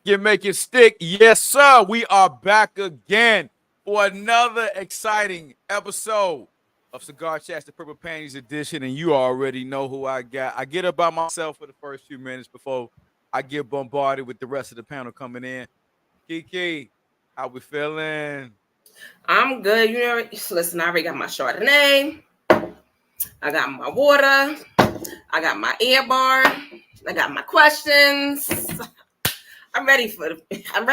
it, make it stick. Yes, sir. We are back again for another exciting episode of Cigar Chats, the Purple Panties edition. And you already know who I got. I get up by myself for the first few minutes before I get bombarded with the rest of the panel coming in. KiKI, how we feeling? I'm good. You know, listen, I already got my Chardonnay. I got my water. I got my air bar. I got my questions. I'm ready. I'm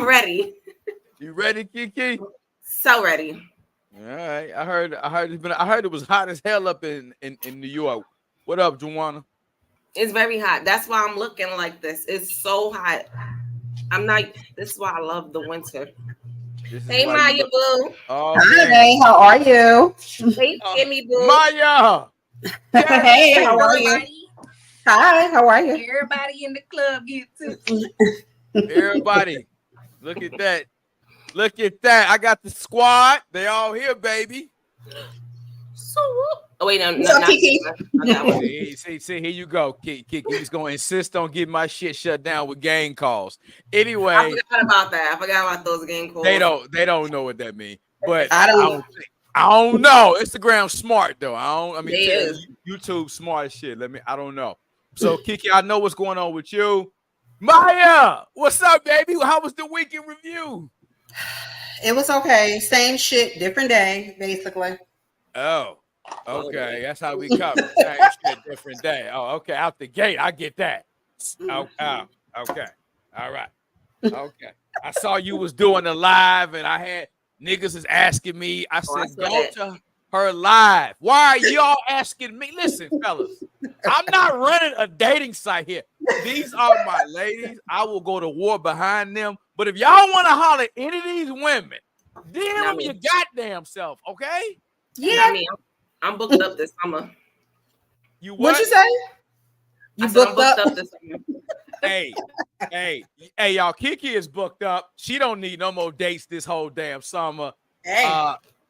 ready. You ready, KiKI? So ready. All right. I heard it was hot as hell up in New York. What up, Juana? It's very hot. That's why I'm looking like this. It's so hot. This is why I love the winter. Hey, Maya Boo. Oh, hey, how are you? Hey, Timmy Boo. Maya. Hey, how are you? Hi, how are you? Everybody in the club get to. Everybody, look at that. Look at that. I got the squad. They all here, baby. So, oh, wait, no, KiKi. See, here you go. KiKi. He's going to insist on getting my shit shut down with gang calls. Anyway. I forgot about that. I forgot about those gang calls. They don't know what that means. But I don't know. Instagram smart, though. YouTube smart as shit. I don't know. So, KiKi, I know what's going on with you. Maya, what's up, baby? How was the weekend review? It was okay. Same shit, different day, basically. Oh, okay. That's how we come. Same shit, different day. Oh, okay. Out the gate, I get that. Oh, okay. All right. Okay. I saw you was doing a live, and I had niggas is asking me. I said, go to her live. Why are y'all asking me? Listen, fellas, I'm not running a dating site here. These are my ladies. I will go to war behind them. But if y'all want to holler at any of these women, deal them your goddamn self, okay? Yeah. I'm booked up this summer. You what? What'd you say? You booked up this summer. Hey, y'all, KiKi is booked up. She don't need no more dates this whole damn summer. Hey,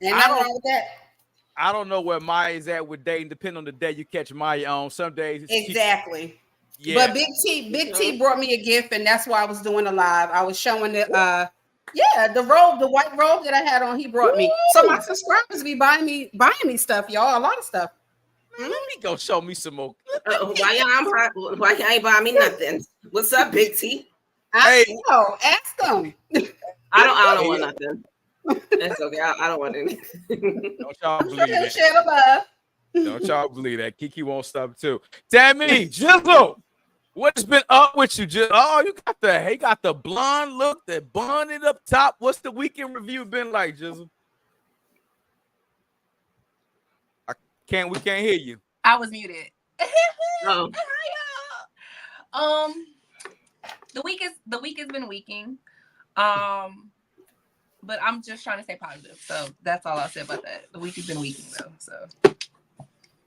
ain't nothing wrong with that. I don't know where Maya's at with dating, depending on the day you catch Maya on. Some days it's exactly. Yeah. But Big T brought me a gift, and that's why I was doing a live. I was showing the the robe, the white robe that I had on, he brought me. So my subscribers be buying me stuff, y'all, a lot of stuff. Let me go show me some more. Why y'all ain't buying me nothing? What's up, Big T? I know. Ask them. I don't want nothing. That's okay. I don't want anything. Don't y'all believe that. Share the love. Don't y'all believe that. KiKi won't stop too. Tami, Jizzle, what's been up with you? You got the blonde look, that bonded up top. What's the weekend review been like, Jizzle? We can't hear you. I was muted. Oh. The week has been weeking. But I'm just trying to stay positive. So that's all I'll say about that. The week has been weaking though. So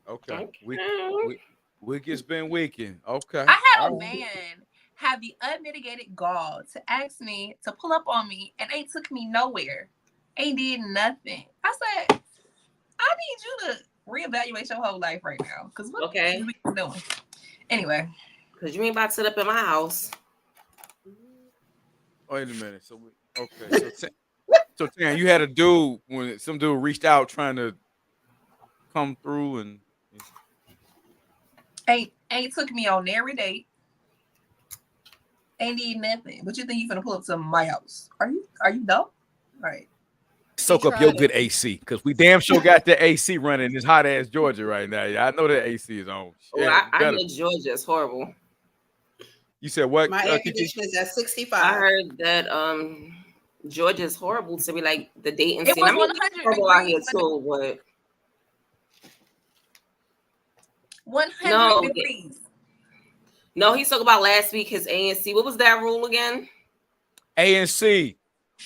okay. Week has been weaking. Okay. I had a man have the unmitigated gall to ask me to pull up on me, and ain't took me nowhere. Ain't did nothing. I said, I need you to reevaluate your whole life right now. Because what are you doing? Anyway. Because you ain't about to sit up in my house. Wait a minute. So Tam, you had a dude when some dude reached out trying to come through and ain't took me on every date. Ain't need nothing. But you think you finna pull up to my house? Are you dumb? All right. Soak up your good AC, because we damn sure got the AC running in this hot ass Georgia right now. I know that AC is on. I hear Georgia is horrible. You said what? My air conditioner is at 65. I heard that Georgia is horrible to be like the dating scene. I mean, it's horrible out here too, but 100 degrees. No, he's talking about last week his ANC. What was that rule again? ANC,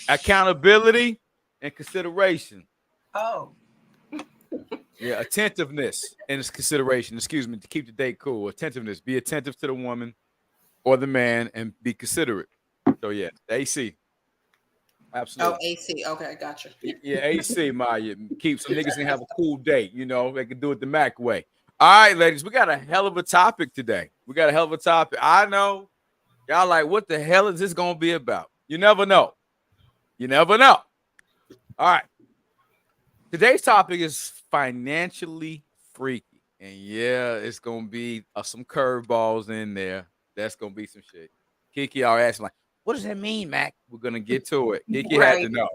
accountability and consideration. Oh. Yeah, attentiveness and its consideration. Excuse me, to keep the date cool. Attentiveness. Be attentive to the woman or the man and be considerate. So yeah, AC. Absolutely. Oh, AC. Okay, gotcha. Yeah, AC, Maya. Keep some niggas can have a cool date. You know, they can do it the Mac way. All right, ladies, we got a hell of a topic today. I know Y'all like, what the hell is this gonna be about? You never know. You never know. All right. Today's topic is financially freaky. And yeah, it's gonna be some curveballs in there. That's gonna be some shit. KiKI are asking like, what does that mean, Mac? We're gonna get to it. KiKI had to Right. know.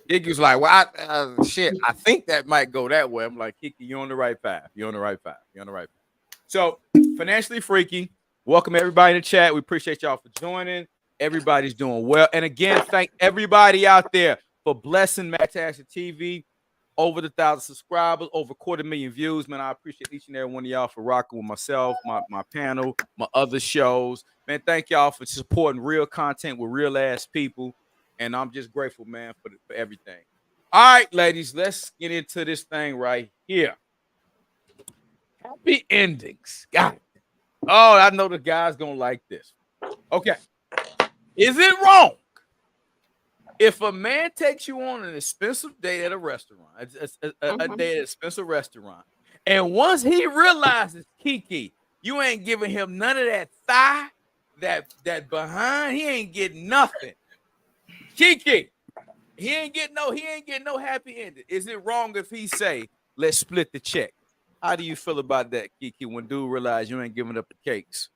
KiKI was like, well, shit, I think that might go that way. I'm like, KiKI, you're on the right path. You're on the right path. You're on the right path. So, financially freaky. Welcome everybody in the chat. We appreciate y'all for joining. Everybody's doing well. And again, thank everybody out there for blessing Matasha TV. Over the 1,000 subscribers, over 250,000 views. Man, I appreciate each and every one of y'all for rocking with myself, my panel, my other shows. Man, thank y'all for supporting real content with real ass people. And I'm just grateful, man, for everything. All right, ladies, let's get into this thing right here. Happy endings. Got it. Oh, I know the guy's going to like this. Okay. Is it wrong if a man takes you on an expensive date at a restaurant, a date at an expensive restaurant, and once he realizes, KiKi, you ain't giving him none of that thigh, that behind, he ain't getting nothing. KiKi, he ain't getting no happy ending. Is it wrong if he say, let's split the check? How do you feel about that, KiKi, when dude realize you ain't giving up the cakes?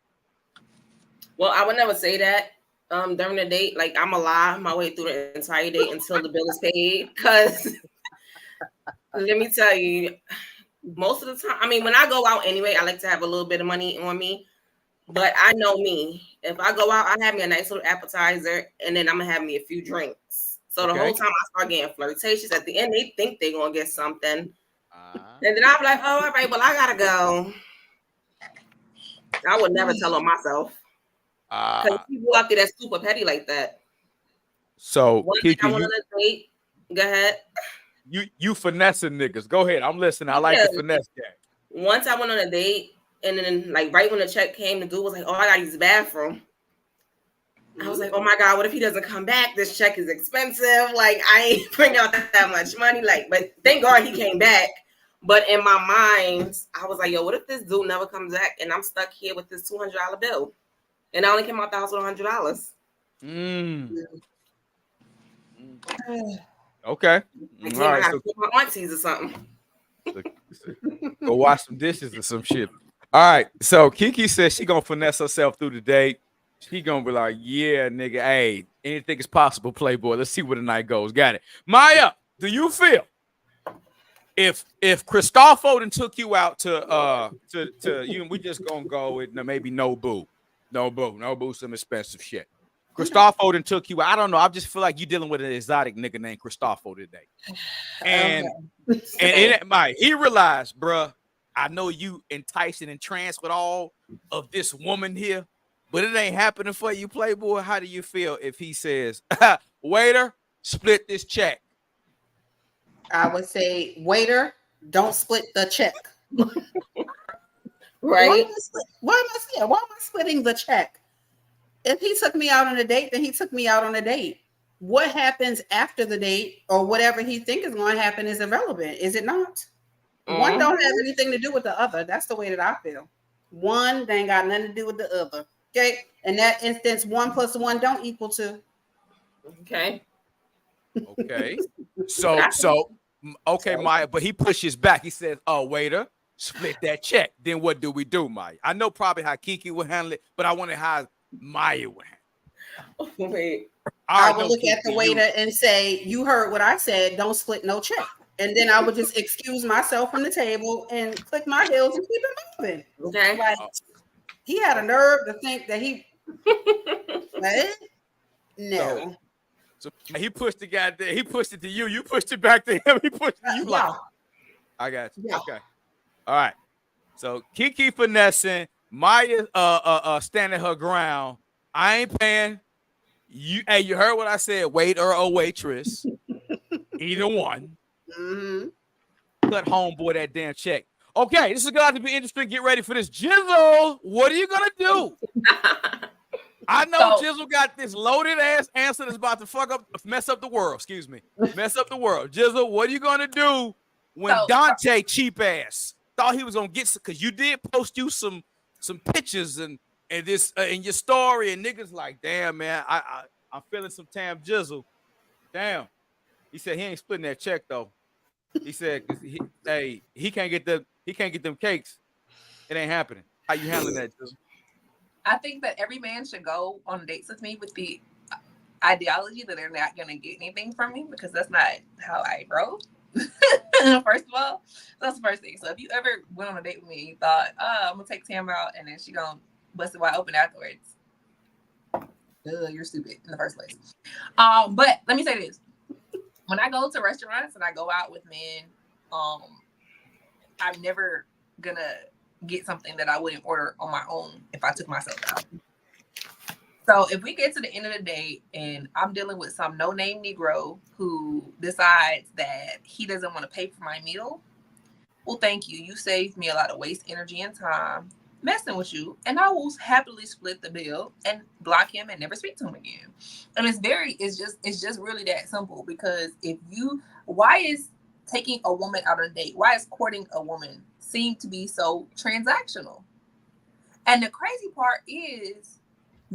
Well, I would never say that. During the date, like I'm gonna lie my way through the entire date until the bill is paid. Cause let me tell you, most of the time, I mean, when I go out anyway, I like to have a little bit of money on me. But I know me. If I go out, I have me a nice little appetizer, and then I'm gonna have me a few drinks. So the whole time I start getting flirtatious. At the end, they think they're gonna get something, and then I'm like, oh, all right, well, I gotta go. I would never tell on myself. Because people out there that's super petty like that. So, KiKi, I want to date. Go ahead. You finessing niggas. Go ahead. I'm listening. I like the finesse game. Once I went on a date, and then like right when the check came, the dude was like, "Oh, I gotta use the bathroom." I was like, "Oh my god, what if he doesn't come back? This check is expensive. Like I ain't bring out that much money. Like, but thank God he came back." But in my mind, I was like, "Yo, what if this dude never comes back and I'm stuck here with this $200 bill?" And I only came out the house with $100. Okay. I can't have my aunties or something. Go wash some dishes or some shit. All right. So KiKi says she gonna finesse herself through the date. She gonna be like, yeah, nigga, hey, anything is possible, Playboy. Let's see where the night goes. Got it. Maya, do you feel if Christopher then took you out to you, we just gonna go with maybe no boo, some expensive shit. Christopher then took you. I don't know. I just feel like you dealing with an exotic nigga named Christopher today. And Mike, he realized, bruh, I know you enticed and entranced with all of this woman here, but it ain't happening for you, Playboy. How do you feel if he says, waiter, split this check? I would say, waiter, don't split the check. Right? Why am I splitting the check? If he took me out on a date, then he took me out on a date. What happens after the date or whatever he thinks is going to happen is irrelevant, is it not? One don't have anything to do with the other. That's the way that I feel. One, they ain't got nothing to do with the other. Okay? In that instance, 1 + 1 don't equal 2. Okay. So, okay, Maya, but he pushes back. He says, oh, waiter, split that check. Then what do we do, Maya? I know probably how KiKi would handle it, but I wonder how Maya would handle it. Wait. I would look at the waiter and say, you heard what I said, don't split no check. And then I would just excuse myself from the table and click my heels and keep it moving. Okay. Like, he had a nerve to think that he no. So he pushed the guy there. He pushed it to you. You pushed it back to him. He pushed it to you. Like, I got you. Yeah. Okay. All right. So KiKi finessing, Maya standing her ground. I ain't paying. You heard what I said, waiter or waitress. Either one. Cut homeboy that damn check. Okay, this is going to be interesting. Get ready for this. Jizzle, what are you going to do? I know Jizzle got this loaded ass answer that's about to mess up the world. Excuse me. Mess up the world. Jizzle, what are you going to do when Dante cheap ass thought he was going to get some? Because you did post you some pictures and and this in your story, and niggas like, damn man, I'm feeling some Tam Jizzle. Damn. He said he ain't splitting that check though. He said because he can't get them cakes. It ain't happening. How you handling that, Jizzle? I think that every man should go on dates with me with the ideology that they're not gonna get anything from me, because that's not how I roll. First of all, that's the first thing. So if you ever went on a date with me and thought, I'm gonna take Tam out and then she gonna bust it wide open afterwards, you're stupid in the first place. But let me say this: when I go to restaurants and I go out with men, I'm never gonna get something that I wouldn't order on my own if I took myself out. So if we get to the end of the day and I'm dealing with some no-name Negro who decides that he doesn't want to pay for my meal, well, thank you. You saved me a lot of waste, energy, and time messing with you, and I will happily split the bill and block him and never speak to him again. And it's just really that simple. Because why is taking a woman out on a date, why is courting a woman seem to be so transactional? And the crazy part is,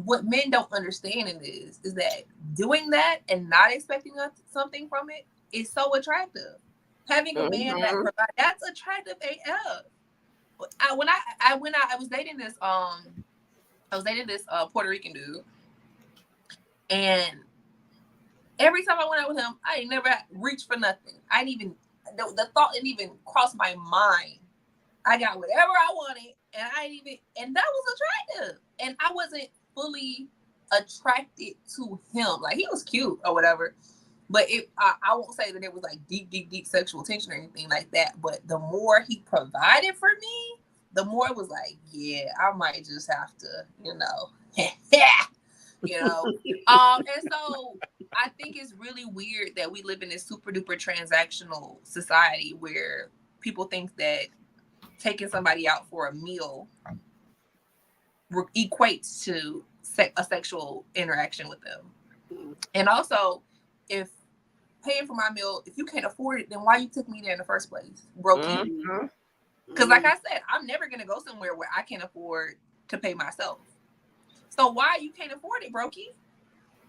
what men don't understand in this is that doing that and not expecting something from it is so attractive. Having a man that provides, that's attractive AF. When I was dating this Puerto Rican dude, and every time I went out with him, I never reached for nothing. The thought didn't even cross my mind. I got whatever I wanted, and that was attractive. And I wasn't fully attracted to him. Like, he was cute or whatever, but I won't say that it was like deep sexual tension or anything like that. But the more he provided for me, the more it was like, yeah, I might just have to, and so I think it's really weird that we live in this super duper transactional society where people think that taking somebody out for a meal equates to a sexual interaction with them. And also, if paying for my meal, if you can't afford it, then why you took me there in the first place? Broken. Because like I said, I'm never going to go somewhere where I can't afford to pay myself. So why you can't afford it, brokey?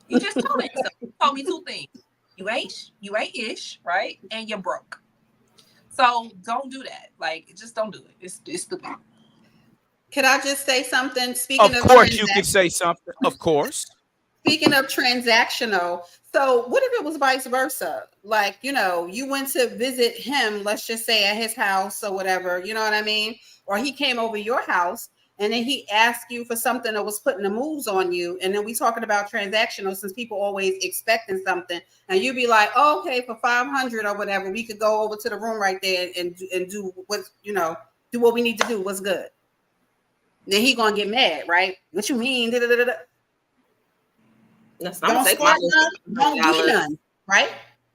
You just told me so. You told me two things. You ain't ish, right? And you're broke. So don't do that. Like, just don't do it. It's stupid. Could I just say something? Speaking of course, you could say something. Of course. Speaking of transactional, so what if it was vice versa? Like, you went to visit him, let's just say at his house or whatever, you know what I mean? Or he came over your house and then he asked you for something or was putting the moves on you. And then we talking about transactional, since people always expecting something. And you'd be like, oh, okay, for $500 or whatever, we could go over to the room right there and do what, do what we need to do. What's good? Then he gonna get mad, right? What you mean? Don't start nothing, won't be none, right?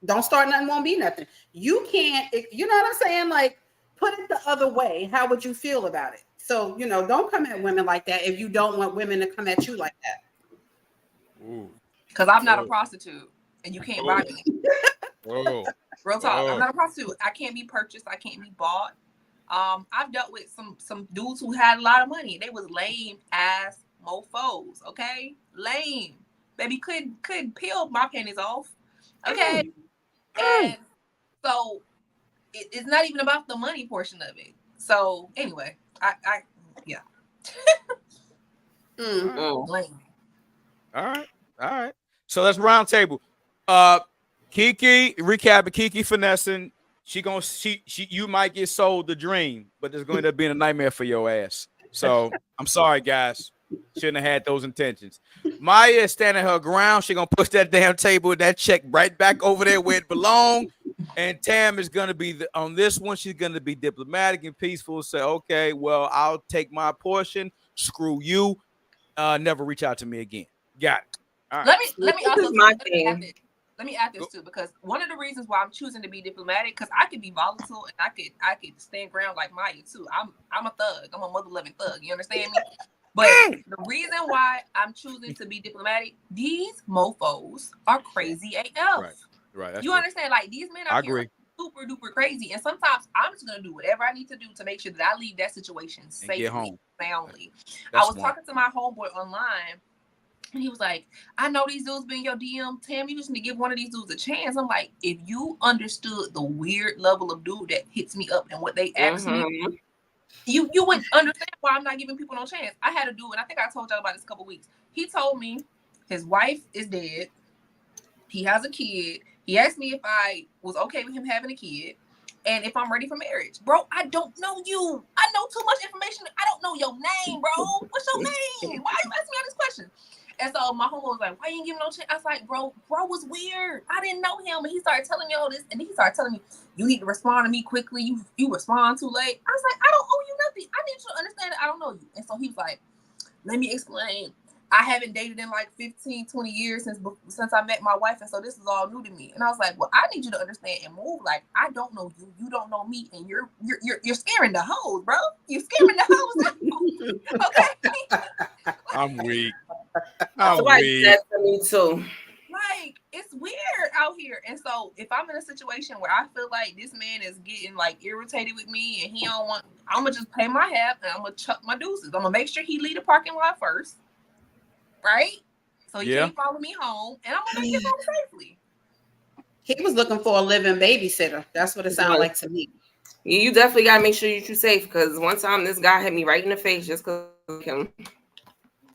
Don't start nothing, won't be nothing. You can't, you know what I'm saying? Like, put it the other way. How would you feel about it? So, don't come at women like that if you don't want women to come at you like that. Because I'm not a prostitute and you can't buy me. Real talk. I'm not a prostitute. I can't be purchased. I can't be bought. I've dealt with some dudes who had a lot of money. They was lame ass mofos, okay? Lame. Baby couldn't peel my panties off. Okay. And so it's not even about the money portion of it. So anyway, yeah. Lame. All right. So let's round table. KiKI, recap of KiKI finessing. You might get sold the dream, but it's going to be a nightmare for your ass. So I'm sorry, guys. Shouldn't have had those intentions. Maya is standing her ground. She's gonna push that damn table, that check right back over there where it belongs. And Tam is gonna be on this one. She's gonna be diplomatic and peaceful. Say, okay, well, I'll take my portion. Screw you. Never reach out to me again. Got it. All right. Let me add this too, because one of the reasons why I'm choosing to be diplomatic, because I could be volatile and I could stand ground like Maya too. I'm a thug. I'm a mother-loving thug. You understand me? But the reason why I'm choosing to be diplomatic, these mofos are crazy AF. Right. You understand? Like, these men are super duper crazy. And sometimes I'm just gonna do whatever I need to do to make sure that I leave that situation safely, soundly. I was talking to my homeboy online. And he was like, I know these dudes been in your DM. Tam, you just need to give one of these dudes a chance. I'm like, if you understood the weird level of dude that hits me up and what they ask me, you would understand why I'm not giving people no chance. I had a dude, and I think I told y'all about this a couple weeks. He told me his wife is dead. He has a kid. He asked me if I was okay with him having a kid and if I'm ready for marriage. Bro, I don't know you. I know too much information. I don't know your name, bro. What's your name? Why are you asking me all these questions? And so my homeboy was like, why you ain't giving no chance? I was like, bro was weird. I didn't know him. And he started telling me all this. And then he started telling me, you need to respond to me quickly. You respond too late. I was like, I don't owe you nothing. I need you to understand that I don't know you. And so he was like, let me explain. I haven't dated in like 15, 20 years since I met my wife. And so this is all new to me. And I was like, well, I need you to understand and move. Like, I don't know you. You don't know me. And you're scaring the hoes, bro. You're scaring the hoes. Okay. I'm weak. Somebody said to me too. Like, it's weird out here. And so if I'm in a situation where I feel like this man is getting like irritated with me and he don't want, I'm gonna just pay my half and I'm gonna chuck my deuces. I'm gonna make sure he leave the parking lot first. Right? So he can't follow me home and I'm gonna make it home safely. He was looking for a living babysitter. That's what it sounded like to me. You definitely gotta make sure you're safe, because one time this guy hit me right in the face just because of him.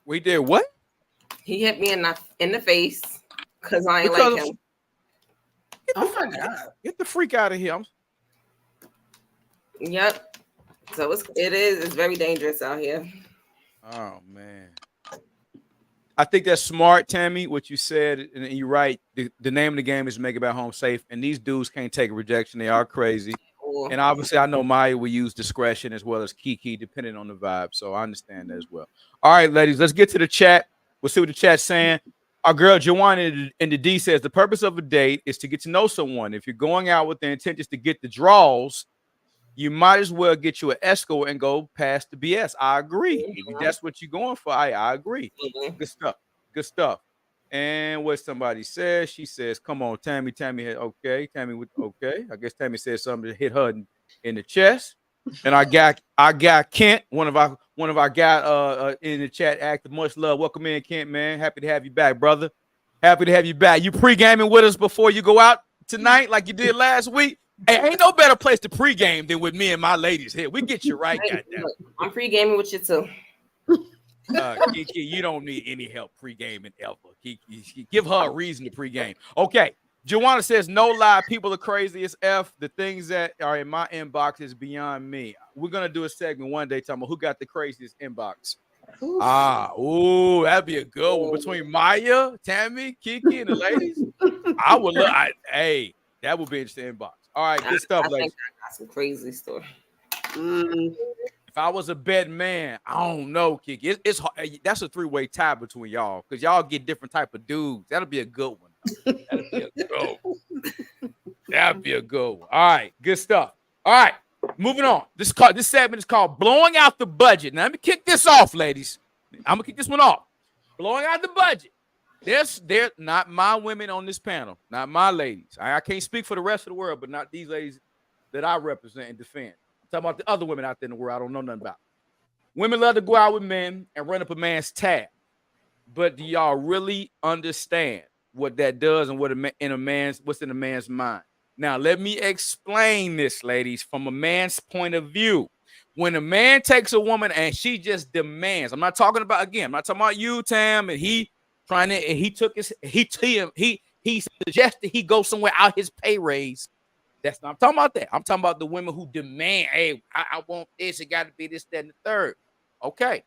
We did what? He hit me in the face because I ain't like him. Oh my God. Get the freak out of here. Yep. So it's very dangerous out here. Oh man. I think that's smart, Tami, what you said, and you're right. The name of the game is make it back home safe, and these dudes can't take rejection. They are crazy. And obviously, I know Maya will use discretion as well as KiKI, depending on the vibe. So I understand that as well. All right, ladies, let's get to the chat. We'll see what the chat's saying. Our girl Joanna in the D says the purpose of a date is to get to know someone. If you're going out with the intent just to get the draws, you might as well get you an escort and go past the BS. I agree. If that's what you're going for, I agree. Good stuff. Good stuff. And what somebody says, she says, "Come on, Tami." Tami, okay. Tami, okay. I guess Tami said something to hit her in the chest. And I got Kent, one of our guys in the chat, active. Much love. Welcome in, Kent, man. Happy to have you back, brother. Happy to have you back. You pre-gaming with us before you go out tonight, like you did last week. Hey, ain't no better place to pre-game than with me and my ladies here. We get you right, goddamn. I'm pre-gaming with you too. KiKI, you don't need any help pre-gaming ever. KiKI, give her a reason to pre-game. Okay. Joanna says, no lie, people are crazy as F. The things that are in my inbox is beyond me. We're going to do a segment one day talking about who got the craziest inbox. Oof. That'd be a good one. Between Maya, Tami, KiKI, and the ladies. I would love, hey, that would be interesting inbox. All right, good stuff, ladies. I got some crazy story. If I was a bad man, I don't know, KiKI. It's hard. That's a three-way tie between y'all because y'all get different type of dudes. That'll be a good one. That'd be a good one. That'd be a good one. All right, good stuff. All right, moving on. This segment is called "Blowing Out the Budget." Now let me kick this off, ladies. I'm gonna kick this one off. Blowing out the budget. They're not my women on this panel, not my ladies. I can't speak for the rest of the world, but not these ladies that I represent and defend. I'm talking about the other women out there in the world I don't know nothing about. Women love to go out with men and run up a man's tab. But do y'all really understand what that does and what's in a man's mind? Now, let me explain this, ladies, from a man's point of view. When a man takes a woman and she just demands, I'm not talking about you, Tam, and he suggested he go somewhere out his pay raise. That's not, I'm talking about that. I'm talking about the women who demand, hey, I want this, it got to be this, that, and the third. Okay.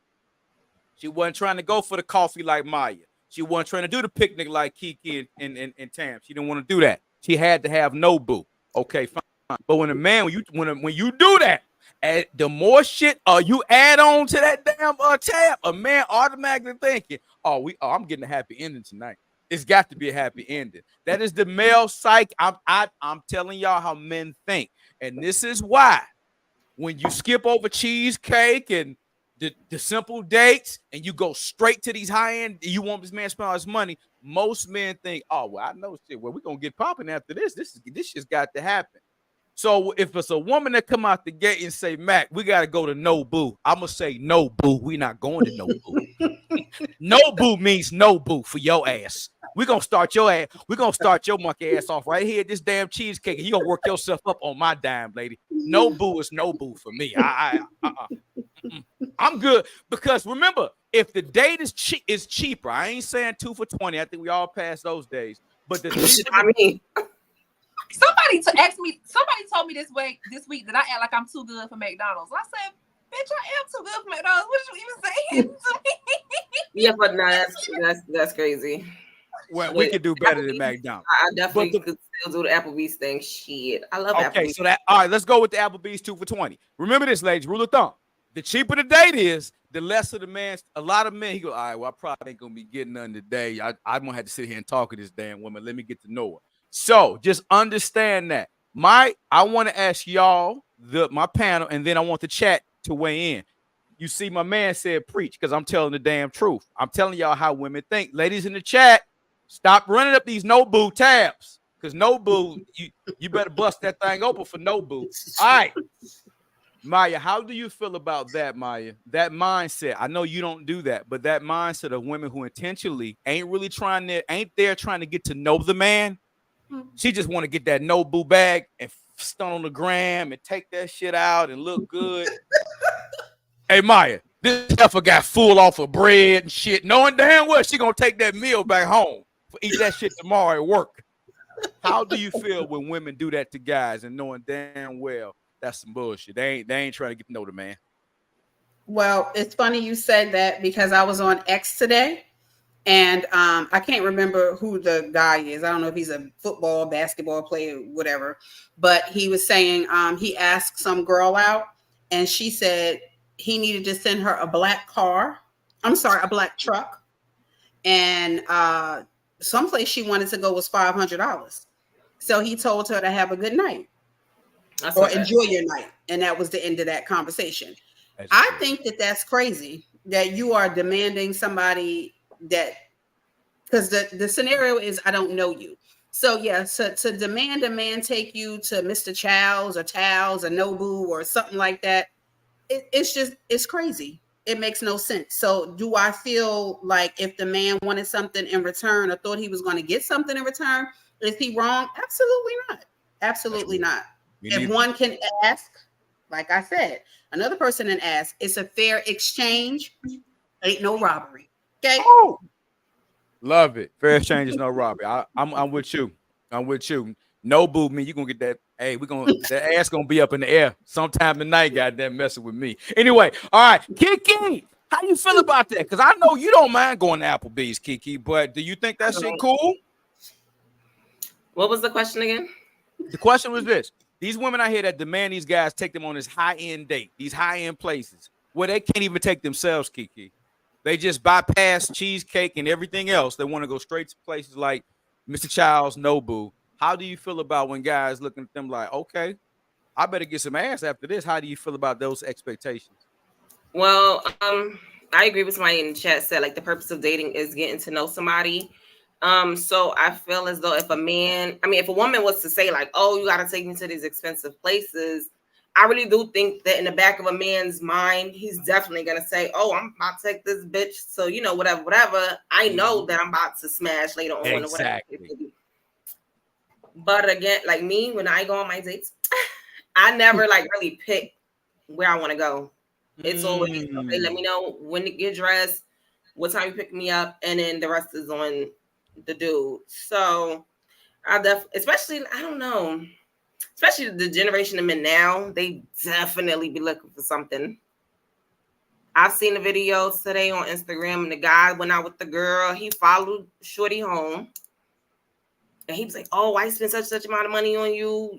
She wasn't trying to go for the coffee like Maya. She wasn't trying to do the picnic like KiKI and Tam. She didn't want to do that. She had to have no boo. Okay, fine. But when you do that, and the more shit you add on to that damn tab, a man automatically thinking, I'm getting a happy ending tonight. It's got to be a happy ending. That is the male psyche. I'm telling y'all how men think. And this is why when you skip over cheesecake and the simple dates and you go straight to these high-end, you want this man to spend all his money, most men think, I know shit. Well, we're going to get popping after this. This just got to happen. So if it's a woman that come out the gate and say, Mac, we got to go to no boo, I'm going to say, no boo, we not going to no boo. No boo means no boo for your ass. We're going to start your ass. We're going to start your monkey ass off right here at this damn cheesecake. And you're going to work yourself up on my dime, lady. No boo is no boo for me. I'm good. Because remember, if the date is cheaper, I ain't saying 2 for $20. I think we all passed those days. But the cheaper, I mean, somebody told me this week that I act like I'm too good for McDonald's. I said, bitch, I am too good for McDonald's. What you even saying to me? yeah, but no, that's crazy. Well, we could do better than McDonald's. I definitely could still do the Applebee's thing. Shit, I love Applebee's. Okay, so that all right. Let's go with the Applebee's 2 for $20. Remember this, ladies. Rule of thumb: the cheaper the date is, the lesser the man. A lot of men, he go, all right. Well, I probably ain't gonna be getting none today. I'm gonna have to sit here and talk to this damn woman. Let me get to know her. So just understand that. I want to ask y'all, my panel, and then I want the chat to weigh in. You see, my man said preach because I'm telling the damn truth. I'm telling y'all how women think. Ladies in the chat, stop running up these no boo tabs because no boo, you better bust that thing open for no boo. All right, Maya, how do you feel about that, Maya? That mindset. I know you don't do that, but that mindset of women who intentionally ain't there trying to get to know the man. She just want to get that no boo bag and stun on the gram and take that shit out and look good. Hey, Maya, this heifer got full off of bread and shit, knowing damn well she gonna take that meal back home for eat that shit tomorrow at work. How do you feel when women do that to guys and knowing damn well that's some bullshit? They ain't trying to get to know the man. Well, it's funny you said that because I was on X today, and I can't remember who the guy is. I don't know if he's a football, basketball player, whatever. But he was saying he asked some girl out, and she said he needed to send her a black truck, and someplace she wanted to go was $500. So he told her to have a good night or enjoy your night, and that was the end of that conversation. I think that's crazy that you are demanding somebody that, because the scenario is I don't know you. So yeah, to demand a man take you to Mr. Chow's or Tow's or Nobu or something like that, it's crazy. It makes no sense. So do I feel like if the man wanted something in return or thought he was going to get something in return, is he wrong? Absolutely not. Absolutely not. If one can ask, like I said, another person can ask, it's a fair exchange. Ain't no robbery. Okay. Oh, love it. Fair exchange is no robbery. I'm with you. I'm with you. No boo me. You gonna get that. Hey, that ass gonna be up in the air sometime tonight. Goddamn, messing with me. Anyway, all right, KiKI, how you feel about that? Because I know you don't mind going to Applebee's, KiKI, but do you think that shit cool? What was the question again? The question was this: these women out here that demand these guys take them on this high-end date, these high-end places where they can't even take themselves, KiKI. They just bypass cheesecake and everything else. They want to go straight to places like Mr. Child's, Nobu. How do you feel about when guys looking at them like, okay, I better get some ass after this? How do you feel about those expectations? Well, I agree with somebody in the chat said like the purpose of dating is getting to know somebody. So I feel as though if a woman was to say like, oh, you got to take me to these expensive places, I really do think that in the back of a man's mind, he's definitely going to say, oh, I'm about to take this bitch. So, whatever. I know that I'm about to smash later on. Exactly. Or whatever. But again, like me, when I go on my dates, I never like really pick where I want to go. It's always, okay, let me know when to get dressed, what time you pick me up, and then the rest is on the dude. So especially the generation of men now, they definitely be looking for something. I've seen the videos today on Instagram, and the guy went out with the girl. He followed Shorty home. And he was like, oh, I spent such amount of money on you.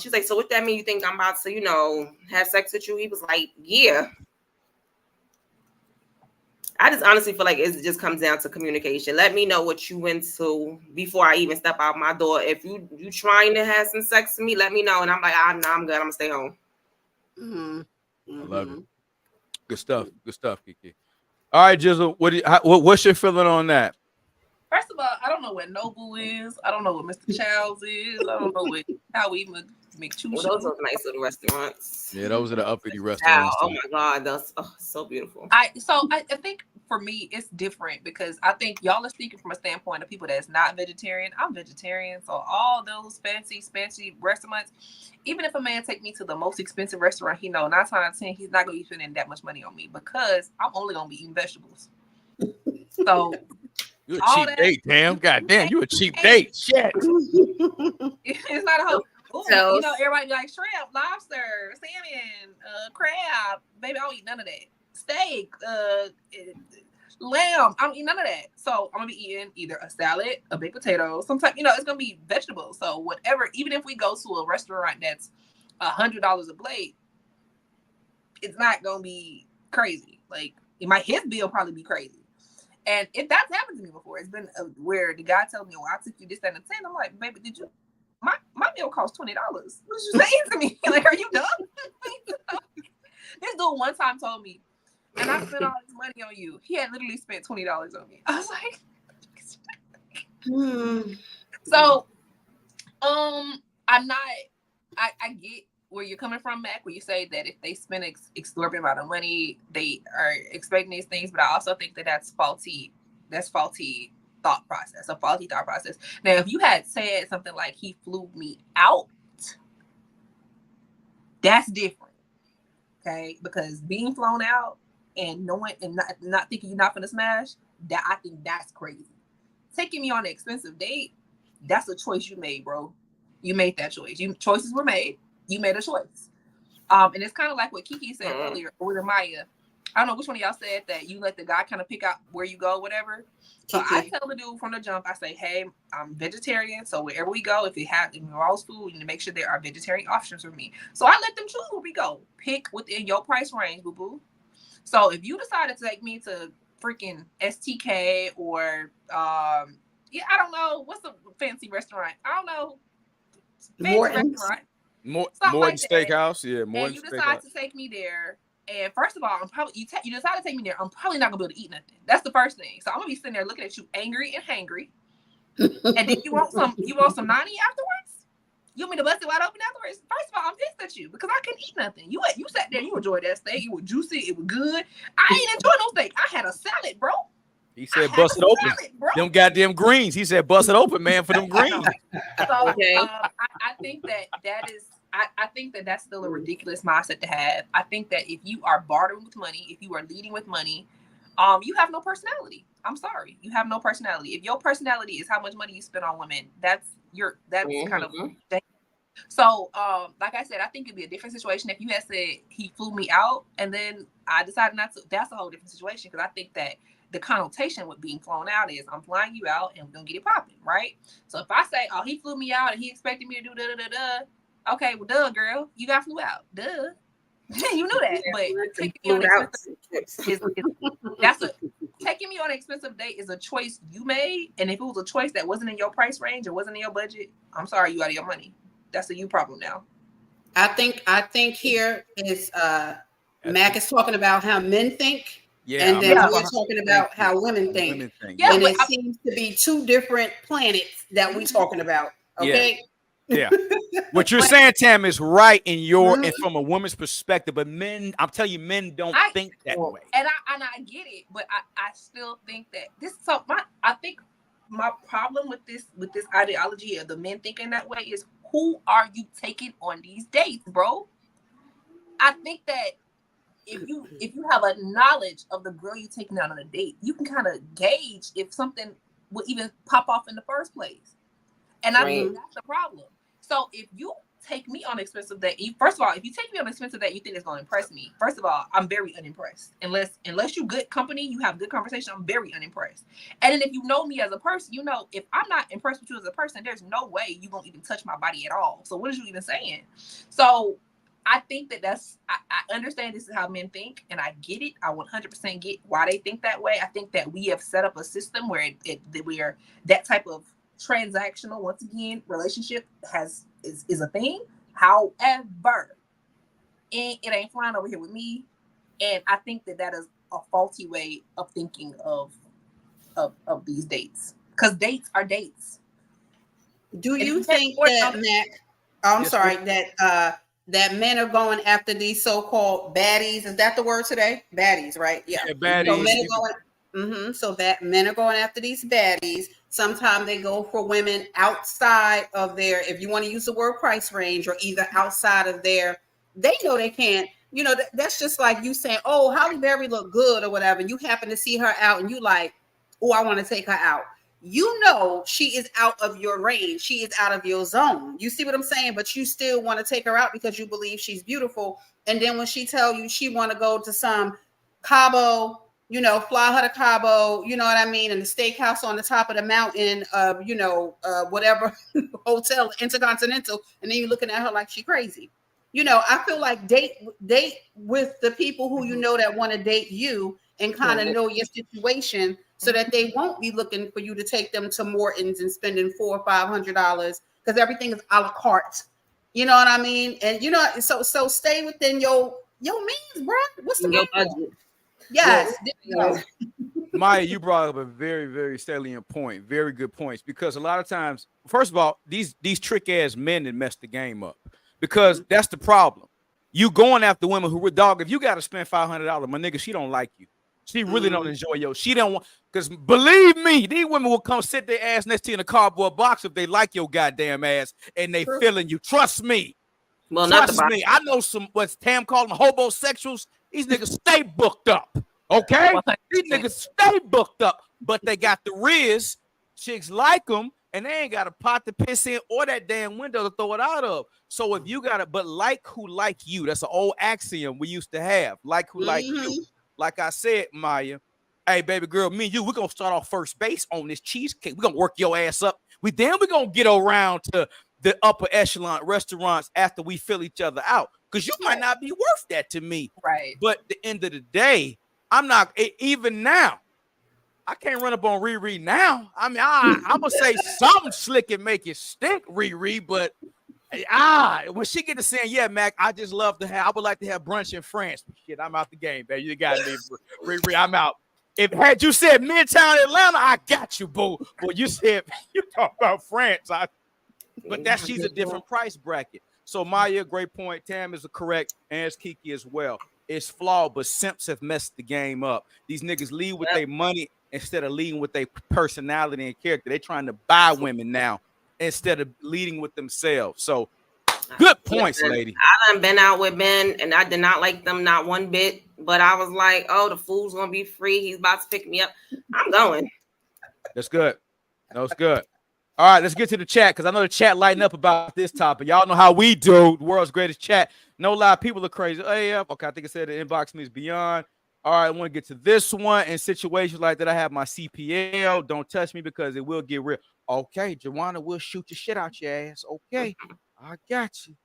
She's like, so what that mean? You think I'm about to, have sex with you? He was like, yeah. I just honestly feel like it just comes down to communication. Let me know what you into before I even step out my door. If you trying to have some sex with me, let me know. And I'm like, no, I'm good. I'm gonna stay home. Mm-hmm. I love it. Good stuff, KiKI. All right, Jizzle, what's your feeling on that? First of all, I don't know what Nobu is. I don't know what Mr. Childs is. I don't know how we even Oh, those are nice little restaurants. Yeah, those are the uppity Wow. restaurants. Oh my God, that's so beautiful. I think for me it's different because I think y'all are speaking from a standpoint of people that's not vegetarian. I'm vegetarian, so all those fancy restaurants, even if a man take me to the most expensive restaurant, he know 9 times out of 10 he's not gonna be spending that much money on me because I'm only gonna be eating vegetables. So you a cheap date, damn. God damn, you a cheap date. Shit. It's not a whole. Ooh, So, you know, everybody be like shrimp, lobster, salmon, crab. Baby, I don't eat none of that. Steak, lamb. I don't eat none of that. So I'm gonna be eating either a salad, a baked potato, sometimes, you know, it's gonna be vegetables. So whatever, even if we go to a restaurant that's $100 a plate, it's not gonna be crazy. Like his bill probably be crazy. And if that's happened to me before, it's been where the guy tells me, "Oh, I took you this, that, and 10." I'm like, "Baby, did you? My meal cost $20. What did you say to me? Like, are you dumb?" This dude one time told me, "And I spent all this money on you." He had literally spent $20 on me. I was like, so, I'm not. I get where you're coming from, Mac, where you say that if they spend exorbitant amount of money, they are expecting these things. But I also think that that's faulty. That's faulty thought process, a faulty thought process. Now, if you had said something like he flew me out, that's different. Okay, because being flown out and knowing and not thinking you're not gonna smash, that I think that's crazy. Taking me on an expensive date, that's a choice you made, bro. You made that choice. Choices were made. You made a choice. And it's kind of like what KiKI said earlier, or Maya. I don't know which one of y'all said that you let the guy kind of pick out where you go, whatever. So I tell the dude from the jump, I say, "Hey, I'm vegetarian, so wherever we go, if it involves food, you need to make sure there are vegetarian options for me." So I let them choose where we go. Pick within your price range, boo boo. So if you decided to take me to freaking STK or I don't know, what's a fancy restaurant? I don't know. Restaurant. Morton like Steakhouse, yeah. Morton and you decide to take me there, and first of all, you decide to take me there. I'm probably not gonna be able to eat nothing. That's the first thing. So I'm gonna be sitting there looking at you, angry and hangry. And then you want some nani afterwards? You want me to bust it wide open afterwards? First of all, I'm pissed at you because I couldn't eat nothing. You sat there, you enjoyed that steak. It was juicy, it was good. I ain't enjoy no steak. I had a salad, bro. He said, "Bust it open." Salad, them goddamn greens. He said, "Bust it open, man, for them greens." So I think that is. I think that that's still a ridiculous mindset to have. I think that if you are bartering with money, if you are leading with money, you have no personality. I'm sorry, you have no personality. If your personality is how much money you spend on women, that's kind of. So, like I said, I think it'd be a different situation if you had said he flew me out and then I decided not to. That's a whole different situation because I think that the connotation with being flown out is I'm flying you out and we're gonna get it popping, right? So if I say, "Oh, he flew me out and he expected me to do da da da da," okay, well, duh, girl, you got flew out, duh. You knew that, but taking me on taking me on an expensive date is a choice you made, and if it was a choice that wasn't in your price range or wasn't in your budget, I'm sorry, you out of your money. That's a you problem now. I think here is Mac is talking about how men think. Yeah, and then we're talking about how women think. Yeah, and it seems to be two different planets that we're talking about. Okay. Yeah. What you're saying, Tam, is right in and from a woman's perspective, but men, I'm telling you, men don't think that way. And I get it, but I still think that I think my problem with this ideology of the men thinking that way is, who are you taking on these dates, bro? I think that if you have a knowledge of the girl you're taking out on a date, you can kind of gauge if something will even pop off in the first place. And I think that's the problem. So if you take me on an expensive date, first of all, if you take me on an expensive date, you think it's going to impress me. First of all, I'm very unimpressed. Unless you good company, you have good conversation, I'm very unimpressed. And then if you know me as a person, you know if I'm not impressed with you as a person, there's no way you won't even touch my body at all. So what is you even saying? So I think I understand this is how men think, and I get it. I 100% get why they think that way. I think that we have set up a system where where that type of transactional, once again, relationship is a thing. However, it ain't flying over here with me, and I think that is a faulty way of thinking of these dates, because dates are dates. Do you think that, Mac, Oh, I'm Yes, sorry that men are going after these so-called baddies. Is that the word today? Baddies, right? Yeah. yeah, So baddies. men are going. So that men are going after these baddies. Sometimes they go for women outside of their, if you want to use the word price range, or either outside of their. They know they can't. You know, that's just like you saying, "Oh, Halle Berry look good" or whatever. You happen to see her out, and you like, "Oh, I want to take her out." You know she is out of your range. She is out of your zone. You see what I'm saying? But you still want to take her out because you believe she's beautiful. And then when she tell you she want to go to some Cabo, you know, fly her to Cabo, you know what I mean, and the steakhouse on the top of the mountain, whatever hotel, Intercontinental, and then you're looking at her like she crazy. You know, I feel like date with the people who you know that want to date you and kind of know your situation, so that they won't be looking for you to take them to Morton's and spending $400 or $500 because everything is a la carte. You know what I mean? And you know, so stay within your means, bro. What's the budget? Yes. Well, Maya, you brought up a very, very salient point. Very good points. Because a lot of times, first of all, these trick ass men that mess the game up. Because that's the problem. You going after women who were dog. If you got to spend $500, my nigga, she don't like you. She really don't enjoy you. She don't want, because believe me, these women will come sit their ass next to you in a cardboard box if they like your goddamn ass and they feeling you. Trust me. Well, Trust me. I know some, what's Tam called them, hobosexuals. These niggas stay booked up. Okay? These niggas stay booked up, but they got the riz. Chicks like them, and they ain't got a pot to piss in or that damn window to throw it out of. So if you got it, but like who like you, that's an old axiom we used to have. Like who like you. Like I said, Maya, hey, baby girl, me and you, we're going to start off first base on this cheesecake. We're going to work your ass up. We're going to get around to the upper echelon restaurants after we fill each other out. Because you might not be worth that to me. Right. But at the end of the day, I'm not, even now, I can't run up on Riri now. I mean, I'm going to say something slick and make it stink, Riri, but when she get to saying, yeah, Mac, I would like to have brunch in France. Shit, I'm out the game, baby. You got me, Riri, I'm out. If had you said Midtown Atlanta, I got you, boo. But you said you talk about France, but she's a different price bracket. So Maya, great point. Tam is correct, and it's KiKI as well. It's flawed, but simps have messed the game up. These niggas lead with their money instead of leading with their personality and character. They're trying to buy women now instead of leading with themselves. So good points, lady. I done been out with Ben and I did not like them not one bit, but I was like, oh, the food's gonna be free. He's about to pick me up. I'm going. That's good. That's good. All right, let's get to the chat because I know the chat lighting up about this topic. Y'all know how we do. The world's greatest chat. No lie, people are crazy. AF. Okay, I think it said the inbox means beyond. All right, I want to get to this one. In situations like that, I have my CPL. Don't touch me because it will get real. Okay, Joanna will shoot your shit out your ass. Okay, I got you.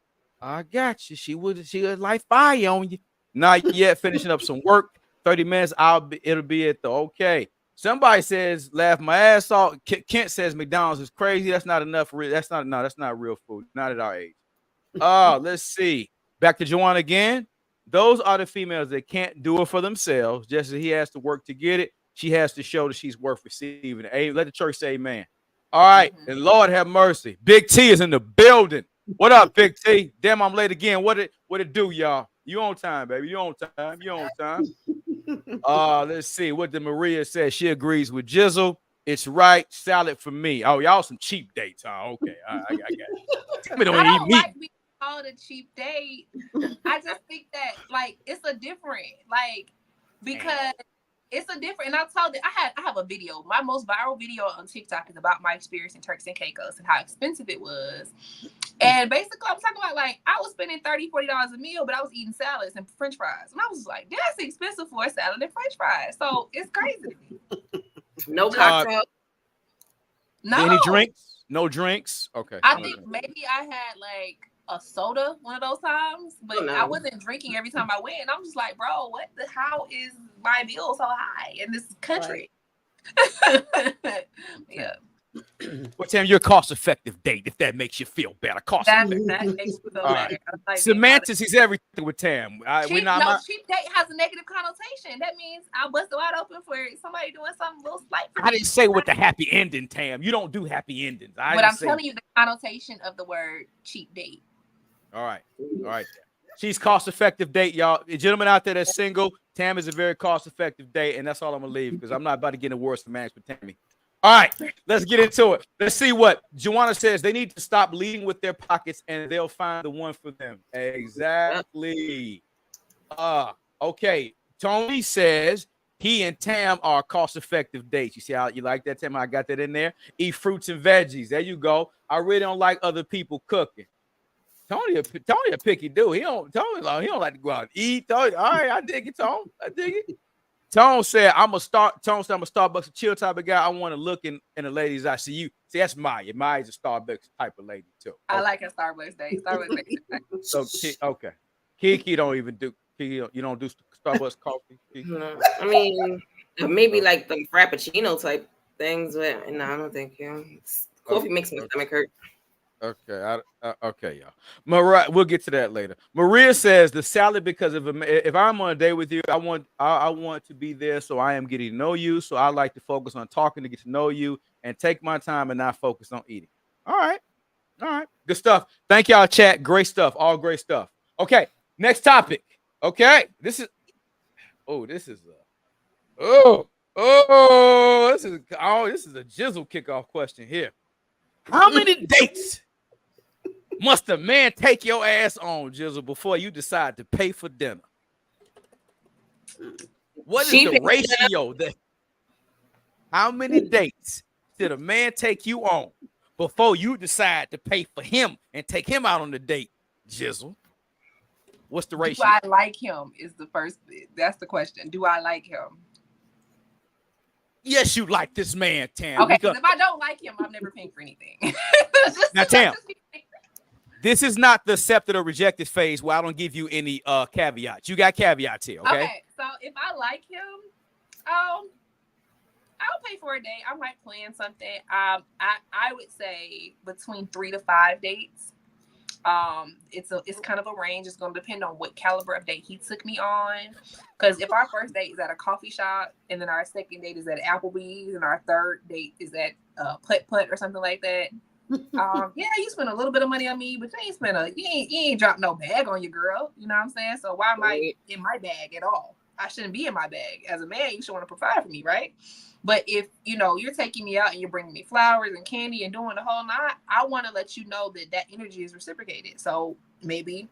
I got you. She would light fire on you. Not yet. Finishing up some work. 30 minutes. It'll be at the okay. Somebody says laugh my ass off. Kent says McDonald's is crazy. That's not enough. That's not real food. Not at our age. Let's see. Back to Joanna again. Those are the females that can't do it for themselves. Just as he has to work to get it, she has to show that she's worth receiving it. Let the church say amen. All right. And Lord have mercy. Big T is in the building. What up, Big T? Damn, I'm late again. What it do, y'all? You on time, baby. You on time. You on time. Let's see what the Maria says. She agrees with Jizzle. It's right. Salad for me. Oh, y'all some cheap dates, huh? Okay. I got it. I don't like being called a cheap date. I just think that it's a different because it's a different. And I told it I have a video. My most viral video on TikTok is about my experience in Turks and Caicos and how expensive it was. And basically, I'm talking about I was spending $30, $40 a meal, but I was eating salads and French fries, and I was like, "That's expensive for a salad and French fries." So it's crazy to me. No cocktail. No. Any drinks? No drinks. Okay. I think maybe I had a soda one of those times, but I wasn't drinking every time I went. And I'm just like, bro, how is my bill so high in this country? Right. Yeah. Well, Tam, you're a cost-effective date if that makes you feel better. That makes me feel better. Semantics is everything with Tam. Cheap date has a negative connotation. That means I'll bust it wide open for somebody doing something a little slight. I didn't say with the happy ending, Tam. You don't do happy endings. But I'm telling you the connotation of the word cheap date. All right. All right. She's cost-effective date, y'all. The gentlemen out there that's single, Tam is a very cost-effective date, and that's all I'm gonna leave because I'm not about to get in worse for managed with Tami. All right, let's get into it. Let's see what Joanna says. They need to stop leading with their pockets, and they'll find the one for them. Exactly. Okay. Tony says he and Tam are cost-effective dates. You see how you like that, Tam? I got that in there. Eat fruits and veggies. There you go. I really don't like other people cooking. Tony a picky dude. He don't like to go out and eat. Tony, all right, I dig it, Tone. I dig it. Tone said, I'm a Starbucks and chill type of guy. I want to look in the ladies' eyes. See, that's Maya. Maya's a Starbucks type of lady, too. Okay. I like a Starbucks day. Starbucks day. So, okay. KiKI don't even do, you don't do Starbucks coffee? No, I mean, maybe like the Frappuccino type things, but no, I don't think coffee makes my stomach hurt. Okay, okay, y'all. Maria, we'll get to that later. Maria says the salad because if I'm on a date with you, I want to be there, so I am getting to know you. So I like to focus on talking to get to know you and take my time and not focus on eating. All right, good stuff. Thank y'all, chat. Great stuff, all great stuff. Okay, next topic. Okay, this is a jizzle kickoff question here. How many dates must a man take your ass on, Jizzle, before you decide to pay for dinner? What is the ratio? How many dates should a man take you on before you decide to pay for him and take him out on the date, Jizzle? What's the ratio? Do I like him is the first. That's the question. Do I like him? Yes, you like this man, Tam. Okay, because if I don't like him, I'm never paying for anything. Now, Tam, this is not the accepted or rejected phase where I don't give you any caveats. You got caveats here, okay? Okay, so if I like him, I'll pay for a date. I might plan something. I would say between 3 to 5 dates. It's kind of a range. It's going to depend on what caliber of date he took me on. Because if our first date is at a coffee shop, and then our second date is at Applebee's, and our third date is at Putt Putt or something like that, yeah, you spend a little bit of money on me, but you ain't drop no bag on your girl. You know what I'm saying? So why am I in my bag at all? I shouldn't be in my bag. As a man, you should want to provide for me, right? But if, you're taking me out and you're bringing me flowers and candy and doing the whole night, I want to let you know that energy is reciprocated. So maybe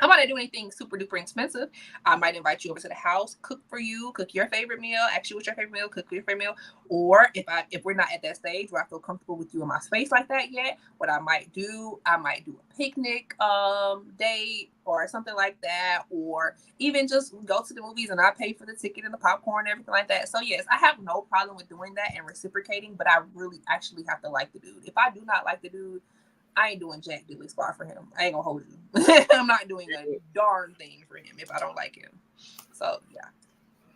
I might not do anything super duper expensive. I might invite you over to the house, cook for you, cook your favorite meal, ask you what's your favorite meal, cook your favorite meal. Or if we're not at that stage where I feel comfortable with you in my space like that yet, what I might do a picnic date or something like that, or even just go to the movies and I pay for the ticket and the popcorn and everything like that. So yes, I have no problem with doing that and reciprocating, but I really actually have to like the dude. If I do not like the dude, I ain't doing jack diddly squat for him. I ain't gonna hold you. I'm not doing a darn thing for him if I don't like him. So yeah.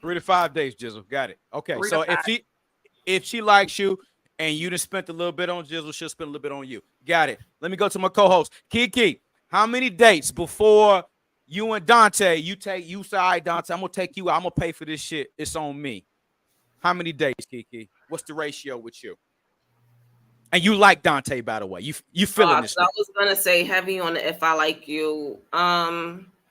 3 to 5 days, Jizzle. Got it. Okay. So if she likes you and you just spent a little bit on Jizzle, she'll spend a little bit on you. Got it. Let me go to my co-host. KiKI, how many dates before you and Dante, you say, all right, Dante, I'm gonna take you out. I'm gonna pay for this shit. It's on me. How many dates, KiKI? What's the ratio with you? And you like Dante, by the way. You feeling this? I was gonna say heavy on the if I like you.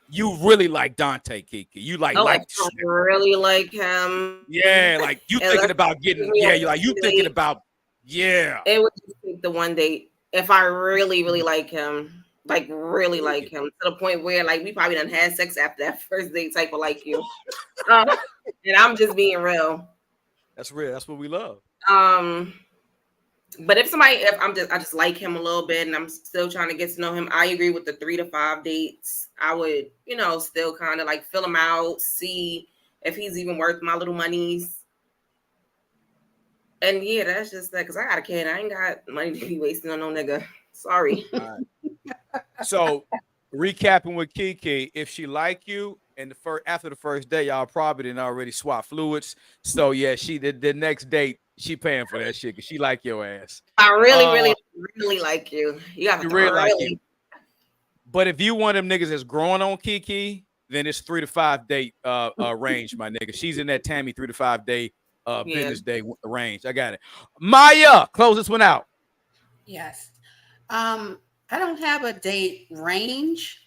You really like Dante, KiKI. You like I really like him. Yeah, like you thinking about getting. Yeah, you thinking about. Yeah. It would just take the one date if I really, really like him. Like really like him to the point where like we probably done had sex after that first date type of like you. And I'm just being real. That's real. That's what we love. But if I just like him a little bit and I'm still trying to get to know him, I agree with the 3 to 5 dates. I would, still kind of like fill him out, see if he's even worth my little monies. And yeah, that's just that because I got a kid. I ain't got money to be wasting on no nigga. Sorry. All right. So recapping with KiKI, if she like you and after the first day, y'all probably didn't already swap fluids. So yeah, the next date. She paying for that shit because she like your ass. I really, really, really like you. You got to really like you. But if you one of them niggas that's growing on KiKI, then it's 3 to 5 date range, my nigga. She's in that Tami 3 to 5 day business day range. I got it. Maya, close this one out. Yes. I I don't have a date range.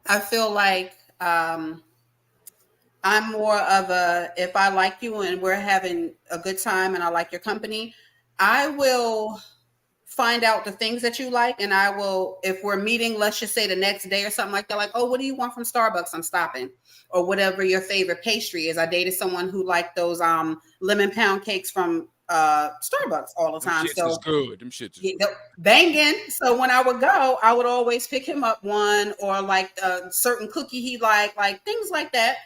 I feel like I'm more of a, if I like you and we're having a good time and I like your company, I will find out the things that you like, and I will, if we're meeting, let's just say the next day or something like that, like, oh, what do you want from Starbucks? I'm stopping. Or whatever your favorite pastry is. I dated someone who liked those lemon pound cakes from Starbucks all the Them time. shits So is good. Them shits is good. banging. So when I would go, I would always pick him up one, or like a certain cookie he liked, like things like that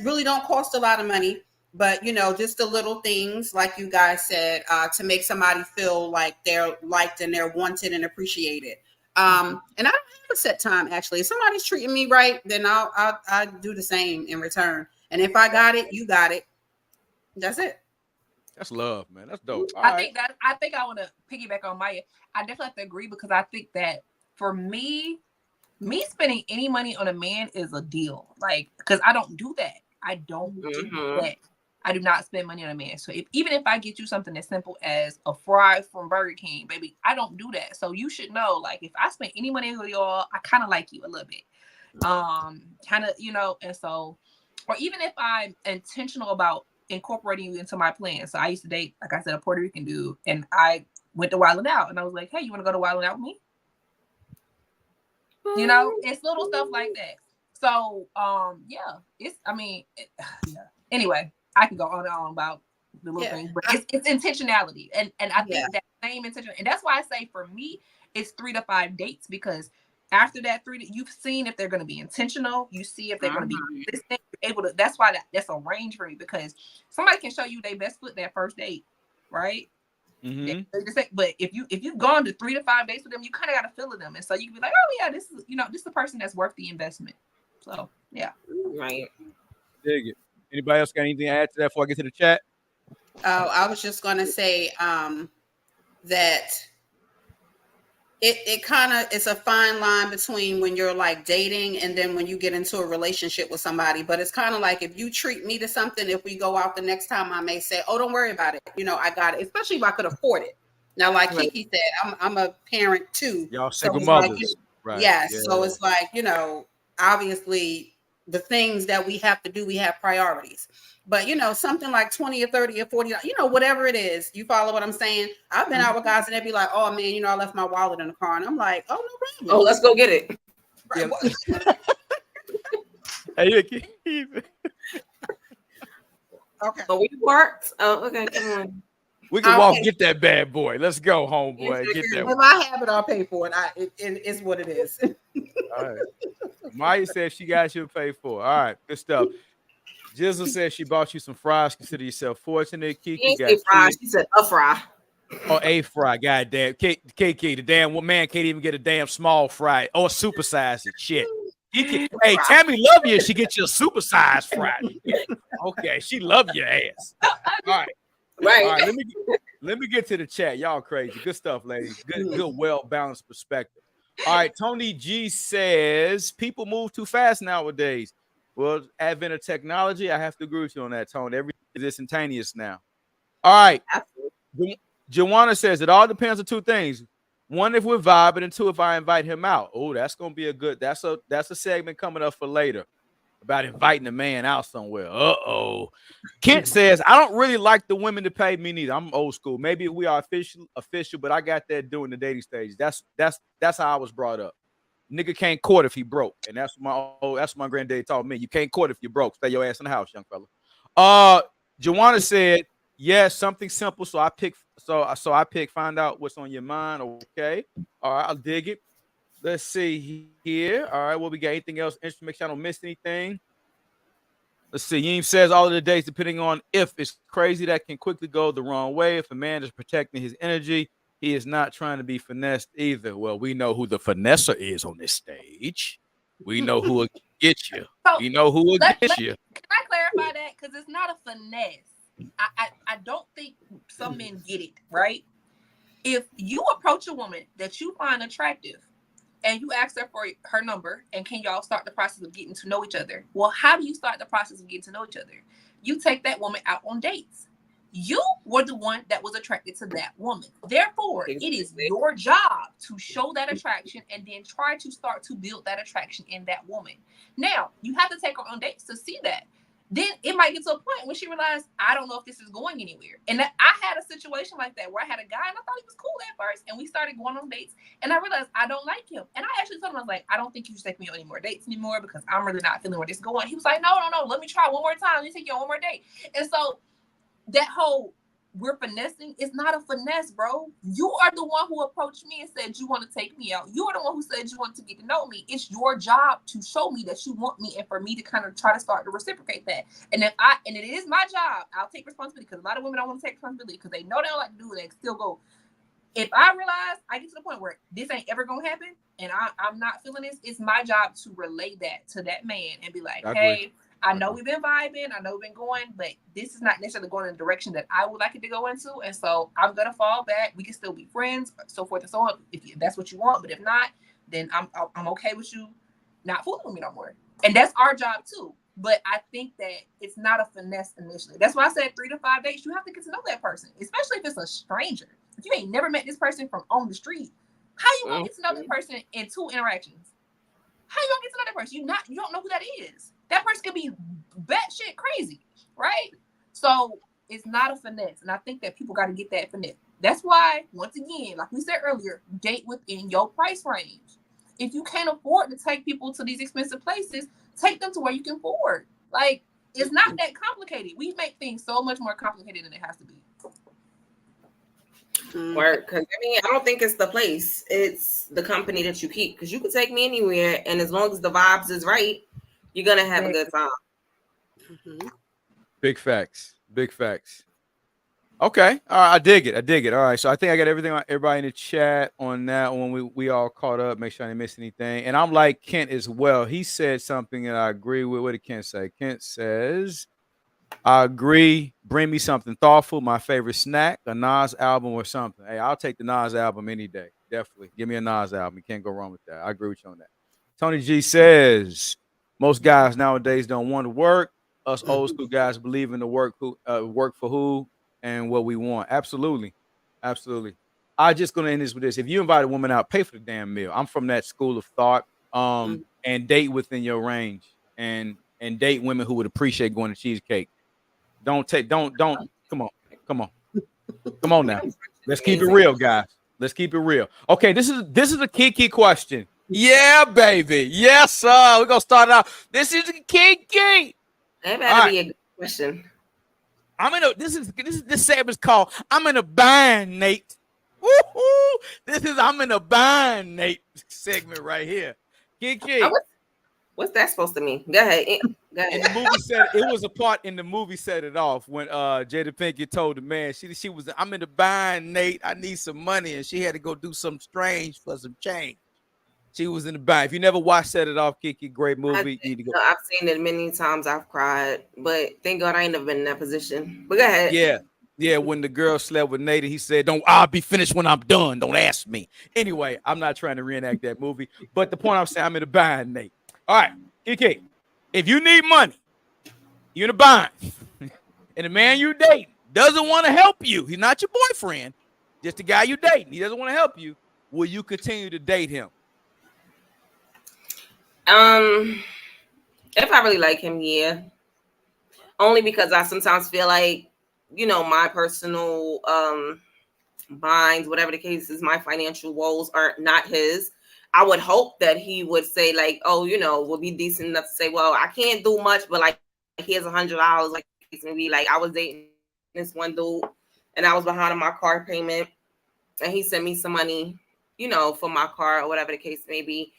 really don't cost a lot of money. But just the little things, like you guys said, to make somebody feel like they're liked and they're wanted and appreciated. And I don't have a set time, actually. If somebody's treating me right, then I'll do the same in return. And if I got it, you got it. That's it. That's love, man. That's dope. All I right. think I want to piggyback on Maya. I definitely have to agree, because I think that for me spending any money on a man is a deal. Like, because I don't do that. I don't do that. I do not spend money on a man. So even if I get you something as simple as a fry from Burger King, baby, I don't do that. So you should know, like, if I spend any money on y'all, I kind of like you a little bit. Kind of, and so, or even if I'm intentional about incorporating you into my plan. So I used to date, like I said, a Puerto Rican dude, and I went to Wild 'N Out, and I was like, hey, you want to go to Wild 'N Out with me? It's little stuff like that. So, Anyway, I can go on and on about the little things, but it's intentionality, and I think that same intention, and that's why I say for me, it's 3 to 5 dates, because after that you've seen if they're going to be intentional, you see if they're going to be consistent, you're able to. That's why that's a range for me, because somebody can show you their best foot that first date, right? Mm-hmm. But if you've gone to 3 to 5 dates with them, you kind of got to feel them, and so you can be like, oh yeah, this is the person that's worth the investment. So yeah, right. Dig it. Anybody else got anything to add to that before I get to the chat? I was just going to say that it kind of, it's a fine line between when you're like dating and then when you get into a relationship with somebody. But it's kind of like, if you treat me to something, if we go out the next time, I may say, oh, don't worry about it. I got it, especially if I could afford it. Now, like KiKI said, I'm a parent too. Y'all single mothers. Like, right. Yes. Yeah. So it's like, obviously the things that we have to do, we have priorities. But something like 20 or 30 or 40, whatever it is, you follow what I'm saying? I've been out with guys and they'd be like, oh man, I left my wallet in the car. And I'm like, oh, no problem. Oh, let's go get it. Yeah. Hey, okay. But we worked. Oh, okay, come on. We can walk, get that bad boy. Let's go, homeboy. Get that. If I have it, I'll pay for it. It is what it is. All right. Maya said she got you to pay for it. All right, good stuff. Jizzle said she bought you some fries. Consider yourself fortunate. KiKI got fries. She said a fry. Oh, a fry. Goddamn. KiKI, the damn man can't even get a damn small fry or supersize it. Shit. Hey, Tami love you. She gets you a supersized fry. Okay, she love your ass. All right. Right. All right. Let me get to the chat. Y'all crazy. Good stuff, ladies. Good, well-balanced perspective. All right. Tami G says people move too fast nowadays. Well, advent of technology, I have to agree with you on that, Tony. Everything is instantaneous now. All right. Joanna says it all depends on two things. One, if we're vibing, and two, if I invite him out. Oh, that's gonna be a good. That's a segment coming up for later about inviting a man out somewhere. Uh-oh. Kent says, I don't really like the women to pay me neither. I'm old school. Maybe we are official, but I got that during the dating stage. That's how I was brought up. Nigga can't court if he broke. And that's my granddaddy taught me. You can't court if you broke. Stay your ass in the house, young fella. Joanna said, yes, something simple. So I pick find out what's on your mind. Okay. All right, I'll dig it. Let's see here. All right, what we got? Anything else? Make sure I don't miss anything. Let's see. Yeem says all of the days, depending on if it's crazy, that can quickly go the wrong way. If a man is protecting his energy, he is not trying to be finessed either. Well, we know who the finesser is on this stage. We know who will get you. We know who will get you. Can I clarify that? Because it's not a finesse. I don't think some men get it, right? If you approach a woman that you find attractive and you ask her for her number and can y'all start the process of getting to know each other? Well, how do you start the process of getting to know each other? You take that woman out on dates. You were the one that was attracted to that woman. Therefore, it is your job to show that attraction and then try to start to build that attraction in that woman. Now, you have to take her on dates to see that. Then it might get to a point when she realized, I don't know if this is going anywhere. And I had a situation like that where I had a guy and I thought he was cool at first. And we started going on dates. And I realized I don't like him. And I actually told him, I was like, I don't think you should take me on any more dates anymore because I'm really not feeling where this is going. He was like, no. Let me try one more time. Let me take you on one more date. And so that whole we're finessing is not a finesse, bro. You are the one who approached me and said you want to take me out. You are the one who said you want to get to know me. It's your job to show me that you want me and for me to kind of try to start to reciprocate that. And it is my job, I'll take responsibility because a lot of women don't want to take responsibility because they know they don't like to do it. They still go. If I realize I get to the point where this ain't ever gonna happen and I'm not feeling this, it's my job to relay that to that man and be like, hey, I know we've been vibing, I know we've been going, but this is not necessarily going in the direction that I would like it to go into. And so I'm going to fall back. We can still be friends, so forth and so on, if that's what you want. But if not, then I'm okay with you not fooling with me no more. And that's our job too. But I think that it's not a finesse initially. That's why I said 3 to 5 dates. You have to get to know that person, especially if it's a stranger. If you ain't never met this person from on the street, how you going to get to know this person in 2 interactions? How you going to get to know that person? You don't know who that is. That person could be batshit crazy, right? So it's not a finesse. And I think that people got to get that finesse. That's why, once again, like we said earlier, date within your price range. If you can't afford to take people to these expensive places, take them to where you can afford. Like, it's not that complicated. We make things so much more complicated than it has to be. Work, because I don't think it's the place. It's the company that you keep. Because you can take me anywhere, and as long as the vibes is right, you're gonna have a good time. Mm-hmm. Big facts. Okay, all right, I dig it. All right, so I think I got everybody in the chat on that one. We all caught up. Make sure I didn't miss anything. And I'm like Kent as well. He said something that I agree with. What did Kent say? Kent says, I agree. Bring me something thoughtful. My favorite snack, a Nas album or something. Hey, I'll take the Nas album any day. Definitely. Give me a Nas album. You can't go wrong with that. I agree with you on that. Tony G says, most guys nowadays don't want to work. Us old school guys believe in the work for who and what we want. Absolutely. I just gonna end this with this. If you invite a woman out, pay for the damn meal. I'm from that school of thought. And date within your range and date women who would appreciate going to cheesecake. Don't come on now. Let's keep it real, guys. Let's keep it real. Okay, this is a KiKI question. Yeah, baby. Yes, sir. We're gonna start out. This is a KiKI. That better be a good question. This segment's called I'm in a bind, Nate. Woo-hoo. I'm in a bind, Nate segment right here. KiKI. What's that supposed to mean? Go ahead. And the movie said it was a part in the movie set it off when Jada Pinkett told the man she was I'm in the bind, Nate. I need some money, and she had to go do something strange for some change. She was in the bind. If you never watched Set It Off, KiKI, great movie. You need to go. I've seen it many times. I've cried, but thank God I ain't never been in that position. But go ahead. Yeah. When the girl slept with Nate, he said, I'll be finished when I'm done. Don't ask me. Anyway, I'm not trying to reenact that movie, but the point I'm saying, I'm in the bind, Nate. All right, KiKI, if you need money, you're in a bind, and the man you date doesn't want to help you. He's not your boyfriend, just the guy you dating. He doesn't want to help you. Will you continue to date him? If I really like him, yeah. Only because I sometimes feel like, my personal binds, whatever the case is, my financial woes are not his. I would hope that he would say like, would be decent enough to say, well, I can't do much, but like, here's $100. Like, maybe like I was dating this one dude and I was behind on my car payment and he sent me some money, for my car or whatever the case may be.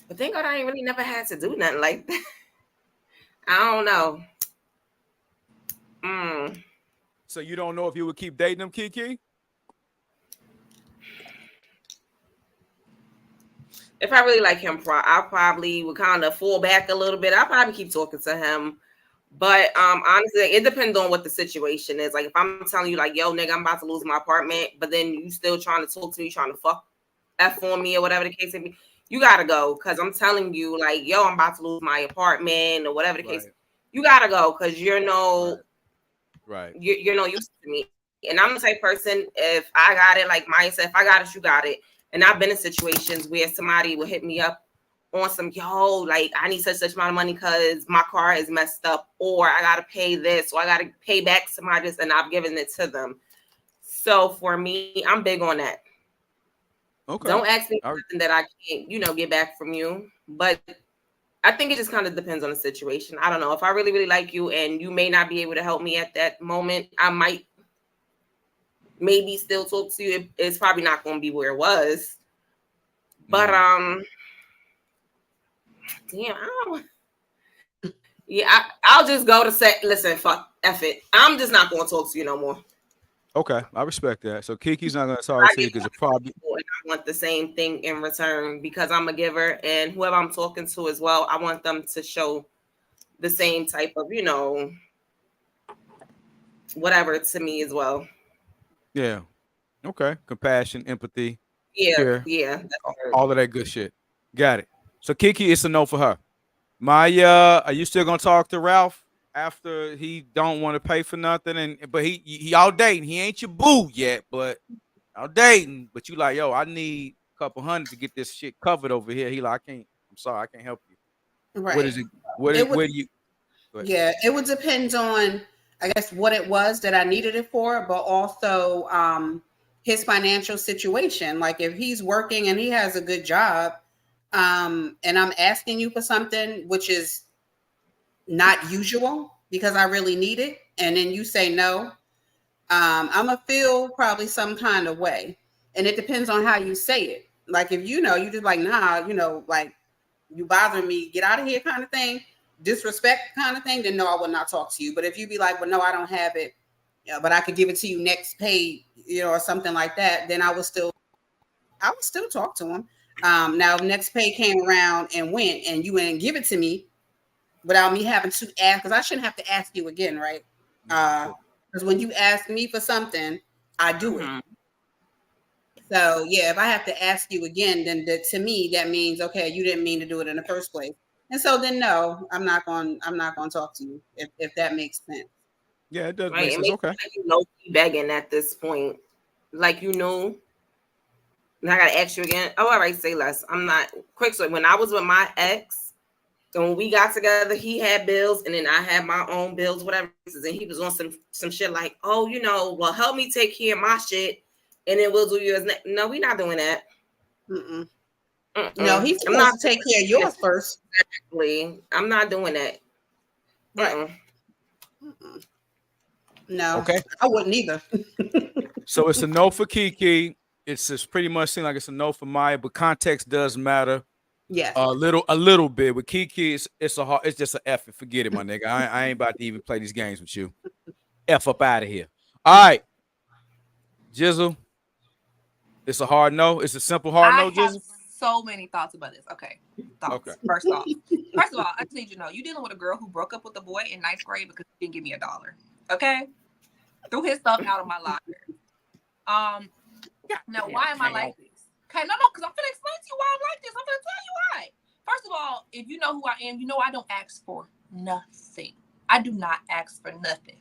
But thank God I ain't really never had to do nothing like that. I don't know. So you don't know if you would keep dating him, KiKI? If I really like him, I probably would kind of fall back a little bit. I'll probably keep talking to him. But honestly, it depends on what the situation is. Like if I'm telling you like, yo, nigga, I'm about to lose my apartment, but then you still trying to talk to me, trying to fuck F on me or whatever the case may be, you gotta go. Cause I'm telling you, like, yo, I'm about to lose my apartment or whatever the case. you gotta go because you're right. you're no use to me. And I'm the type person, if I got it, like Maya said, if I got it, you got it. And I've been in situations where somebody will hit me up on some, yo, like I need such amount of money because my car is messed up, or I gotta pay this, or I gotta pay back somebody this, and I've given it to them. So for me, I'm big on that. Okay. Don't ask me All right. something that I can't, get back from you. But I think it just kind of depends on the situation. I don't know. If I really, really like you and you may not be able to help me at that moment, I might maybe still talk to you. It's probably not going to be where it was. But damn, I don't. Yeah, I'll just go to say, listen, fuck, F it. I'm just not going to talk to you no more. Okay, I respect that. So KiKi's not going to talk to you because it probably. I want the same thing in return because I'm a giver, and whoever I'm talking to as well, I want them to show the same type of, whatever to me as well. Yeah. Okay. Compassion, empathy, Yeah, care, yeah. all of that good shit. Got it. So KiKi, it's a no for her. Maya, are you still gonna talk to Ralph after he don't want to pay for nothing? But he out dating. He ain't your boo yet, but out dating. But you like, yo, I need a couple hundred to get this shit covered over here. He like, I can't. I'm sorry, I can't help you. Right. What is it? Where do you? Yeah, it would depend on, I guess, what it was that I needed it for, but also his financial situation. Like if he's working and he has a good job, and I'm asking you for something which is not usual because I really need it, and then you say no, I'm gonna feel probably some kind of way, and it depends on how you say it. Like if you just like, nah, like you bother me, get out of here kind of thing, disrespect kind of thing, then no, I will not talk to you. But if you be like, well, no, I don't have it, but I could give it to you next pay, or something like that, then I would still talk to him. Now if next pay came around and went and you didn't give it to me without me having to ask, because I shouldn't have to ask you again, right? Because when you ask me for something, I do it. So yeah, if I have to ask you again, then to me that means okay, you didn't mean to do it in the first place. And so then no, I'm not going to talk to you if that makes sense. Yeah, it does Right. make It sense. makes Okay. like begging at this point. Like and I gotta ask you again. Oh, all right, say less. I'm not quick. So when I was with my ex, and when we got together, he had bills, and then I had my own bills, whatever. And he was on some shit like, oh, well, help me take care of my shit, and then we'll do yours. No, we're not doing that. Mm-mm. No, he's supposed to take care of yours first. Exactly. I'm not doing that. Right. Mm-mm. No. Okay. I wouldn't either. So it's a no for KiKi. It's just pretty much seem like it's a no for Maya, but context does matter. Yes. A little bit. With KiKi, it's just an effort. Forget it, my nigga. I ain't about to even play these games with you. F up out of here. All right. Jizzle. It's a hard no. It's a simple hard no, Jizzle. I have so many thoughts about this. Okay. Thoughts. Okay. First of all, I just need you to know you're dealing with a girl who broke up with a boy in ninth grade because he didn't give me $1. Okay. Threw his stuff out of my locker. Now why am I like this? Okay, no, because I'm gonna explain to you why I'm like this. I'm gonna tell you why. First of all, if you know who I am, you know I don't ask for nothing. I do not ask for nothing.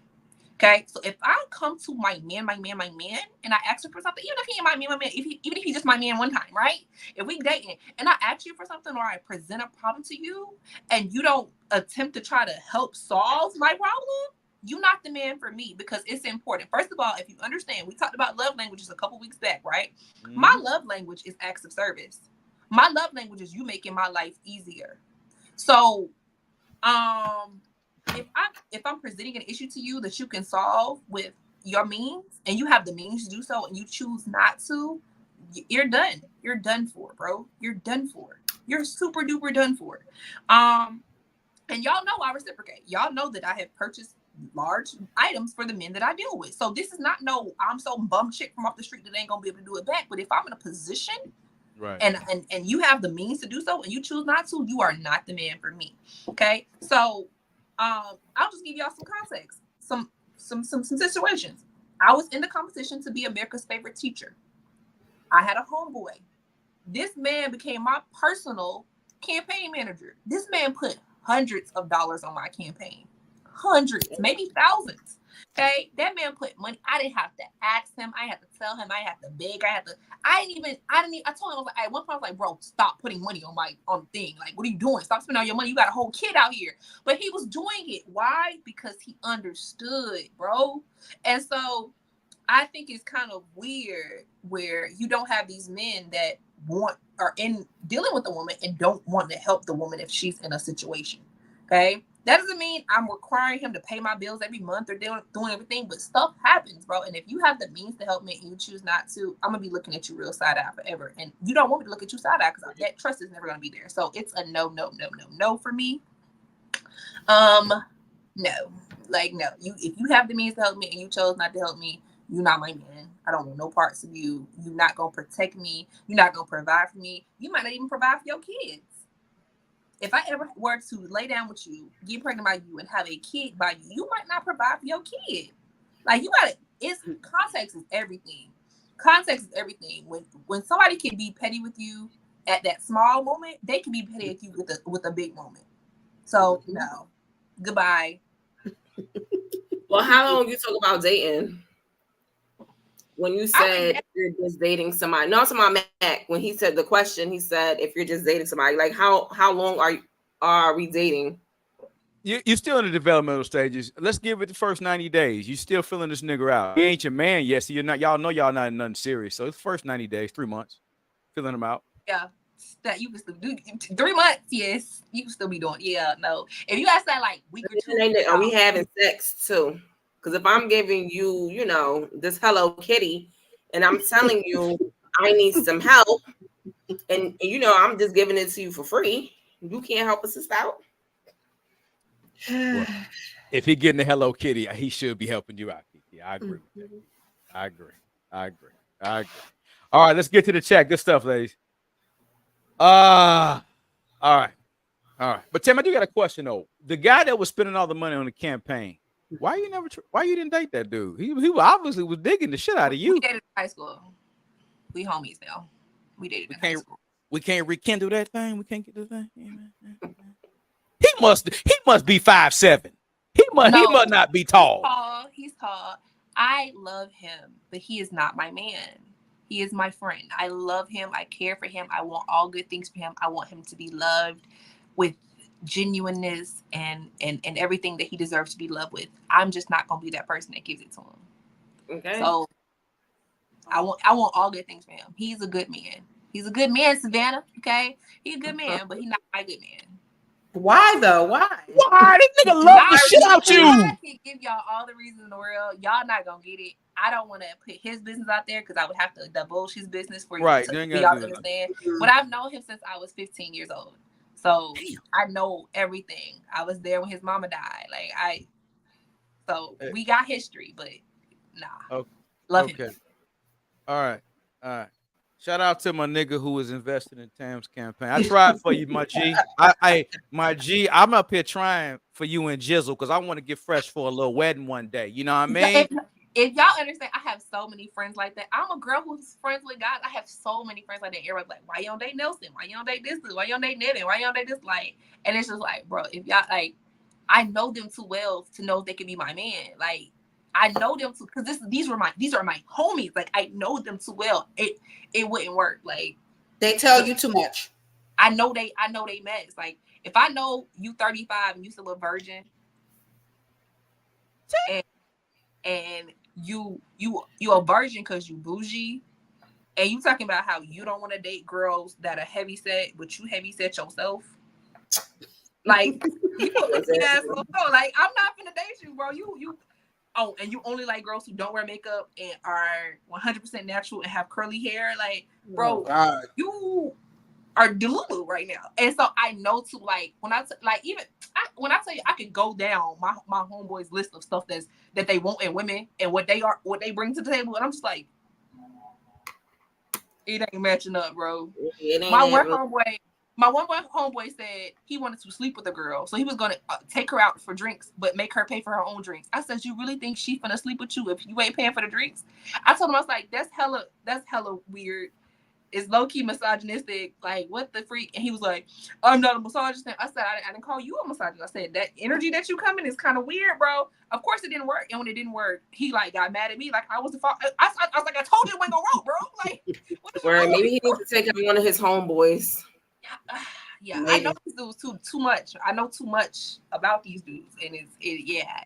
Okay, so if I come to my man, and I ask him for something, even if he ain't my man, even if he's just my man one time, right? If we dating and I ask you for something or I present a problem to you and you don't attempt to try to help solve my problem, you're not the man for me because it's important. First of all, if you understand, we talked about love languages a couple weeks back, right? Mm-hmm. My love language is acts of service. My love language is you making my life easier. So, if I'm presenting an issue to you that you can solve with your means and you have the means to do so and you choose not to, you're done. You're done for, bro. You're done for. You're super duper done for. And y'all know I reciprocate. Y'all know that I have purchased large items for the men that I deal with. So this is not I'm so bum chick from off the street that ain't gonna be able to do it back. But if I'm in a position right and you have the means to do so and you choose not to, you are not the man for me. Okay. So I'll just give y'all some context, some situations. I was in the competition to be America's favorite teacher. I had a homeboy. This man became my personal campaign manager. This man put hundreds of dollars on my campaign. hundreds, maybe thousands. Okay, that man put money. I didn't have to ask him. I had to tell him. I had to beg. I didn't even. I told him, I was like, at one point, I was like, bro, stop putting money on the thing. Like, what are you doing? Stop spending all your money. You got a whole kid out here. But he was doing it. Why? Because he understood, bro. And so I think it's kind of weird where you don't have these men that are in dealing with a woman and don't want to help the woman if she's in a situation. Okay. That doesn't mean I'm requiring him to pay my bills every month or doing everything, but stuff happens, bro. And if you have the means to help me and you choose not to, I'm gonna be looking at you real side eye forever. And you don't want me to look at you side eye because that trust is never gonna be there. So it's a no for me. No. Like, no. If you have the means to help me and you chose not to help me, you're not my man. I don't want no parts of you. You're not gonna protect me. You're not gonna provide for me. You might not even provide for your kids. If I ever were to lay down with you, get pregnant by you, and have a kid by you, you might not provide for your kid. Like, you gotta. It's context is everything. Context is everything. When somebody can be petty with you at that small moment, they can be petty with you with a big moment. So no, goodbye. Well, how long you talk about dating? When you said you're just dating somebody, no, to my Mac. When he said the question, he said if you're just dating somebody, like how long are we dating? You're still in the developmental stages. Let's give it the first 90 days. You still feeling this nigga out. He ain't your man yet, so you're not. Y'all know y'all not in nothing serious. So it's first 90 days, 3 months, feeling him out. Yeah, that you can still do 3 months. Yes, you can still be doing. Yeah, no. If you ask that like week or two, are we having sex too? Because if I'm giving you, this Hello Kitty, and I'm telling you I need some help, and I'm just giving it to you for free, you can't help us out. Well, if he getting the Hello Kitty, he should be helping you out, KiKI. I agree with that. I agree. All right, let's get to the chat. Good stuff, ladies. All right. But Tim, I do got a question though. The guy that was spending all the money on the campaign, why you didn't date that dude? He obviously was digging the shit out of you. We dated in high school. We homies now. We dated in high school. We can't rekindle that thing. We can't get the thing. He must be 5'7". He must not be tall. He's tall. I love him, but he is not my man. He is my friend. I love him. I care for him. I want all good things for him. I want him to be loved with genuineness and everything that he deserves to be loved with. I'm just not gonna be that person that gives it to him. Okay. So I want all good things for him. He's a good man. He's a good man, Savannah. Okay, he's a good man, but he's not my good man. Why though? Why? This nigga love the shit out you. I can give y'all all the reasons in the world. Y'all not gonna get it. I don't want to put his business out there because I would have to divulge his business for y'all to understand. But I've known him since I was 15 years old. So I know everything. I was there when his mama died. We got history, but nah. Love him. All right. Shout out to my nigga who was invested in Tam's campaign. I tried for you, my G. I'm up here trying for you and Jizzle because I want to get fresh for a little wedding one day. You know what I mean? If y'all understand, I have so many friends like that. I'm a girl who's friends with guys. I have so many friends like that. Everybody's like, why you don't date Nelson? Why you don't date this dude? Why you don't date Nevin? Why you don't date this? Like, and it's just like, bro, if y'all I know them too well to know if they could be my man. Like, I know them too because these are my homies. Like, I know them too well. It wouldn't work. Like, they tell you too much. I know they mess. Like, if I know you 35 and you still a virgin, and you a virgin because you bougie, and you talking about how you don't want to date girls that are heavy set, but you heavy set yourself. Like, you like, I'm not gonna date you, bro. You and you only like girls who don't wear makeup and are 100% natural and have curly hair. Like, bro, you are delulu right now. And so I know to when I tell you I could go down my homeboys list of stuff that they want in women and what they bring to the table, and I'm just like, it ain't matching up, bro. My one homeboy said he wanted to sleep with a girl, so he was gonna take her out for drinks, but make her pay for her own drinks. I said, you really think she's gonna sleep with you if you ain't paying for the drinks? I told him, I was like, that's hella weird. is low-key misogynistic. Like, what the freak? And he was like, I'm not a misogynist. I said, I didn't call you a misogynist. I said, that energy that you come in is kind of weird, bro. Of course it didn't work. And when it didn't work, he like got mad at me. Like I was the fault. I was like, I told you it wasn't gonna work, bro. Like, what is Or maybe he needs to take up one of his homeboys. Yeah, maybe. I know these dudes too much. I know too much about these dudes. And yeah.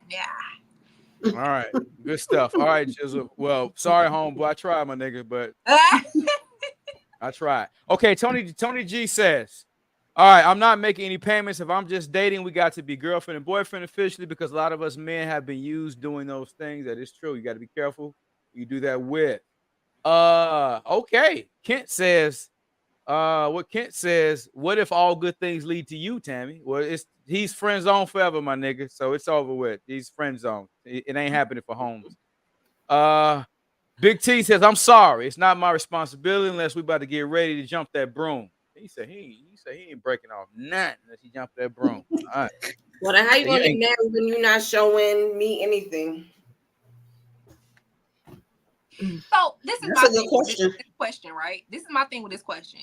All right. Good stuff. All right, Jizzle. Well, sorry, homeboy. I tried, my nigga, but I tried. Okay, Tony G says, all right, I'm not making any payments. If I'm just dating, we got to be girlfriend and boyfriend officially because a lot of us men have been used doing those things. That is true. You got to be careful. You do that with. Okay. Kent says, what Kent says, what if all good things lead to you, Tami? Well, he's friend zone forever, my nigga. So it's over with. He's friend zone. It ain't happening for Holmes. Big T says, I'm sorry. It's not my responsibility unless we about to get ready to jump that broom. He said he ain't breaking off nothing unless he jump that broom. All right. Well, then how you gonna get married when you're not showing me anything? So this is my thing with this question, right? This is my thing with this question.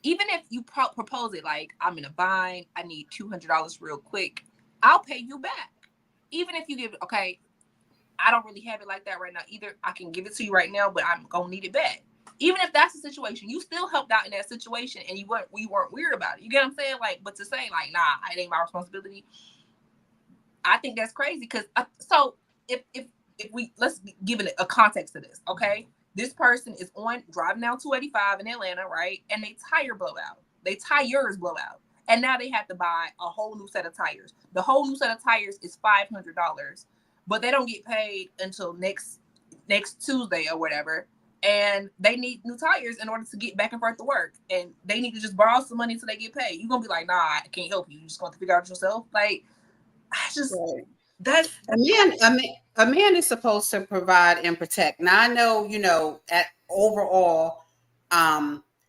Even if you propose it like, I'm in a bind, I need $200 real quick, I'll pay you back. Even if you give it, okay, I don't really have it like that right now either. I can give it to you right now, but I'm gonna need it back. Even if that's the situation, you still helped out in that situation, and we weren't weird about it. You get what I'm saying? Like, but to say like, nah, it ain't my responsibility. I think that's crazy because so if we let's give it a context to this, okay? This person is driving down 285 in Atlanta, right? And they tires blow out, and now they have to buy a whole new set of tires. The whole new set of tires is $500, but they don't get paid until next Tuesday or whatever. And they need new tires in order to get back and forth to work, and they need to just borrow some money until they get paid. You're gonna be like, nah, I can't help you. You just gonna have to figure out yourself. Like, I just that's a man is supposed to provide and protect. Now I know, at overall,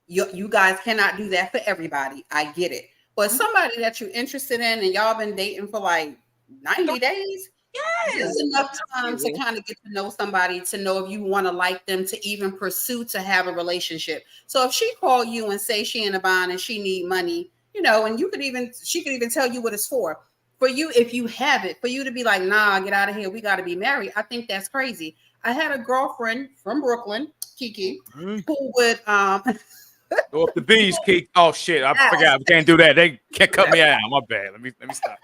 you guys cannot do that for everybody. I get it, but somebody that you're interested in and y'all been dating for like 90 days. Yes. There's enough time to kind of get to know somebody, to know if you want to like them, to even pursue to have a relationship. So if she call you and say she in a bind and she need money, and she could even tell you what it's for. For you, if you have it, for you to be like, nah, get out of here, we got to be married. I think that's crazy. I had a girlfriend from Brooklyn, KiKI, who would go up the bees, KiKI. Oh shit, I forgot. We can't do that. They can't cut me out. My bad. Let me stop.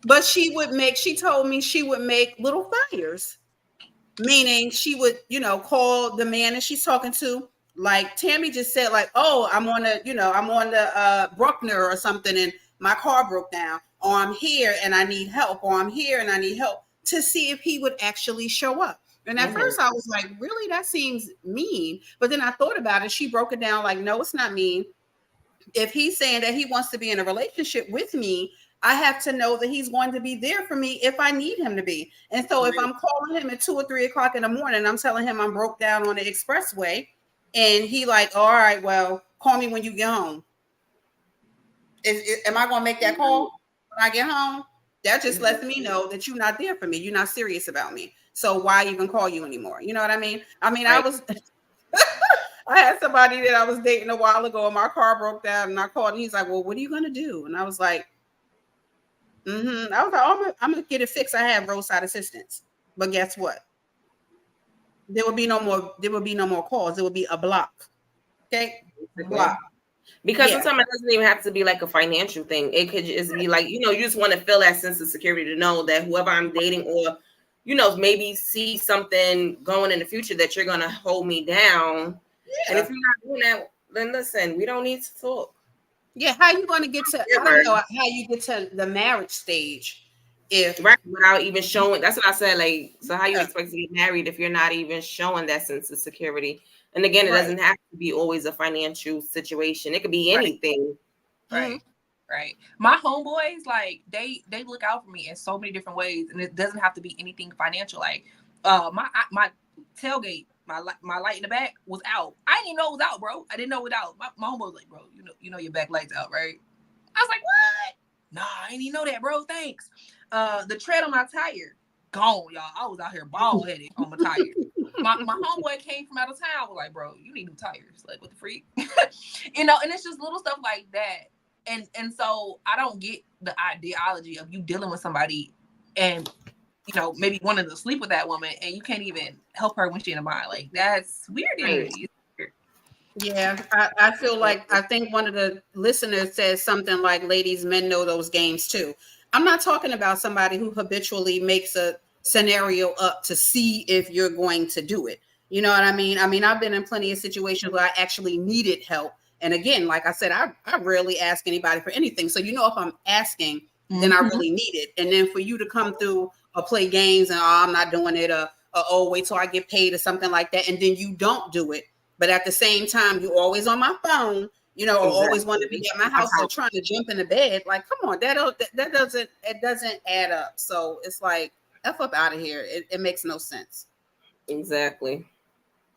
But she told me she would make little flyers, meaning she would, call the man that she's talking to. Like Tami just said, like, oh, I'm on the Bruckner or something, and my car broke down, or I'm here and I need help, or I'm here and I need help, to see if he would actually show up. And at first I was like, really? That seems mean. But then I thought about it. She broke it down like, no, it's not mean. If he's saying that he wants to be in a relationship with me, I have to know that he's going to be there for me if I need him to be. And so if I'm calling him at 2 or 3 o'clock in the morning, I'm telling him I'm broke down on the expressway, and he like, all right, well, call me when you get home. Am I going to make that call when I get home? That just lets me know that you're not there for me. You're not serious about me. So why even call you anymore? You know what I mean? Right. I had somebody that I was dating a while ago, and my car broke down, and I called, and he's like, well, what are you going to do? And I was like, I was like, oh, I'm going to get it fixed. I have roadside assistance. But guess what? There will be no more calls. There will be a block. Okay? Block. Because sometimes it doesn't even have to be like a financial thing. It could just be like, you just want to feel that sense of security to know that whoever I'm dating, or, maybe see something going in the future that you're going to hold me down. Yeah. And if you're not doing that, then listen, we don't need to talk. Yeah, how you going to get to, I don't know how you get to the marriage stage without even showing. That's what I said. Like, so how you expect to get married if you're not even showing that sense of security? And again, it doesn't have to be always a financial situation. It could be anything. Right. Right. My homeboys, like, they look out for me in so many different ways, and it doesn't have to be anything financial. Like, my tailgate, my light in the back was out. I didn't even know it was out, bro. I didn't know it was out. My homeboy was like, bro, you know your back light's out, right? I was like, what? Nah, I didn't even know that, bro. Thanks. The tread on my tire, gone, y'all. I was out here bald headed on my tire. my homeboy came from out of town. Was like, bro, you need new tires. Like, what the freak? You know, and it's just little stuff like that. And so I don't get the ideology of you dealing with somebody and, you know, maybe wanting to sleep with that woman and you can't even help her when she's in a bind. Like, that's weird. Right. Yeah, I feel like, I think one of the listeners says something like, ladies, men know those games too. I'm not talking about somebody who habitually makes a scenario up to see if you're going to do it. You know what I mean? I mean, I've been in plenty of situations where I actually needed help. And again, like I said, I rarely ask anybody for anything. So, you know, if I'm asking, then I really need it. And then for you to come through or play games and, oh, I'm not doing it, or oh, wait till I get paid or something like that. And then you don't do it. But at the same time, you're always on my phone, you know, or always want to be at my house or trying to jump in the bed. Like, come on, that doesn't add up. So it's like, F up out of here. It makes no sense. Exactly.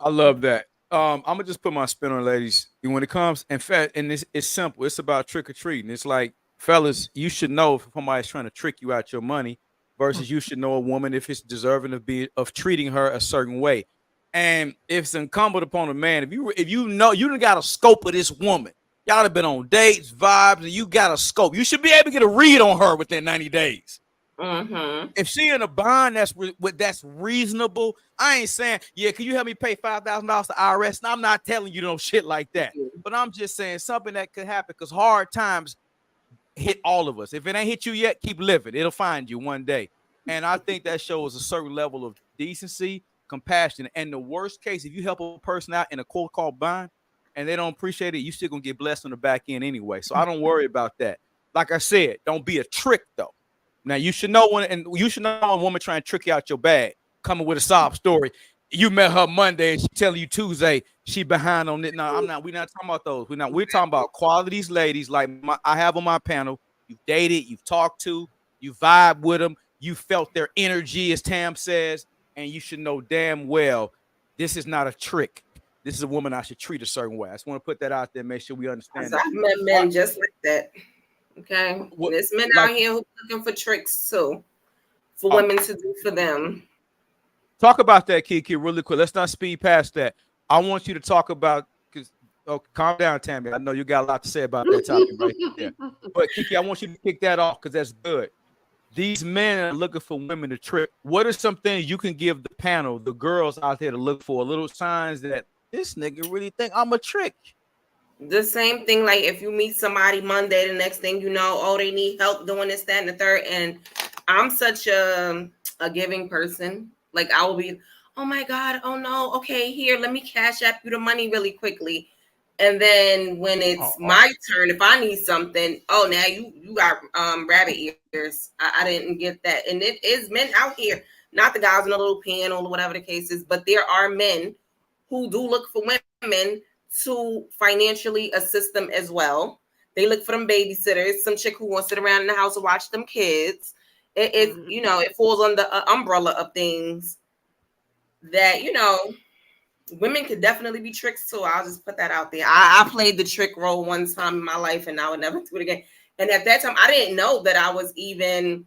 I love that. I'm gonna just put my spin on it, ladies. And when it comes, in fact, and it's simple. It's about trick or treating. It's like, fellas, you should know if somebody's trying to trick you out your money, versus you should know a woman if it's deserving of treating her a certain way. And if it's incumbent upon a man, if you know you done got a scope of this woman, y'all have been on dates, vibes, and you got a scope, you should be able to get a read on her within 90 days. If she in a bond that's reasonable, I ain't saying, yeah, can you help me pay $5,000 to IRS? And I'm not telling you no shit like that, but I'm just saying something that could happen, because hard times hit all of us. If it ain't hit you yet, keep living. It'll find you one day. And I think that shows a certain level of decency, compassion. And the worst case, if you help a person out in a quote called bond and they don't appreciate it, you still gonna get blessed on the back end anyway. So I don't worry about that. Like I said, don't be a trick though. Now you should know a woman trying to trick you out your bag, coming with a sob story. You met her Monday and she telling you Tuesday she behind on it. No, we're not talking about those. We're talking about qualities ladies like I have on my panel. You've dated, you've talked to, you vibe with them, you felt their energy, as Tam says. And you should know damn well this is not a trick. This is a woman I should treat a certain way. I just want to put that out there, make sure we understand that. I've met men just like that. Okay. There's men out here who looking for tricks too, for women to do for them. Talk about that, KiKI, really quick. Let's not speed past that. I want you to talk about, because calm down, Tammy. I know you got a lot to say about that topic right there. But KiKI, I want you to kick that off because that's good. These men are looking for women to trick. What are some things you can give the panel, the girls out there, to look for? Little signs that this nigga really think I'm a trick. The same thing, like if you meet somebody Monday, the next thing you know, oh, they need help doing this, that, and the third. And I'm such a giving person. Like I will be, oh my God, oh no, okay, here, let me cash app you the money really quickly. And then when it's my turn, if I need something, oh, now you got rabbit ears. I didn't get that. And it is men out here, not the guys in a little panel or whatever the case is, but there are men who do look for women to financially assist them as well. They look for them babysitters, some chick who wants to sit around in the house and watch them kids. It falls under the umbrella of things that, women could definitely be tricks too. I'll just put that out there. I played the trick role one time in my life and I would never do it again. And at that time, I didn't know that I was even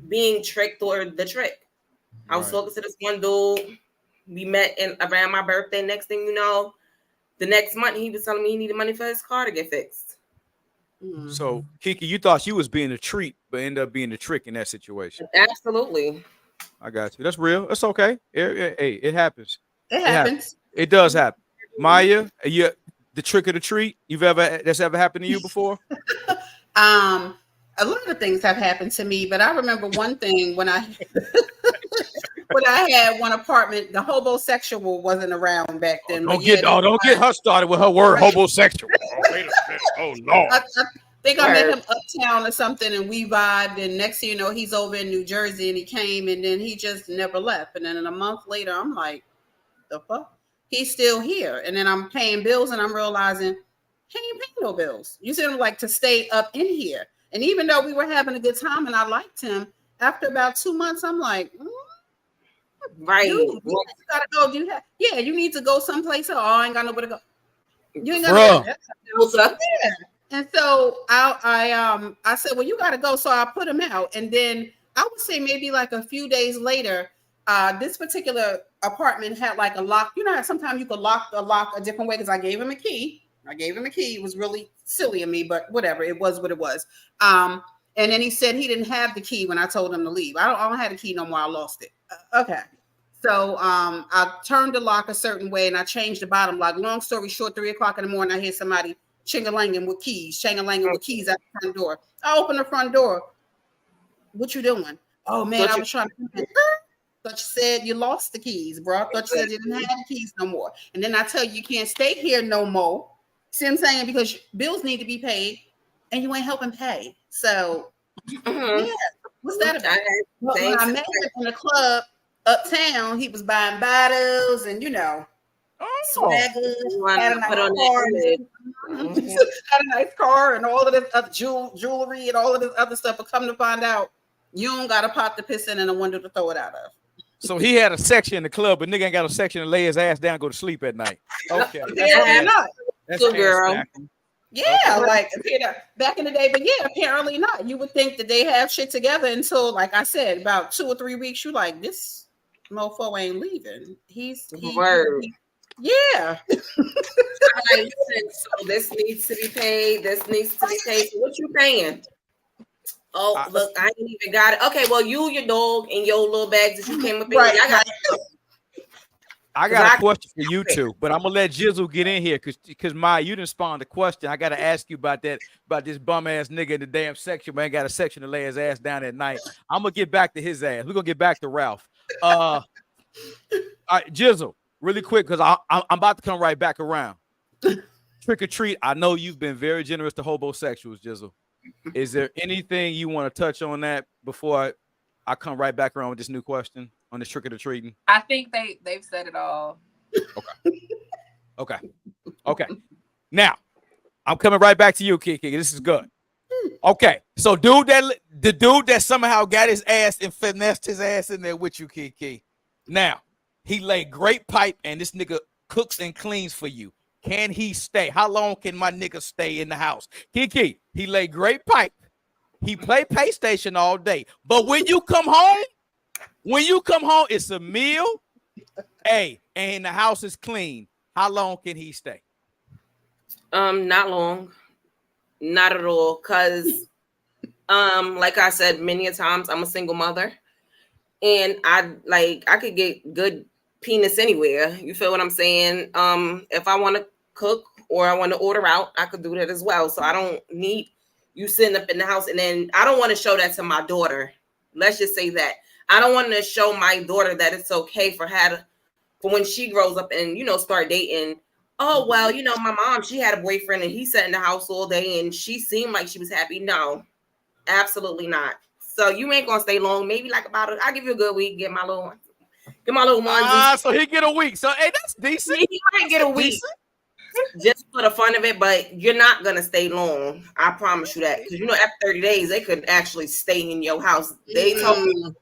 being tricked or the trick. I was talking to this one dude. We met around my birthday. Next thing you know, the next month he was telling me he needed money for his car to get fixed. So, KiKI, you thought you was being a treat, but ended up being a trick in that situation. Absolutely. I got you. That's real. That's okay. It happens. It happens. It does happen. Maya, the trick or the treat that's ever happened to you before? A lot of things have happened to me, but I remember one thing when I had one apartment. The homosexual wasn't around back then. Don't get her started with her word homosexual. Wait a minute. Oh Lord. I think I met him uptown or something, and we vibed. And next thing you know, he's over in New Jersey, and he came, and then he just never left. And then a month later, I'm like, the fuck? He's still here. And then I'm paying bills, and I'm realizing he ain't paying no bills. You see him like to stay up in here. And even though we were having a good time and I liked him, after about 2 months, I'm like, right. You gotta go. You need to go someplace else. Oh, I ain't got nowhere to go. You ain't got to. And so I said, well, you gotta go. So I put him out. And then I would say maybe like a few days later, This particular apartment had like a lock. You know how sometimes you could lock the lock a different way because I gave him a key. It was really silly of me, but whatever. It was what it was. And then he said he didn't have the key when I told him to leave. I don't have the key no more. I lost it. Okay. So I turned the lock a certain way and I changed the bottom lock. Long story short, 3:00 in the morning, I hear somebody ching-a-langing with keys at the front door. I open the front door. What you doing? Oh man, I was trying to come in. Thought you said you lost the keys, bro. I thought you said you didn't have the keys no more. And then I tell you can't stay here no more. See what I'm saying? Because bills need to be paid and you ain't helping pay. So yeah, what's that about? But when I met him in the club uptown, he was buying bottles and swagger, had a nice car and all of this other jewelry and all of this other stuff. But come to find out, you don't got a pot to piss in and a window to throw it out of. So he had a section in the club, but nigga ain't got a section to lay his ass down and go to sleep at night. Okay. That's good girl. Yeah, like back in the day, but yeah, apparently not. You would think that they have shit together until, like I said, about 2 or 3 weeks. You like, this mofo ain't leaving. Yeah. So this needs to be paid. This needs to be paid. So what you paying? Oh, look, I ain't even got it. Okay, well, you, your dog, and your little bags that you came up in. Right. I got a question for you two, but I'm gonna let Jizzle get in here because Maya, you didn't spawn the question. I gotta ask you about this bum ass nigga in the damn section, man. Got a section to lay his ass down at night. I'm gonna get back to his ass. We're gonna get back to Ralph. All right, Jizzle, really quick, because I'm about to come right back around. Trick or treat. I know you've been very generous to homosexuals, Jizzle. Is there anything you want to touch on that before I come right back around with this new question on this trick or treating? I think they've said it all. Okay. Now, I'm coming right back to you, KiKI. This is good. Okay, so the dude that somehow got his ass and finessed his ass in there with you, KiKI. Now, he laid great pipe and this nigga cooks and cleans for you. Can he stay? How long can my nigga stay in the house? KiKI, he laid great pipe. He play PlayStation all day. But when you come home, it's a meal. Hey, and the house is clean. How long can he stay? Not long. Not at all. Cause like I said many a times, I'm a single mother. And I could get good penis anywhere. You feel what I'm saying? If I want to cook or I want to order out, I could do that as well. So I don't need you sitting up in the house. And then I don't want to show that to my daughter. Let's just say that. I don't want to show my daughter that it's okay for when she grows up and, start dating. Oh, well, my mom, she had a boyfriend and he sat in the house all day and she seemed like she was happy. No, absolutely not. So you ain't going to stay long. Maybe like I'll give you a good week. Get my little one. So he get a week. So, hey, that's decent. He might get a week. Just for the fun of it, but you're not gonna stay long. I promise you that. Because after 30 days, they could actually stay in your house. They told me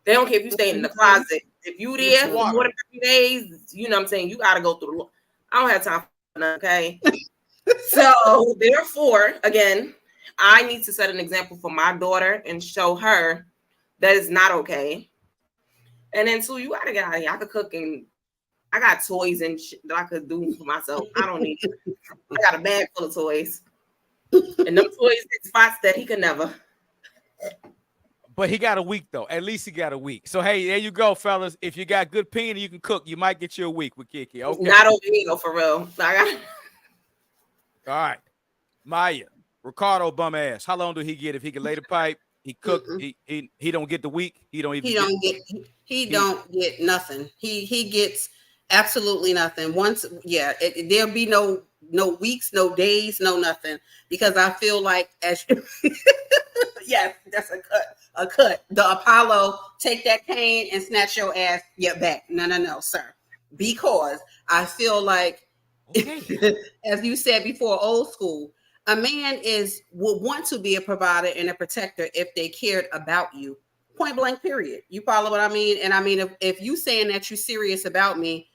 they don't care if you stay in the closet. If you there for more than 30 days, you know what I'm saying, you gotta go through. I don't have time for that, okay? So therefore, again, I need to set an example for my daughter and show her that it's not okay. And then two, you gotta get out of here. I could cook and I got toys and shit that I could do for myself. I don't need it. I got a bag full of toys. And them toys hit spots that he could never. But he got a week, though. At least he got a week. So, hey, there you go, fellas. If you got good penis, you can cook. You might get you a week with KiKI. Okay. Not over here, though, for real. All right. Maya, Ricardo bum ass. How long do he get if he can lay the pipe? He cook. He don't get the week. He don't get nothing. He gets absolutely nothing. There'll be no weeks, no days, no nothing, because I feel like yes, that's a cut. The Apollo, take that cane and snatch your ass back. No, sir. Because I feel like, as you said before, old school, a man would want to be a provider and a protector if they cared about you. Point blank, period. You follow what I mean? And I mean, if you saying that you're serious about me,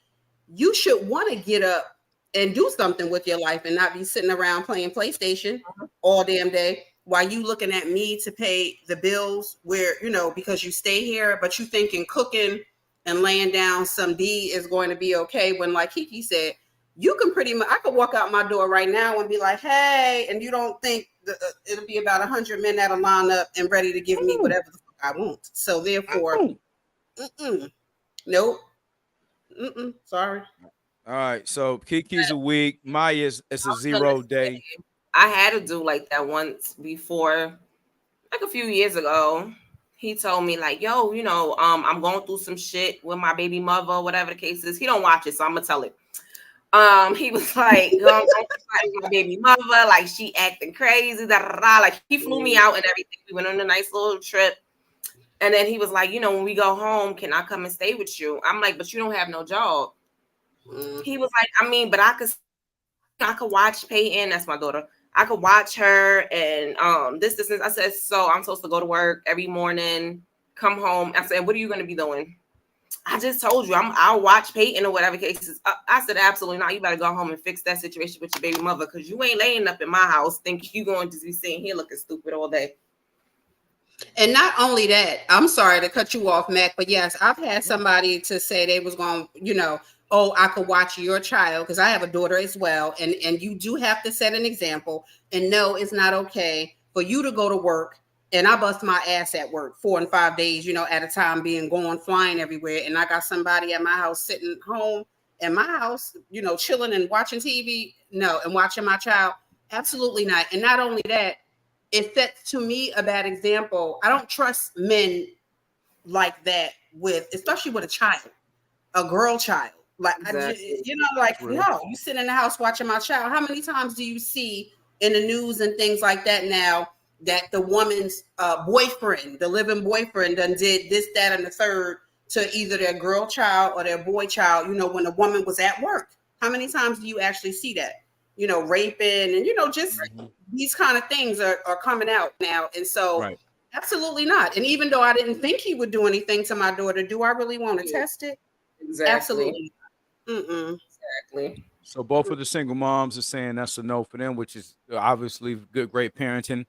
you should want to get up and do something with your life and not be sitting around playing PlayStation all damn day while you looking at me to pay the bills where, because you stay here, but you thinking cooking and laying down some D is going to be okay. When, like KiKI said, you can pretty much, I could walk out my door right now and be like, hey, and you don't think it'll be about 100 men that'll line up and ready to give me whatever the fuck I want. So therefore, nope. Sorry. All right, so KiKi's a week. Maya's it's a 0 day. I had to do like that once before, like a few years ago. He told me like, yo, you know, I'm going through some shit with my baby mother, whatever the case is. He don't watch it, so I'm gonna tell it. He was like, going my baby mother, like she acting crazy, da, da, da. Like he flew me out and everything. We went on a nice little trip. And then he was like, you know, when we go home, can I come and stay with you? I'm like, but you don't have no job. He was like, I mean, but I could watch Peyton, that's my daughter. I could watch her and this. I said, so I'm supposed to go to work every morning, come home. I said, what are you gonna be doing? I just told you I'll watch Peyton or whatever cases. I said, absolutely not. You better go home and fix that situation with your baby mother, because you ain't laying up in my house thinking you going to be sitting here looking stupid all day. And not only that, I'm sorry to cut you off, Mac, but yes, I've had somebody to say they was going, you know, oh, I could watch your child, because I have a daughter as well. And you do have to set an example. And no, it's not okay for you to go to work and I bust my ass at work 4 and 5 days, you know, at a time, being gone, flying everywhere. And I got somebody at my house sitting home in my house, you know, chilling and watching TV. No, and watching my child. Absolutely not. And not only that, it sets to me a bad example. I don't trust men like that especially with a child, a girl child. Like, exactly. You know, like, no, you sit in the house watching my child. How many times do you see in the news and things like that now that the woman's boyfriend, the living boyfriend, done did this, that, and the third to either their girl child or their boy child, you know, when the woman was at work? How many times do you actually see that? You know, raping and, you know, just these kind of things are coming out now. And so absolutely not. And even though I didn't think he would do anything to my daughter, do I really want to test it? Exactly. Absolutely. Exactly. So both of the single moms are saying that's a no for them, which is obviously great parenting.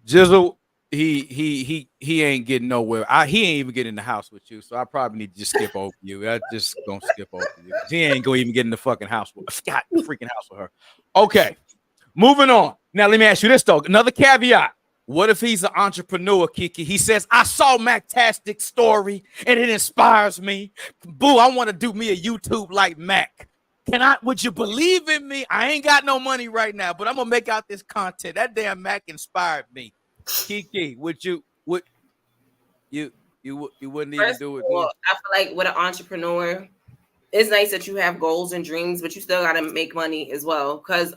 Jizzle, he ain't getting nowhere. He ain't even getting in the house with you, so I probably need to just skip over you. I just gonna skip over you. He ain't gonna even get in the fucking house with freaking house with her. Okay, moving on. Now let me ask you this though. Another caveat. What if he's an entrepreneur, KiKi? He says, I saw Mac-tastic's story and it inspires me. Boo, I want to do me a YouTube like Mac. Would you believe in me? I ain't got no money right now, but I'm gonna make out this content. That damn Mac inspired me. KiKi, would you wouldn't even do it? Well, I feel like with an entrepreneur, it's nice that you have goals and dreams, but you still gotta make money as well. Because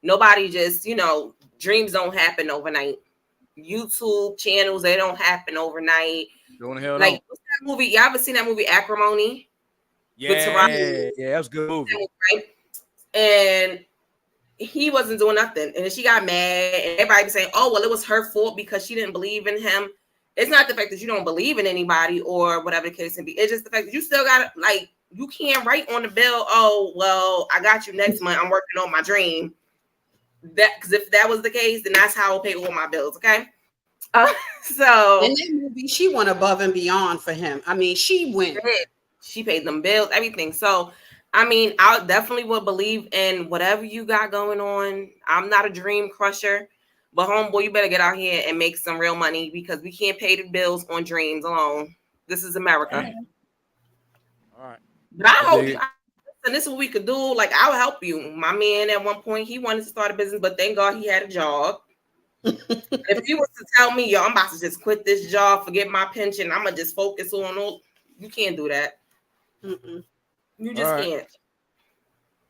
nobody just, you know, dreams don't happen overnight. YouTube channels, they don't happen overnight. What's that movie? Y'all ever seen that movie Acrimony? Yeah, that was a good movie. Right? And he wasn't doing nothing. And then she got mad. And everybody was saying, oh, well, it was her fault because she didn't believe in him. It's not the fact that you don't believe in anybody or whatever the case may be. It's just the fact that you still got to, like, you can't write on the bill, oh, well, I got you next month. I'm working on my dream. Because if that was the case, then that's how I'll pay all my bills, okay? So in that movie, she went above and beyond for him. I mean, she went. She paid them bills, everything. So, I mean, I definitely would believe in whatever you got going on. I'm not a dream crusher, but homeboy, you better get out here and make some real money, because we can't pay the bills on dreams alone. This is America. All right. But I hope you. And this is what we could do. Like, I'll help you. My man, at one point, he wanted to start a business, but thank God he had a job. If he was to tell me, yo, I'm about to just quit this job, forget my pension, I'm gonna just focus on all. You can't do that. You just can't.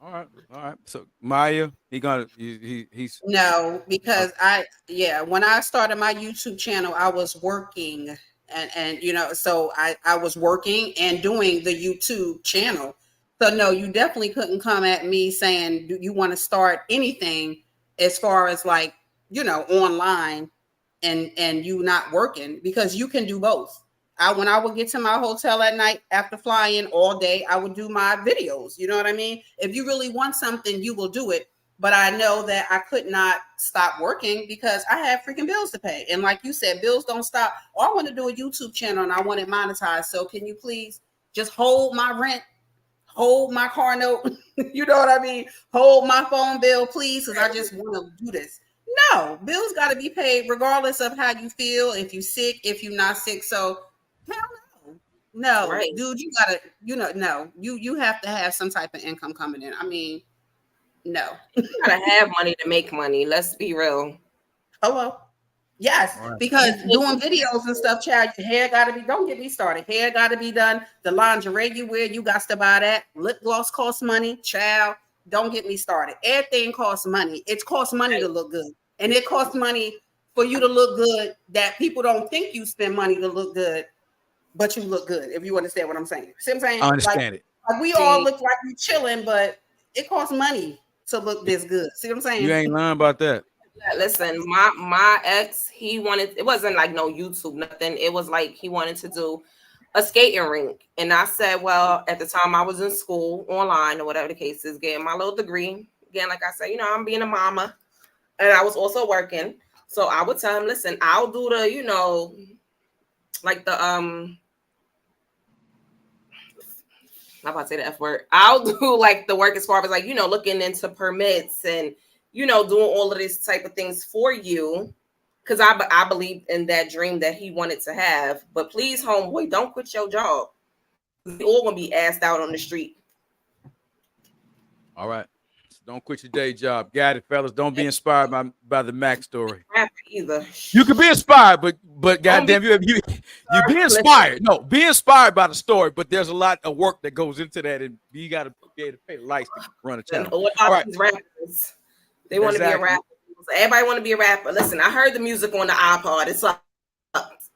All right. So Maya, he's no, because when I started my YouTube channel, I was working and you know, so I was working and doing the YouTube channel. So no, you definitely couldn't come at me saying, do you want to start anything as far as like, you know, online and you not working, because you can do both. When I would get to my hotel at night after flying all day, I would do my videos. You know what I mean? If you really want something, you will do it. But I know that I could not stop working because I have freaking bills to pay. And like you said, bills don't stop. Or I want to do a YouTube channel and I want it monetized. So can you please Just hold my rent, hold my car note. You know what I mean? Hold my phone bill, please, because I just want to do this. No, bills got to be paid regardless of how you feel. If you're sick, if you're not sick. So hell no. No, Right. dude, you gotta, no, you have to have some type of income coming in. I mean, no. You gotta have money to make money. Let's be real. Hello. Yes, All right. because doing videos and stuff, child, your hair gotta be, don't get me started. Hair gotta be done. The lingerie you wear, you got to buy that. Lip gloss costs money, child. Don't get me started. Everything costs money. It costs money to look good. And it costs money for you to look good that people don't think you spend money to look good, but you look good, if you understand what I'm saying. See what I'm saying? I understand it. Like we all look like we chilling, but it costs money to look this good. See what I'm saying? You ain't lying about that. Listen, my ex, he wanted, it wasn't like no YouTube, nothing. It was like he wanted to do a skating rink. And I said, well, at the time I was in school, online or whatever the case is, getting my little degree. Again, like I said, I'm being a mama. And I was also working. So I would tell him, listen, I'll do the, like the I'm about to say the F word. I'll do like the work as far as like, looking into permits and doing all of this type of things for you. Because I believe in that dream that he wanted to have. But please, homeboy, don't quit your job. We all gonna be asked out on the street. All right. Don't quit your day job. Got it, fellas. Don't be inspired by the Mac story. Either. You can be inspired, but goddamn, you be inspired. No, be inspired by the story, but there's a lot of work that goes into that, and you got to be able to pay the lights to run a channel. All right. These rappers, they want to be a rapper. Everybody want to be a rapper. Listen, I heard the music on the iPod. It's up.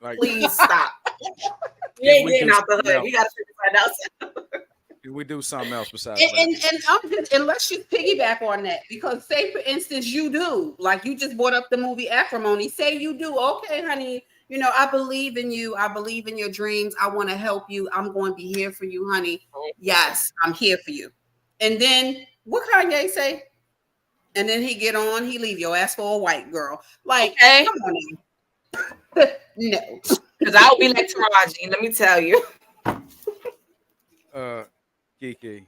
Like, please stop. We ain't getting out the hood. We got to figure that out. We do something else besides and I'm just, unless you piggyback on that, because say for instance you do, like you just brought up the movie Acrimony. Say you do, okay, honey, I believe in you. I believe in your dreams. I want to help you. I'm going to be here for you, honey. Yes, I'm here for you. And then what Kanye say? And then he leave your ass for a white girl. Like, okay. Come on. No, because I'll be like Taraji. Let me tell you. KiKI.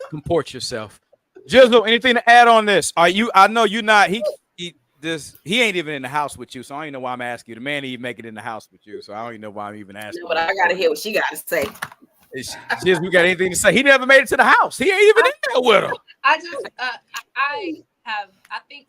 Comport yourself. Jizzle, anything to add on this? I know you're not, he ain't even in the house with you, so I don't even know why I'm asking you. The man ain't even make it in the house with you, so I don't even know why I'm even asking. No, but I gotta hear what she gotta say. Jizzle, you got anything to say? He never made it to the house. He ain't even in there with her. I think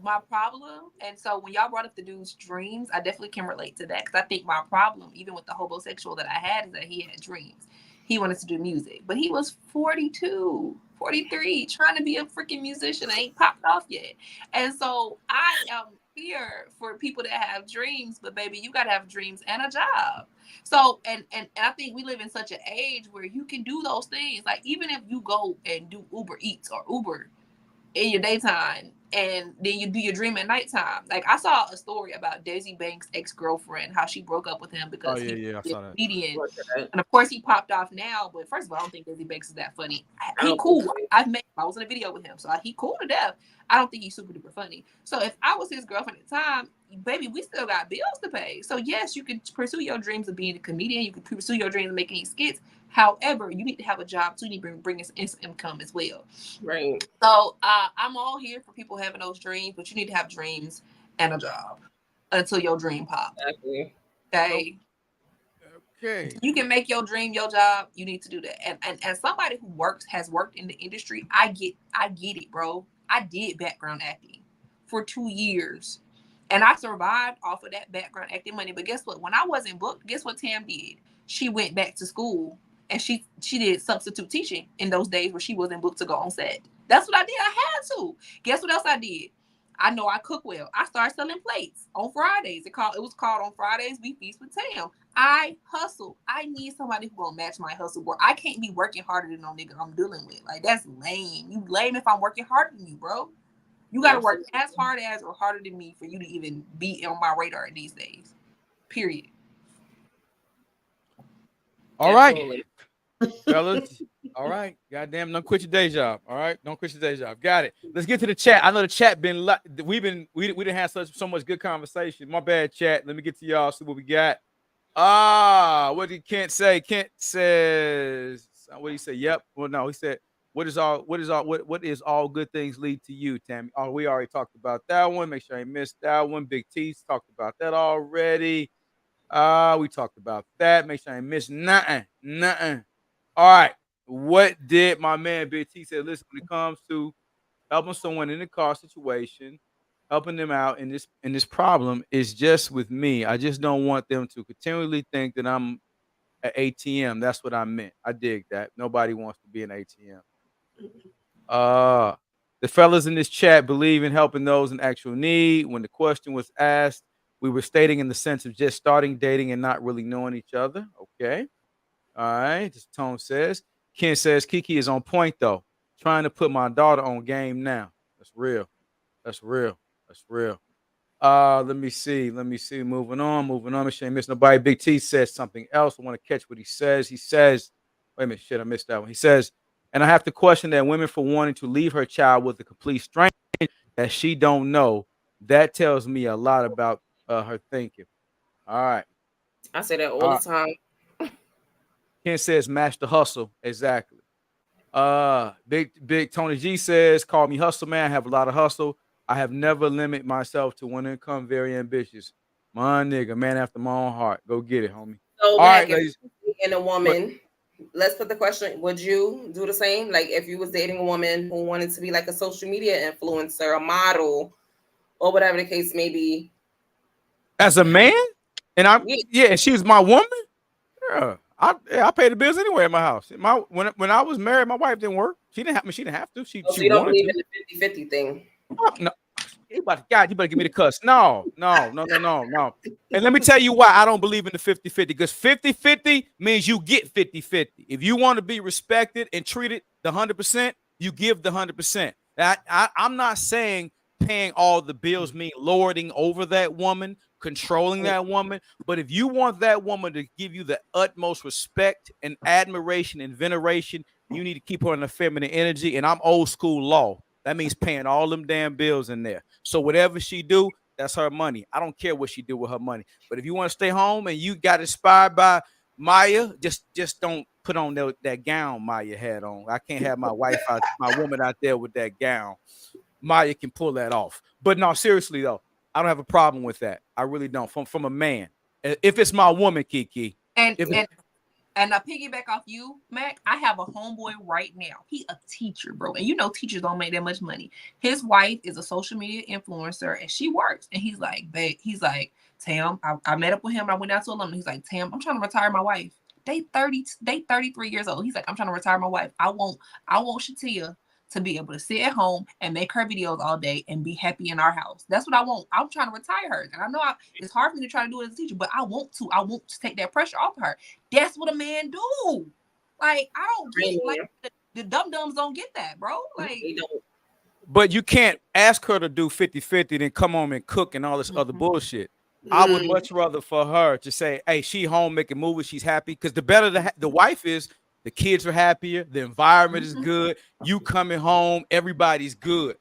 my problem, and so when y'all brought up the dude's dreams, I definitely can relate to that, because I think my problem, even with the homosexual that I had, is that he had dreams. He wanted to do music, but he was 42, 43, trying to be a freaking musician. I ain't popped off yet. And so I am here for people that have dreams, but baby, you got to have dreams and a job. So, and I think we live in such an age where you can do those things. Like, even if you go and do Uber Eats or Uber in your daytime, and then you do your dream at nighttime. Like, I saw a story about Daisy Banks' ex-girlfriend, how she broke up with him because he was a comedian. And of course he popped off now, but first of all, I don't think Daisy Banks is that funny. He cool. I was in a video with him, so he cool to death. I don't think he's super duper funny. So if I was his girlfriend at the time, baby, we still got bills to pay. So yes, you can pursue your dreams of being a comedian. You can pursue your dreams of making these skits. However, you need to have a job too. You need to bring us income as well. Right. So I'm all here for people having those dreams, but you need to have dreams and a job until your dream pops. Exactly. Okay. Okay. You can make your dream your job. You need to do that. And as somebody who has worked in the industry, I get it, bro. I did background acting for 2 years. And I survived off of that background acting money. But guess what? When I wasn't booked, guess what Tam did? She went back to school and she did substitute teaching in those days where she wasn't booked to go on set. That's what I did. I had to. Guess what else I did? I know I cook well. I started selling plates on Fridays. It was called On Fridays We Feast with Tam. I hustle. I need somebody who gonna match my hustle. Where I can't be working harder than no nigga I'm dealing with. Like, that's lame. You lame if I'm working harder than you, bro. You gotta work as hard as or harder than me for you to even be on my radar these days. Period. All right, fellas. All right, goddamn, don't quit your day job. All right, don't quit your day job. Got it. Let's get to the chat. I know the chat we didn't have so much good conversation. My bad, chat. Let me get to y'all. See what we got. What did Kent say? Kent says, what did he say? Yep. Well, no, he said, what is all good things lead to you, Tammy? Oh, we already talked about that one. Make sure I missed that one. Big T's talked about that already. We talked about that. Make sure I missed nothing. Nothing. All right. What did my man Big T say? Listen, when it comes to helping someone in a car situation, helping them out in this problem is just with me. I just don't want them to continually think that I'm an ATM. That's what I meant. I dig that. Nobody wants to be an ATM. Uh the fellas in this chat believe in helping those in actual need. When the question was asked, we were stating in the sense of just starting dating and not really knowing each other. Okay. All right. This Tone says. Ken says KiKi is on point though. Trying to put my daughter on game now. That's real. That's real. That's real. Let me see. Let me see. Moving on. Moving on. Make sure I miss nobody. Big T says something else. I want to catch what he says. He says, wait a minute, shit, I missed that one. He says, and I have to question that women for wanting to leave her child with a complete stranger that she don't know. That tells me a lot about her thinking. All right. I say that all the time. Ken says, match the hustle. Exactly. Big Tony G says, call me hustle man. I have a lot of hustle. I have never limited myself to one income. Very ambitious. My nigga, man after my own heart. Go get it, homie. So, All right, Mac, ladies. and a woman, let's put the question: would you do the same? Like, if you was dating a woman who wanted to be like a social media influencer, a model, or whatever the case may be, as a man, and and she was my woman. Yeah, I pay the bills anyway in my house. When I was married, my wife didn't work. She didn't have to. She you don't wanted believe to. in the 50-50 thing. No. You better give me the cuss. No. And let me tell you why I don't believe in the 50-50. Because 50-50 means you get 50-50. If you want to be respected and treated the 100%, you give the 100%. I'm not saying paying all the bills mean lording over that woman, controlling that woman. But if you want that woman to give you the utmost respect and admiration and veneration, you need to keep her in a feminine energy. And I'm old school law. That means paying all them damn bills in there. So whatever she do, that's her money. I don't care what she do with her money. But if you want to stay home and you got inspired by Maya, just don't put on that gown Maya had on. I can't have my woman out there with that gown. Maya can pull that off. But no, seriously though, I don't have a problem with that. I really don't. From a man, if it's my woman, KiKi, and I piggyback off you, Mac. I have a homeboy right now. He a teacher, bro. And you know teachers don't make that much money. His wife is a social media influencer and she works. And he's like, babe, Tam, I met up with him. I went out to alumni. He's like, Tam, I'm trying to retire my wife. They 33 years old. He's like, I'm trying to retire my wife. I want Shatia to be able to sit at home and make her videos all day and be happy in our house. That's what I want. I'm trying to retire her. And I know it's hard for me to try to do it as a teacher, but I want to. I want to take that pressure off of her. That's what a man do. Like, I don't get, like, the dum-dums don't get that, bro. Like, they don't. But you can't ask her to do 50-50, then come home and cook and all this other bullshit. I would much rather for her to say, hey, she home making movies, she's happy. Because the better the wife is, the kids are happier, the environment is good, you coming home, everybody's good.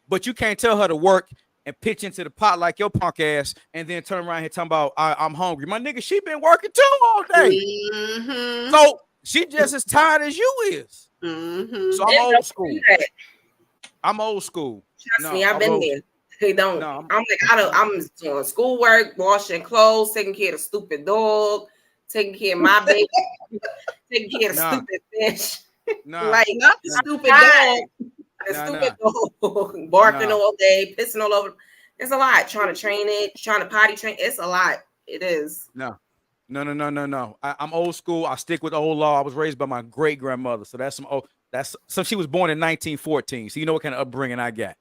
But you can't tell her to work and pitch into the pot like your punk ass and then turn around here talking about, I'm hungry. My nigga, she been working too all day. So she just as tired as you is. So I'm old school. I'm old school. Trust me, I've been there. They don't. No, I'm doing schoolwork, washing clothes, taking care of the stupid dog, taking care of my baby, taking care of the stupid fish. Like, not the stupid dog. The stupid dog barking all day, pissing all over. It's a lot. Trying to train it, trying to potty train. It's a lot. It is. No. I'm old school. I stick with old law. I was raised by my great grandmother. So so she was born in 1914. So you know what kind of upbringing I got.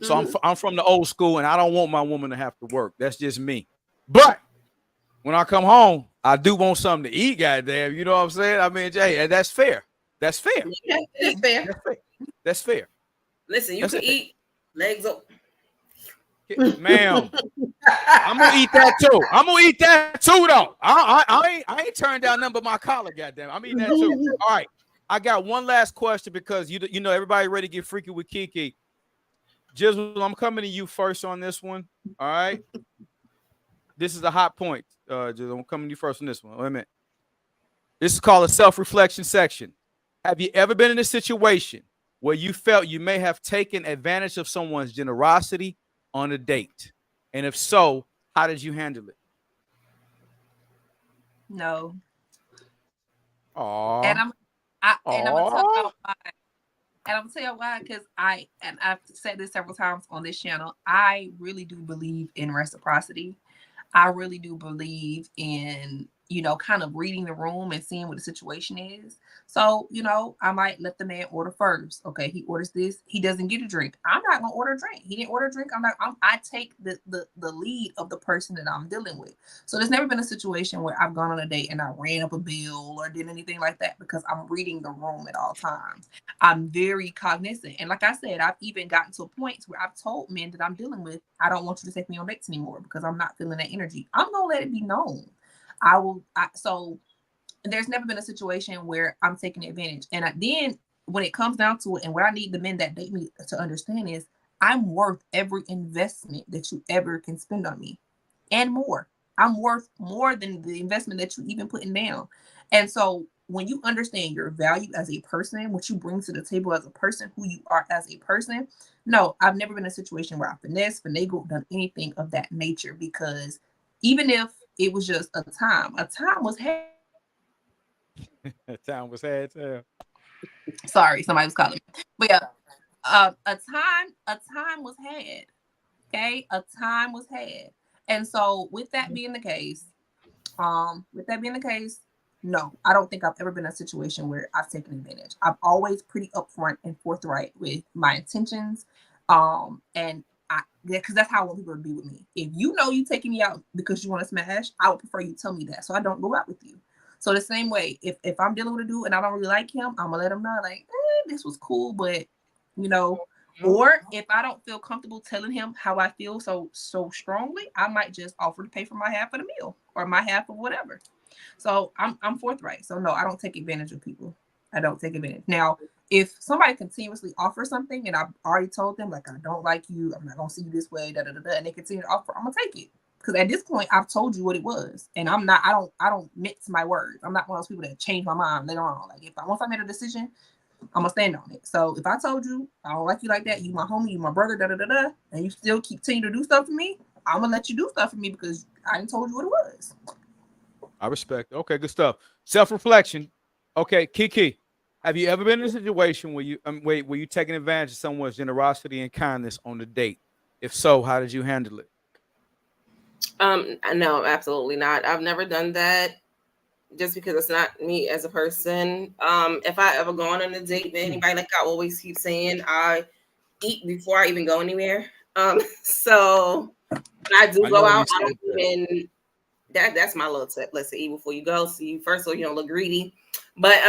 So I'm from the old school, and I don't want my woman to have to work. That's just me. But when I come home, I do want something to eat, goddamn. You know what I'm saying? I mean, Jay, that's fair. That's fair. Yeah, it's fair. That's fair. Listen, you can eat legs up. Ma'am, I'm gonna eat that too. Though. I ain't turned down none but my collar, goddamn. I'm eating that too. All right. I got one last question because you know everybody ready to get freaky with KiKi. Jizzle, I'm coming to you first on this one. All right. this is a hot point. Just I'm coming to you first on this one. Wait a minute. This is called a self-reflection section. Have you ever been in a situation where you felt you may have taken advantage of someone's generosity on a date? And if so, how did you handle it? No. Oh, And I'm gonna tell you why. And I'm gonna tell you why, because I've said this several times on this channel. I really do believe in reciprocity. I really do believe in, kind of reading the room and seeing what the situation is. So, I might let the man order first. Okay, he orders this. He doesn't get a drink. I'm not gonna order a drink. He didn't order a drink. I take the lead of the person that I'm dealing with. So there's never been a situation where I've gone on a date and I ran up a bill or did anything like that, because I'm reading the room at all times. I'm very cognizant. And like I said, I've even gotten to a point where I've told men that I'm dealing with, I don't want you to take me on dates anymore because I'm not feeling that energy. I'm gonna let it be known. So there's never been a situation where I'm taking advantage. And then when it comes down to it, and what I need the men that date me to understand is, I'm worth every investment that you ever can spend on me and more. I'm worth more than the investment that you even putting down. And so when you understand your value as a person, what you bring to the table as a person, who you are as a person, no, I've never been in a situation where I finessed, finagled, done anything of that nature, because even if it was just a time was had. time was had. Sorry, somebody was calling me. But yeah, a time was had. Okay, a time was had. And so with that being the case, no, I don't think I've ever been in a situation where I've taken advantage. I'm always pretty upfront and forthright with my intentions. And because that's how I want people to be with me. If you know you taking me out because you want to smash, I would prefer you tell me that, so I don't go out with you. So the same way, if I'm dealing with a dude and I don't really like him, I'm gonna let him know, like, this was cool, but or if I don't feel comfortable telling him how I feel so strongly, I might just offer to pay for my half of the meal or my half of whatever. So I'm forthright. So no, I don't take advantage of people. I don't take advantage. Now, if somebody continuously offers something and I've already told them, like, I don't like you, I'm not gonna see you this way, and they continue to offer, I'm gonna take it. Because at this point, I've told you what it was, and I don't mix my words. I'm not one of those people that change my mind later on. Like, once I made a decision, I'm gonna stand on it. So if I told you I don't like you like that, you my homie, you my brother, and you still continue to do stuff for me, I'm gonna let you do stuff for me because I didn't told you what it was. I respect. Okay, good stuff. Self-reflection. Okay, KiKI, have you ever been in a situation where you taking advantage of someone's generosity and kindness on the date? If so, how did you handle it? No, absolutely not. I've never done that, just because it's not me as a person. If I ever go on a date with anybody, like I always keep saying, I eat before I even go anywhere. So when I do go out, I don't even. That's my little tip. Let's say eat before you go. See you first, so you don't look greedy. But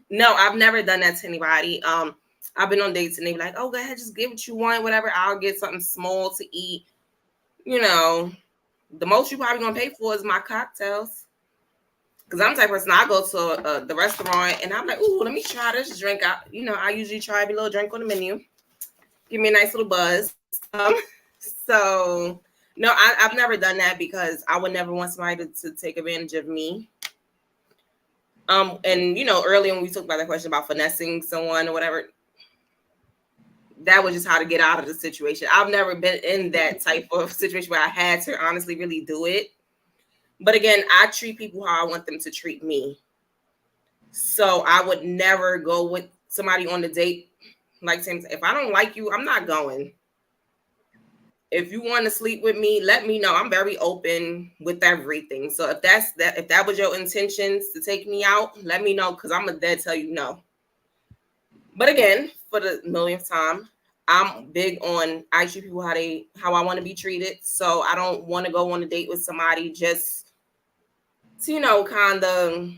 no, I've never done that to anybody. I've been on dates and they be like, "Oh, go ahead, just get what you want, whatever. I'll get something small to eat." The most you probably gonna pay for is my cocktails. Because I'm the type of person, I go to the restaurant and I'm like, "Ooh, let me try this drink out." I usually try every little drink on the menu. Give me a nice little buzz. So no, I've never done that because I would never want somebody to take advantage of me. And earlier when we talked about that question about finessing someone or whatever, that was just how to get out of the situation. I've never been in that type of situation where I had to honestly really do it. But again, I treat people how I want them to treat me. So I would never go with somebody on the date. Like, if I don't like you, I'm not going. If you want to sleep with me, let me know. I'm very open with everything. So if that was your intentions to take me out, let me know, because I'm gonna tell you no. But again, for the millionth time, I'm big on I treat people how I want to be treated. So I don't want to go on a date with somebody just to, kind of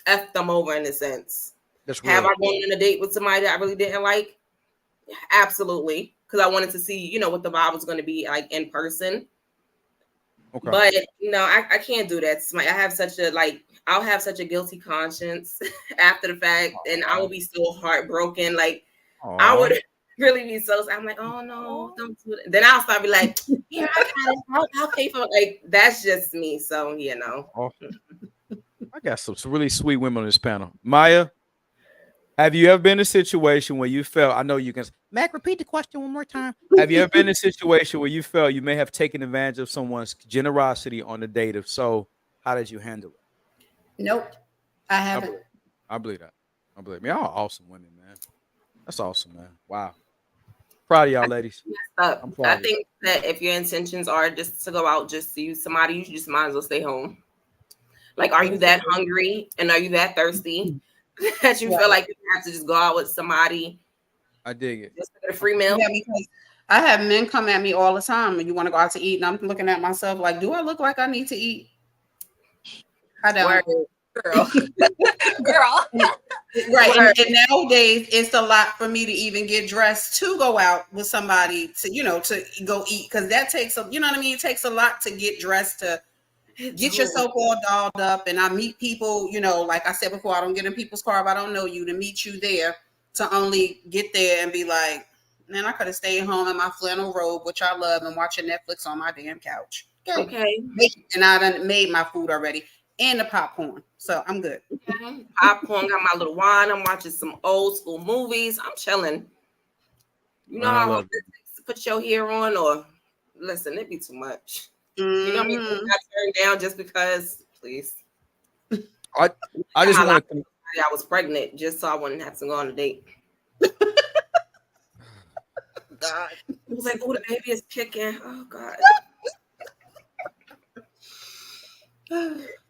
F them over in a sense. Have I gone on a date with somebody that I really didn't like? Absolutely. Because I wanted to see, what the vibe was going to be like in person. Okay. But, I can't do that. I have I'll have such a guilty conscience after the fact, and I will be so heartbroken. Like, I would really be so. I'm like, oh no, don't do it. Then I'll start be like, here, I got it. I'll pay for it. Like that's just me. So you know. Oh, I got some really sweet women on this panel. Maya, have you ever been in a situation where you felt? I know you can. Mac, repeat the question one more time. Have you ever been in a situation where you felt you may have taken advantage of someone's generosity on a date? If so, how did you handle it? Nope, I haven't. I believe that. I believe. Y'all are awesome women, man. That's awesome, man. Wow. Proud of y'all, ladies. I think that if your intentions are just to go out just to use somebody, you just might as well stay home. Like, are you that hungry and are you that thirsty that you feel like you have to just go out with somebody? I dig it. Just to get a free meal. Yeah, because I have men come at me all the time and you want to go out to eat, and I'm looking at myself like, do I look like I need to eat? I don't. Girl. Girl. Right. And nowadays it's a lot for me to even get dressed to go out with somebody to, you know, to go eat. Cause that takes a, you know what I mean? It takes a lot to get dressed, to get yourself all dolled up. And I meet people, you know, like I said before, I don't get in people's car if I don't know you, to meet you there, to only get there and be like, man, I could have stayed home in my flannel robe, which I love, and watching Netflix on my damn couch. Okay. And I done made my food already. And the popcorn, so I'm good. Okay. Popcorn, got my little wine. I'm watching some old school movies. I'm chilling. You know how it takes to put your hair on, or listen, it'd be too much. You know what I mean? I turned down just because. Please. I just want to. I was pregnant just so I wouldn't have to go on a date. God, it was like, oh, the baby is kicking. Oh God.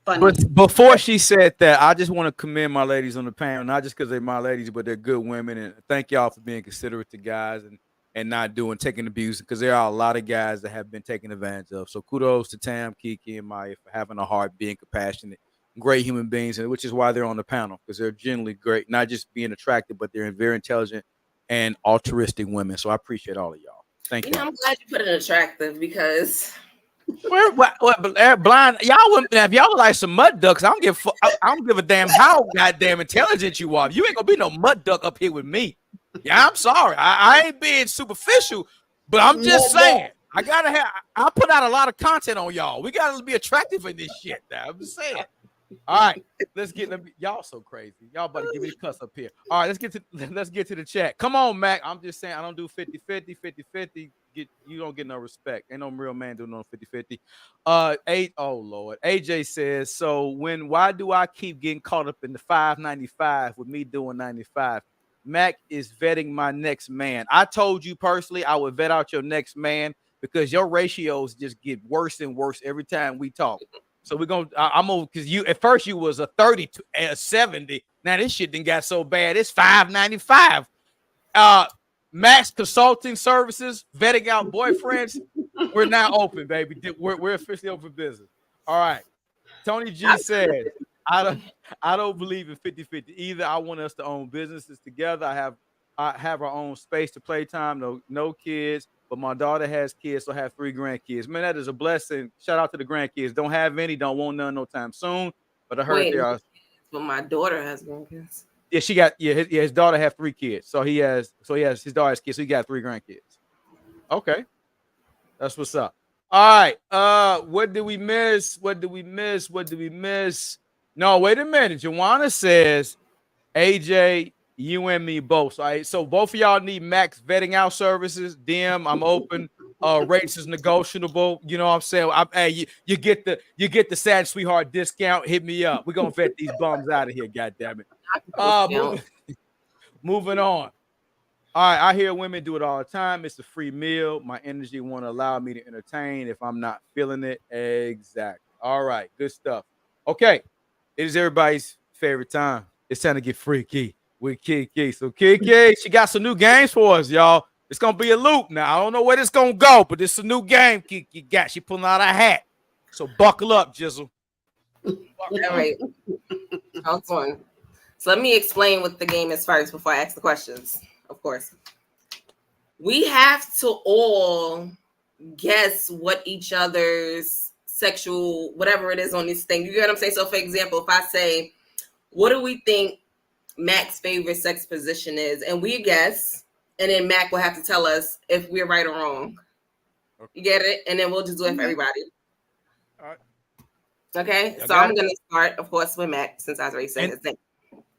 Funny. But before she said that, I just want to commend my ladies on the panel, not just because they're my ladies, but they're good women. And thank y'all for being considerate to guys and not taking abuse, because there are a lot of guys that have been taken advantage of. So kudos to Tam, KiKI, and Maya for having a heart, being compassionate, great human beings, and which is why they're on the panel, because they're genuinely great, not just being attractive, but they're very intelligent and altruistic women. So I appreciate all of y'all. Thank you. I'm glad you put it attractive, because what blind y'all wouldn't, if y'all were like some mud ducks, I don't give a damn how goddamn intelligent you are. You ain't gonna be no mud duck up here with me. Yeah, I'm sorry. I ain't being superficial, but I'm just saying I put out a lot of content on y'all. We gotta be attractive in this shit now. I'm just saying. All right, y'all so crazy. Y'all about to give me the cuss up here. All right, let's get to the chat. Come on, Mac. I'm just saying, I don't do 50-50, 50-50. You don't get no respect. Ain't no real man doing no 50-50. Oh Lord. AJ says, so why do I keep getting caught up in the 595 with me doing 95? Mac is vetting my next man. I told you personally I would vet out your next man, because your ratios just get worse and worse every time we talk. So I'm over, because you at first you was a 30 to a 70. Now this shit done got so bad. It's 595. Max Consulting Services, vetting out boyfriends. We're now open, baby. We're officially open for business. All right. Tony G says, I don't believe in 50-50 either. I want us to own businesses together. I have our own space to playtime. No kids, but my daughter has kids, so I have 3 grandkids. Man, that is a blessing. Shout out to the grandkids. Don't have any, don't want none no time soon. But I heard there are. But my daughter has grandkids. Yeah, his daughter have 3 kids. So his daughter has kids, so he got 3 grandkids. Okay. That's what's up. All right. What did we miss? No, wait a minute. Joanna says, AJ, you and me both. So both of y'all need Max vetting out services. DM, I'm open. Rates is negotiable. You know what I'm saying? You get the sad sweetheart discount. Hit me up. We're gonna vet these bums out of here. God damn it. Moving on. All right, I hear women do it all the time. It's a free meal. My energy won't allow me to entertain if I'm not feeling it. Exactly. All right, good stuff. Okay, it is everybody's favorite time. It's time to get freaky with KiKI. So KiKI, she got some new games for us, y'all. It's gonna be a loop now. I don't know where this gonna go, but it's a new game KiKI got. She pulling out a hat. So buckle up, Jizzle. All right. Hold on. So let me explain what the game is first before I ask the questions. Of course, we have to all guess what each other's sexual, whatever it is on this thing. You get what I'm saying? So, for example, if I say, what do we think Mac's favorite sex position is? And we guess, and then Mac will have to tell us if we're right or wrong. Okay. You get it? And then we'll just do it for everybody. All right. Okay, Y'all so got I'm it? gonna start, of course, with Mac since I already said his name.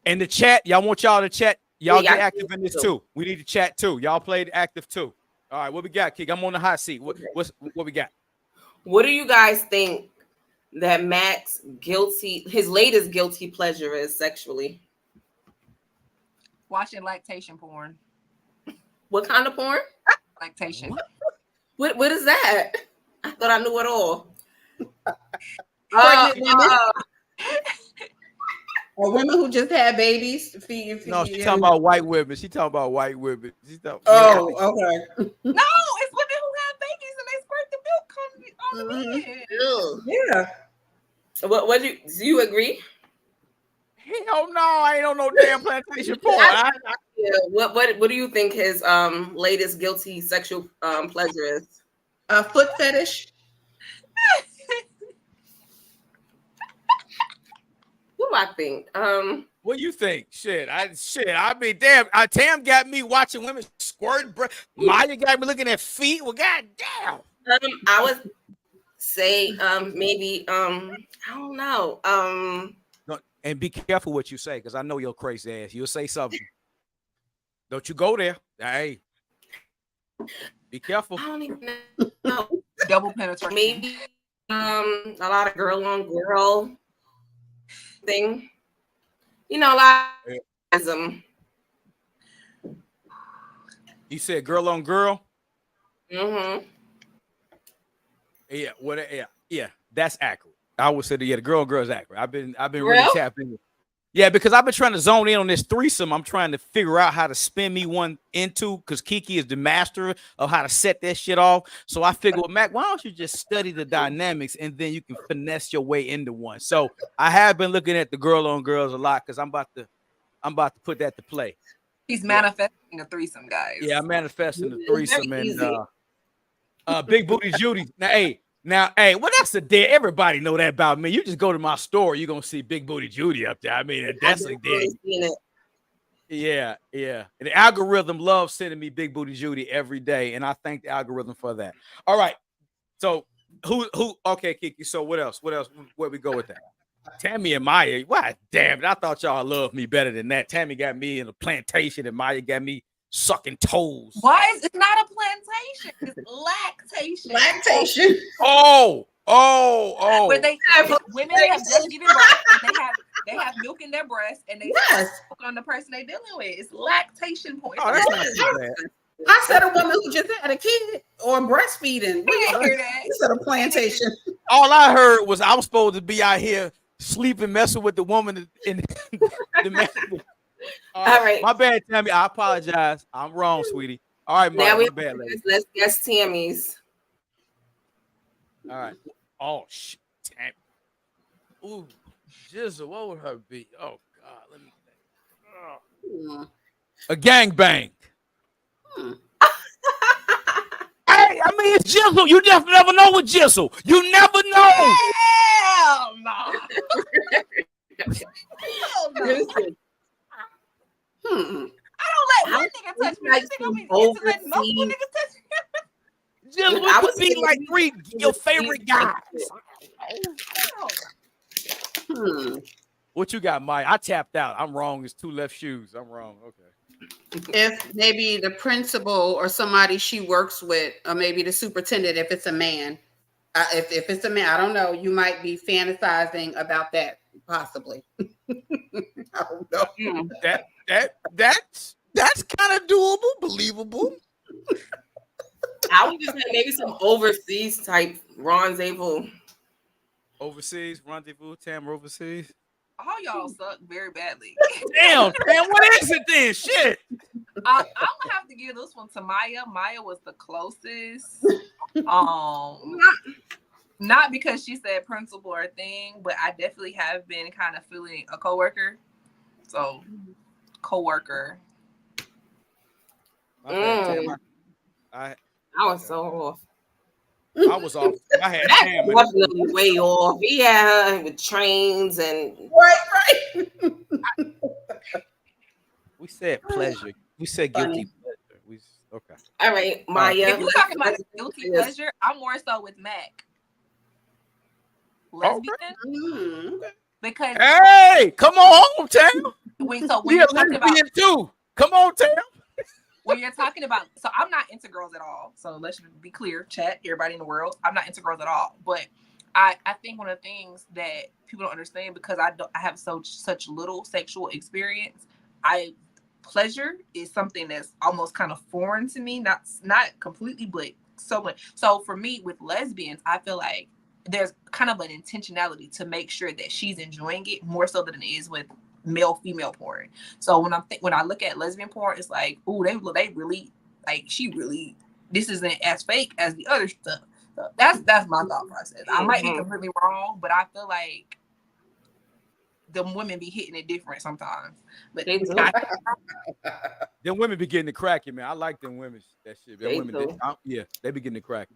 In the chat, y'all want y'all to chat. Y'all Yeah, get y'all active in this too. We need to chat too. Y'all played active too. All right, what we got, KiKI? I'm on the hot seat. What we got? What do you guys think that Mac's his latest guilty pleasure is sexually? Watching lactation porn. What kind of porn? Lactation. What is that? I thought I knew it all. Pregnant women. Or women who just had babies. No, she's talking about white women. She talking about white women. Okay. No, it's women who have babies and they squirt the milk on the bed. Yeah. What do you agree? Hell no, I ain't on no damn plantation porn. Yeah. What do you think his latest guilty sexual pleasure is? A foot fetish. What do I think? What do you think? I mean, damn. Tam got me watching women squirt. Maya got me looking at feet. Well, goddamn. I would say maybe I don't know. No, and be careful what you say, because I know your crazy ass. You'll say something. Don't you go there. Hey. Be careful. I don't even know. Double penetration. Maybe a lot of girl on girl thing. You know, a lot of You said girl on girl? Mm-hmm. Yeah, that's accurate. I would say that the girl on girl is accurate. I've been Real? really tapping. Yeah, because I've been trying to zone in on this threesome. I'm trying to figure out how to spin me one into, because KiKI is the master of how to set that shit off. So I figured, well, Mac, why don't you just study the dynamics and then you can finesse your way into one. So I have been looking at the girl on girls a lot, because I'm about to put that to play. He's manifesting a threesome, guys. Yeah, I'm manifesting the threesome and Big Booty Judy. Now, well, that's a dead. Everybody know that about me. You just go to my store, you're gonna see Big Booty Judy up there. I mean, that's a dead. Yeah. And the algorithm loves sending me Big Booty Judy every day, and I thank the algorithm for that. All right. So who? Okay, KiKI. So what else? Where we go with that? Tami and Maya. Why? Damn it! I thought y'all loved me better than that. Tami got me in a plantation, and Maya got me sucking toes. Why is it not a plantation? It's lactation. Lactation. Oh. Where women have just given birth, and they have milk in their breast, and they suck on the person they're dealing with. It's lactation point. Oh, that's not too bad. I said a woman who just had a kid or breastfeeding. We didn't hear that. You said a plantation. All I heard was I was supposed to be out here sleeping, messing with the woman in the man. All right. My bad, Tami. I apologize. I'm wrong, sweetie. All right, now let's guess Tammy's. All right. Oh shit, Tami. Ooh, Jizzle, what would her be? Oh God, let me think. A gangbang. Hey, I mean, it's Jizzle. You just never know with Jizzle. You never know. Hell no. I don't let one nigga touch me. Like let multiple niggas touch me. Jizzle, I would be like three your favorite guys. What you got, Maya? I tapped out. I'm wrong. It's two left shoes. I'm wrong. Okay. If maybe the principal or somebody she works with, or maybe the superintendent, if it's a man, if it's a man, I don't know. You might be fantasizing about that, possibly. I don't know. That's kind of doable, believable. I would just say maybe some overseas type rendezvous. Overseas rendezvous, Tam, overseas. All y'all suck very badly. Damn, man, what is it then? Shit. I'm gonna have to give this one to Maya. Maya was the closest. Not because she said principal or thing, but I definitely have been kind of feeling a coworker. So, coworker. I was so off. I was off. I had Tam definitely way off. Yeah, with trains and right. We said pleasure. We said guilty pleasure. All right, Maya. If you're talking about guilty pleasure, I'm more so with Mac. Lesbian. Okay. Because hey, come on, Tam. when you're talking about too. Come on, Tam. When you're talking about, so I'm not into girls at all. So let's be clear, chat, everybody in the world, I'm not into girls at all. But I think one of the things that people don't understand, because I have such little sexual experience, pleasure is something that's almost kind of foreign to me. Not completely, but so much. So for me with lesbians, I feel like there's kind of an intentionality to make sure that she's enjoying it more so than it is with male female porn. So when I look at lesbian porn, it's like, ooh, they really like, she really, this isn't as fake as the other stuff. So that's my thought process. I might be completely wrong, but I feel like the women be hitting it different sometimes. But They do. Them women be getting the cracking, man. I like them women. That shit. Them women, they be getting the cracking.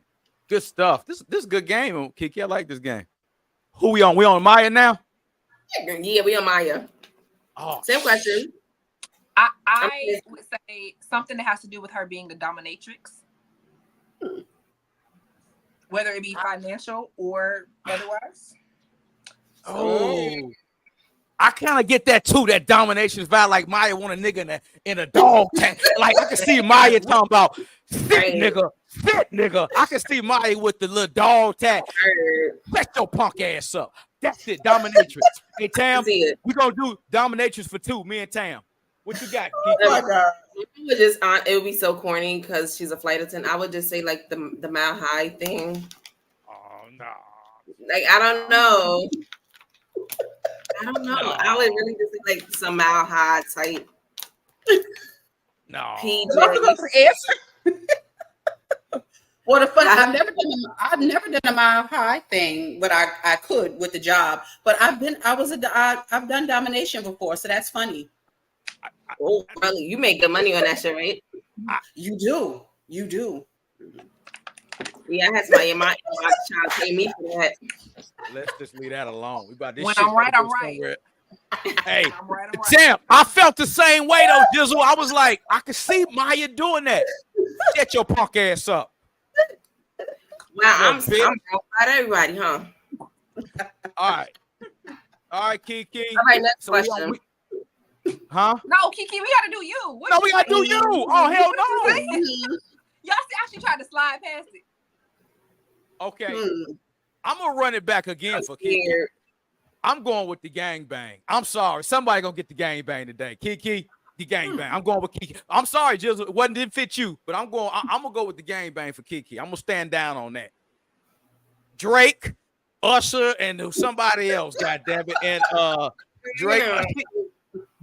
Good stuff. This is a good game, KiKI. I like this game. Who we on? We on Maya now? Yeah, we on Maya. Oh, same question. I would say something that has to do with her being the dominatrix. Whether it be financial or otherwise. Oh, I kind of get that too. That domination vibe, like Maya want a nigga in a dog tank. Like I can see Maya talking about sit nigga. I can see Maya with the little dog tag. Set your punk ass up. That's it, dominatrix. Hey Tam, we gonna do dominatrix for two. Me and Tam. What you got? It would be so corny because she's a flight attendant. I would just say like the Mile High thing. Oh no. Like I don't know. I would really just say like some Mile High type. No. Well, the fun, I've never done a Mile High thing, but I could with the job. But I've done domination before, so that's funny. Oh, really? You make good money on that shit, right? You do. Yeah, I had somebody in my child pay me for that. Let's just leave that alone. We about this when shit. I'm right. Hey, I'm right. Tam, I felt the same way though, Jizzle. I was like, I could see Maya doing that. Get your punk ass up. Wow, I'm about everybody, huh? All right, KiKI. All right, next question. Huh? No, KiKI, we gotta do you. We gotta do you. Oh hell no. Y'all actually tried to slide past it. Okay. I'm gonna run it back again for KiKI. I'm going with the gangbang. I'm sorry. Somebody gonna get the gangbang today. KiKI, the gangbang. I'm going with KiKI. I'm sorry, Jizzle. It didn't fit you, but I'm gonna go with the gangbang for KiKI. I'm gonna stand down on that. Drake, Usher, and somebody else, goddammit. And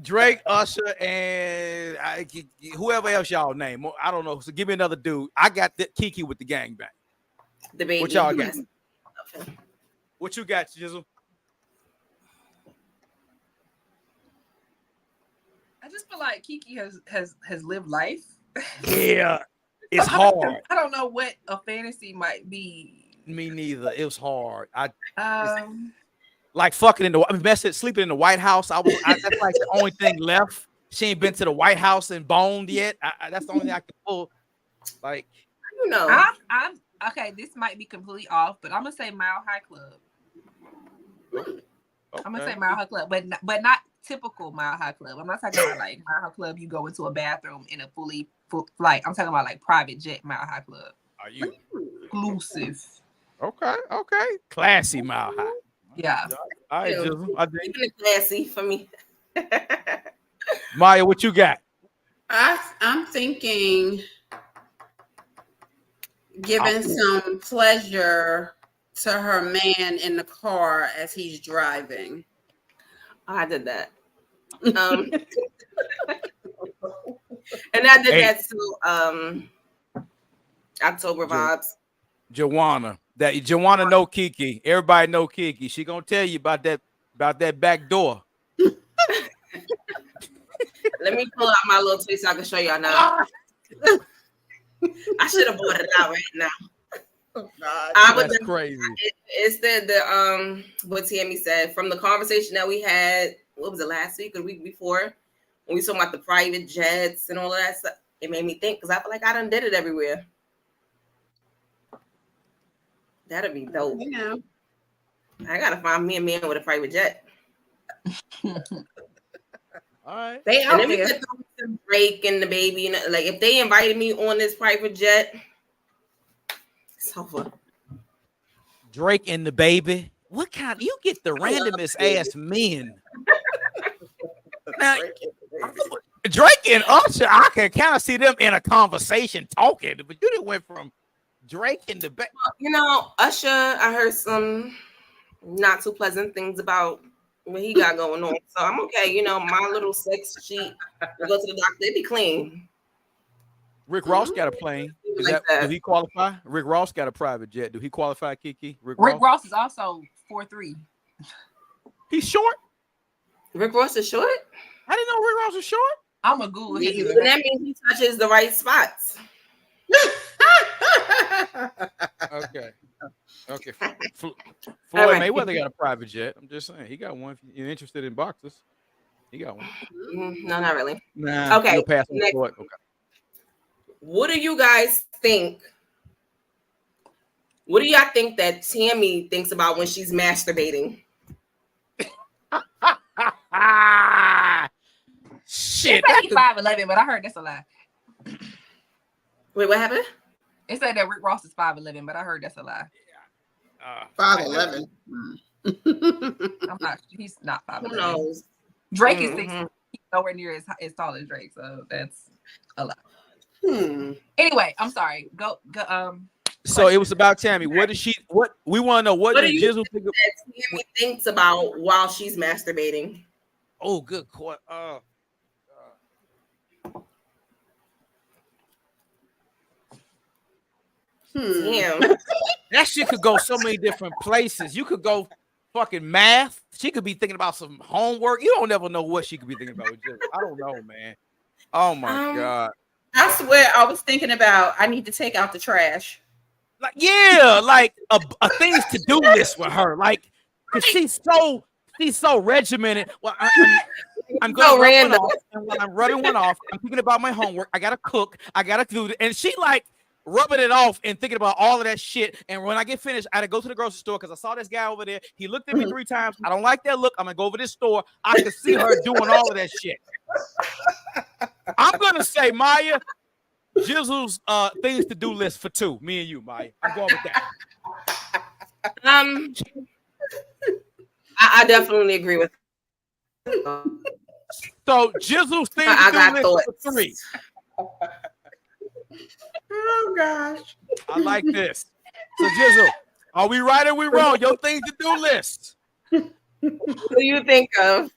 Drake, Usher, and whoever else y'all name. I don't know. So give me another dude. I got the KiKI with the gangbang. The baby. What y'all got? Okay. What you got, Jizzle? I just feel like KiKI has lived life. Yeah, it's hard. I don't know what a fantasy might be. Me neither. It was hard. Like fucking sleeping in the White House. That's like the only thing left. She ain't been to the White House and boned yet. That's the only thing I can pull. Like, you know, I'm okay. This might be completely off, but I'm gonna say Mile High Club. Okay. I'm gonna say Mile High Club, but not typical Mile High Club. I'm not talking about like Mile High Club. You go into a bathroom in a full flight. I'm talking about like private jet Mile High Club. Are you exclusive? Okay. Classy Mile High. Yeah. All right, Jizzle. I think it's classy for me. Maya, what you got? I'm thinking giving some pleasure to her man in the car as he's driving. I did that. And I did that too. October vibes. Joanna. Joanna know KiKI. Everybody know KiKI. She gonna tell you about that back door. Let me pull out my little tweet so I can show y'all now. I should have bought it out right now. Oh, God. That's crazy. It's the what Tami said from the conversation that we had. What was it, last week or the week before? When we talking about the private jets and all of that stuff. it made me think because I feel like I done did it everywhere. That'd be dope. Yeah. I gotta find me a man with a private jet. All right. They And out then we there. could throw some Drake and the baby. And like if they invited me on this private jet, it's over. Drake and the baby. What kind? You get the randomest ass men. Now, Drake and Usher, I can kind of see them in a conversation talking, but you didn't went from Drake and the baby. You know, Usher, I heard some not too pleasant things about what he got going on. So I'm okay. You know, my little sex sheet to go to the doctor, it be clean. Rick Ross got a plane. Is Like that, that. do he qualify? Rick Ross got a private jet. Do he qualify, KiKi? Rick Ross is also 4'3". He's short. Rick Ross is short? I didn't know Rick Ross was short. I'm a Google his. And that means he touches the right spots. Okay. Okay. Floyd right. Mayweather got a private jet. I'm just saying. He got one. If you're interested in boxers, he got one. No, not really. Nah. Okay, You'll pass on next. Floyd. Okay. What do you guys think? What do y'all think that Tami thinks about when she's masturbating? Shit. It said he's 5'11", but I heard that's a lie. Wait, what happened? It said that Rick Ross is 5'11", but I heard that's a lie. 5'11". I'm not. He's not 5'11". Who knows? Drake is 6. He's nowhere near as tall as Drake, so that's a lie. Anyway, I'm sorry. Go. So it was about Tami. What did she? What we want to know? What did Jizzle think of? That Tami thinks about while she's masturbating. Oh, good question. Damn. That shit could go so many different places. You could go fucking math. She could be thinking about some homework. You don't never know what she could be thinking about with Jizzle. I don't know, man. Oh my god. I swear, I was thinking about I need to take out the trash. Like like a things to do list with her. Like, cause she's so regimented. Well, I'm going So to run one random. off, and when I'm running one off, I'm thinking about my homework. I gotta cook. I gotta do it, and she like rubbing it off and thinking about all of that shit. And when I get finished, I had to go to the grocery store because I saw this guy over there. He looked at me 3 times. I don't like that look. I'm gonna go over this store. I can see her doing all of that shit. I'm gonna say, Maya, Jizzle's things to do list for 2. Me and you, Maya. I'm going with that. I definitely agree with. So Jizzle's things I to do got list thoughts. for 3. Oh gosh. I like this. So Jizzle, are we right or we wrong? Your things to do list. What do you think of?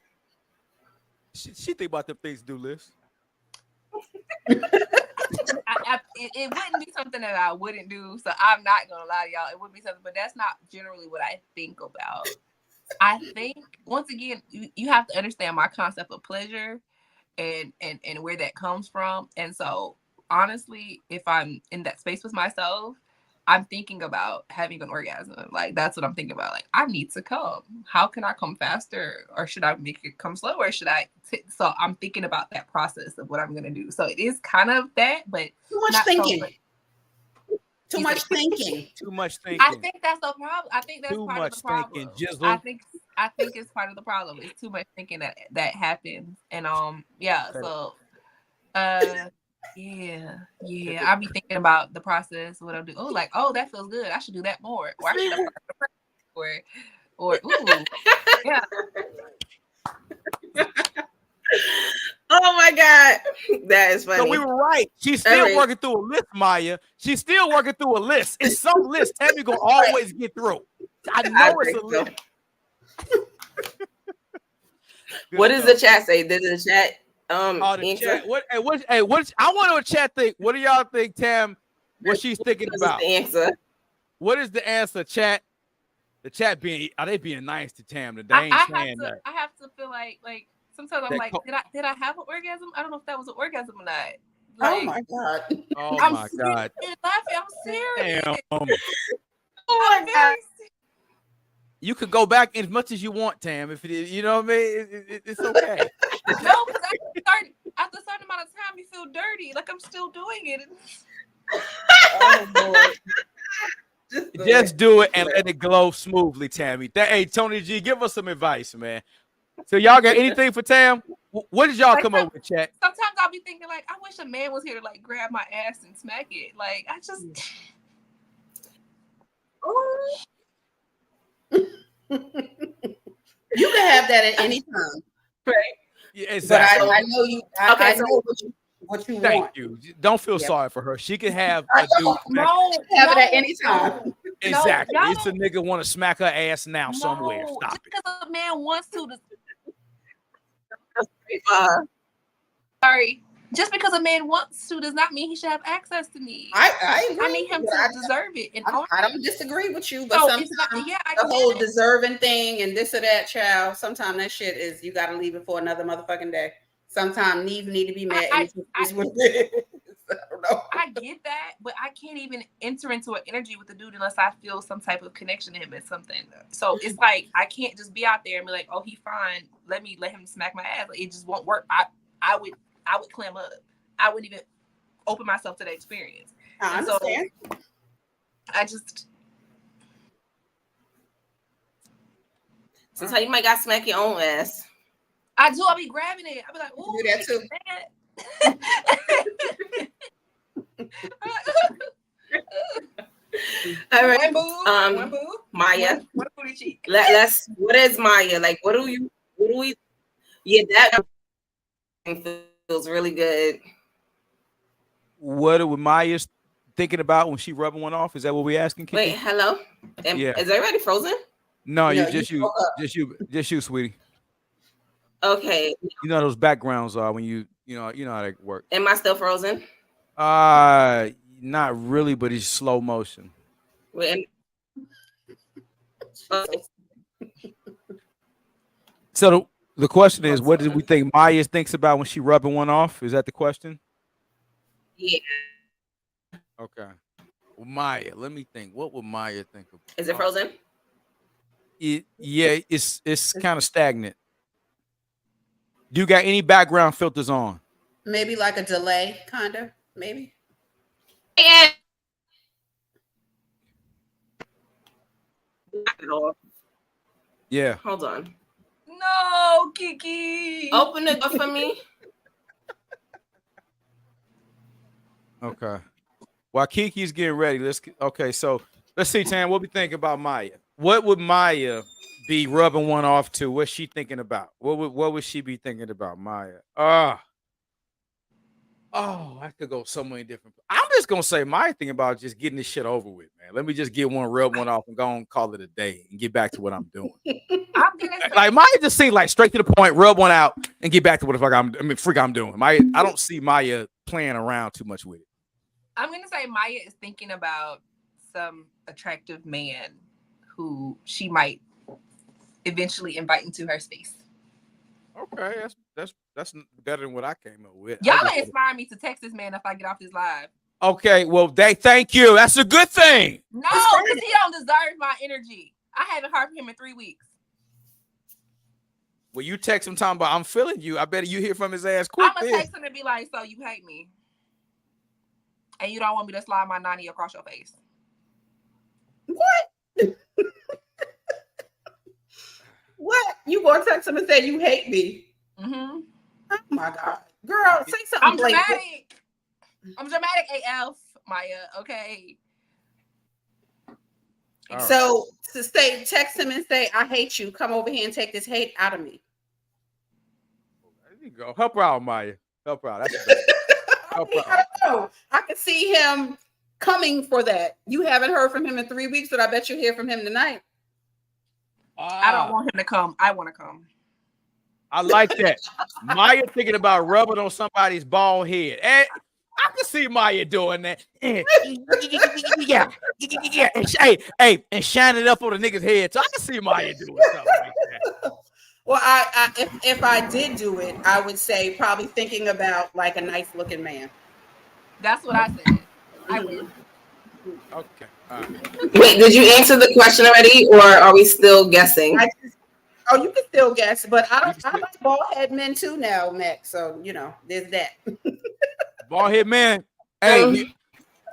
She think about them things to do list. it wouldn't be something that I wouldn't do, so I'm not gonna lie to y'all. It would be something, but that's not generally what I think about. I think once again, you have to understand my concept of pleasure and where that comes from. And so honestly, if I'm in that space with myself, I'm thinking about having an orgasm. Like that's what I'm thinking about. Like I need to come. How can I come faster, or should I make it come slower? Should I? So I'm thinking about that process of what I'm gonna do. So it is kind of that, but Too much not so thinking. much. Too much thinking. Too much thinking. I think that's the problem. I think that's Too part much of the problem. thinking, Jizzle. I think it's part of the problem. It's too much thinking that happens. And yeah. So yeah. I'll be thinking about the process, what I'll do. Oh, like, oh, that feels good. I should do that more. Or I should have or ooh. Yeah. Oh my god, that is funny. So we were right. She's still working through a list, Maya. She's still working through a list. It's some list Tami gonna always get through. I know it's a list. What does the chat say? Did the chat the chat. What I want to chat think. What do y'all think, Tam? What she's thinking about? The answer. What is the answer, chat? The chat are they being nice to Tam? They ain't saying that. I have to feel like sometimes I'm like, did I have an orgasm? I don't know if that was an orgasm or not. Like, oh my god. Oh I'm my god. Laughing. I'm serious. Damn. Oh my god. You could go back as much as you want, Tam. If it is, you know what I mean, it's okay. No, because after a certain amount of time, you feel dirty. Like I'm still still doing it. Oh, Lord. Just do it and let it glow smoothly, Tami. Hey, Tony G, give us some advice, man. So y'all got anything for Tam? What did y'all Like, come up with, chat? Sometimes I'll be thinking like, I wish a man was here to like grab my ass and smack it. Like I just. You can have that at any time, Right. Yeah, exactly. but I know you. I know what you Thank want. you. Don't feel Yep. sorry for her. She can have a dude. Have it at any time. Exactly. No, It's a nigga want to smack her ass now somewhere. No, Stop just it. because a man wants to. Uh, Sorry. Just because a man wants to does not mean he should have access to me. I agree. I need him to deserve it. And I don't disagree with you, but so sometimes it's not, yeah, I the whole get it. deserving thing and this or that, child, sometimes that shit is you got to leave it for another motherfucking day. Sometimes needs need to be met. And it's what it is. I don't know. I get that, but I can't even enter into an energy with the dude unless I feel some type of connection to him or something. So it's like I can't just be out there and be like, "Oh, he fine. Let him smack my ass." Like, it just won't work. I would clam up. I wouldn't even open myself to the experience. I understand. So I just. Sometimes you might got smack your own ass. I do. I'll be grabbing it. I'll be like, "Ooh, do that too." All right. One boo, Maya. one booty cheek. Let's. What is Maya like? What do we? Yeah, that feels really good. What are Maya's thinking about when she rubbing one off? Is that what we asking? KiKI? Wait, hello. Yeah. Is everybody frozen? No, No, just you, sweetie. Okay. You know those backgrounds are when you know how they work. Am I still frozen? Not really, but it's slow motion. Wait, So the question is, what did we think Maya thinks about when she rubbing one off? Is that the question? yeah. Okay. Well, Maya, let me think. What would Maya think of? Is it frozen? It's kind of stagnant. Do you got any background filters on? Maybe like a delay, kind of. Maybe. Yeah. Knock it off. Yeah. Hold on. No, KiKI. Open the door for me. Okay. While KiKi's getting ready, so let's see, Tam, what we think about Maya? What would Maya be rubbing one off to? What's she thinking about? What would she be thinking about, Maya? I could go so many different. I'm just gonna say my thing about just getting this shit over with, man. Let me just get rub one off and go and call it a day and get back to what I'm doing. Like Maya just seems like straight to the point, rub one out and get back to what the fuck I'm doing. I don't see Maya playing around too much with it. I'm gonna say Maya is thinking about some attractive man who she might eventually invite into her space. Okay, that's better than what I came up with. Y'all inspire me to text this man if I get off this live. Okay, well, thank you. That's a good thing. No, because he don't deserve my energy. I haven't heard from him in 3 weeks. Well, you text him talking about I'm feeling you. I bet you hear from his ass quick. I'm gonna text him and be like, "So you hate me, and you don't want me to slide my 90 across your face?" What? What? You gonna text him and say you hate me? Mm-hmm. Oh my god, girl, say something. I'm dramatic. I'm dramatic AF, Maya. Okay. Right. So to say, text him and say, "I hate you. Come over here and take this hate out of me." There you go. Help her out, Maya. Help her out. That's better. Help her out. I don't know. I can see him coming for that. You haven't heard from him in 3 weeks, but I bet you'll hear from him tonight. I don't want him to come. I want to come. I like that. Maya thinking about rubbing on somebody's bald head. And I can see Maya doing that. Yeah. And shining it up on the nigga's head. So I can see Maya doing something like that. Well, if I did do it, I would say probably thinking about like a nice looking man. That's what I said. I would. Okay. All right. Wait, did you answer the question already, or are we still guessing? You can still guess, but I like bald head men too now, Max. So there's that. Ball head man. Hey,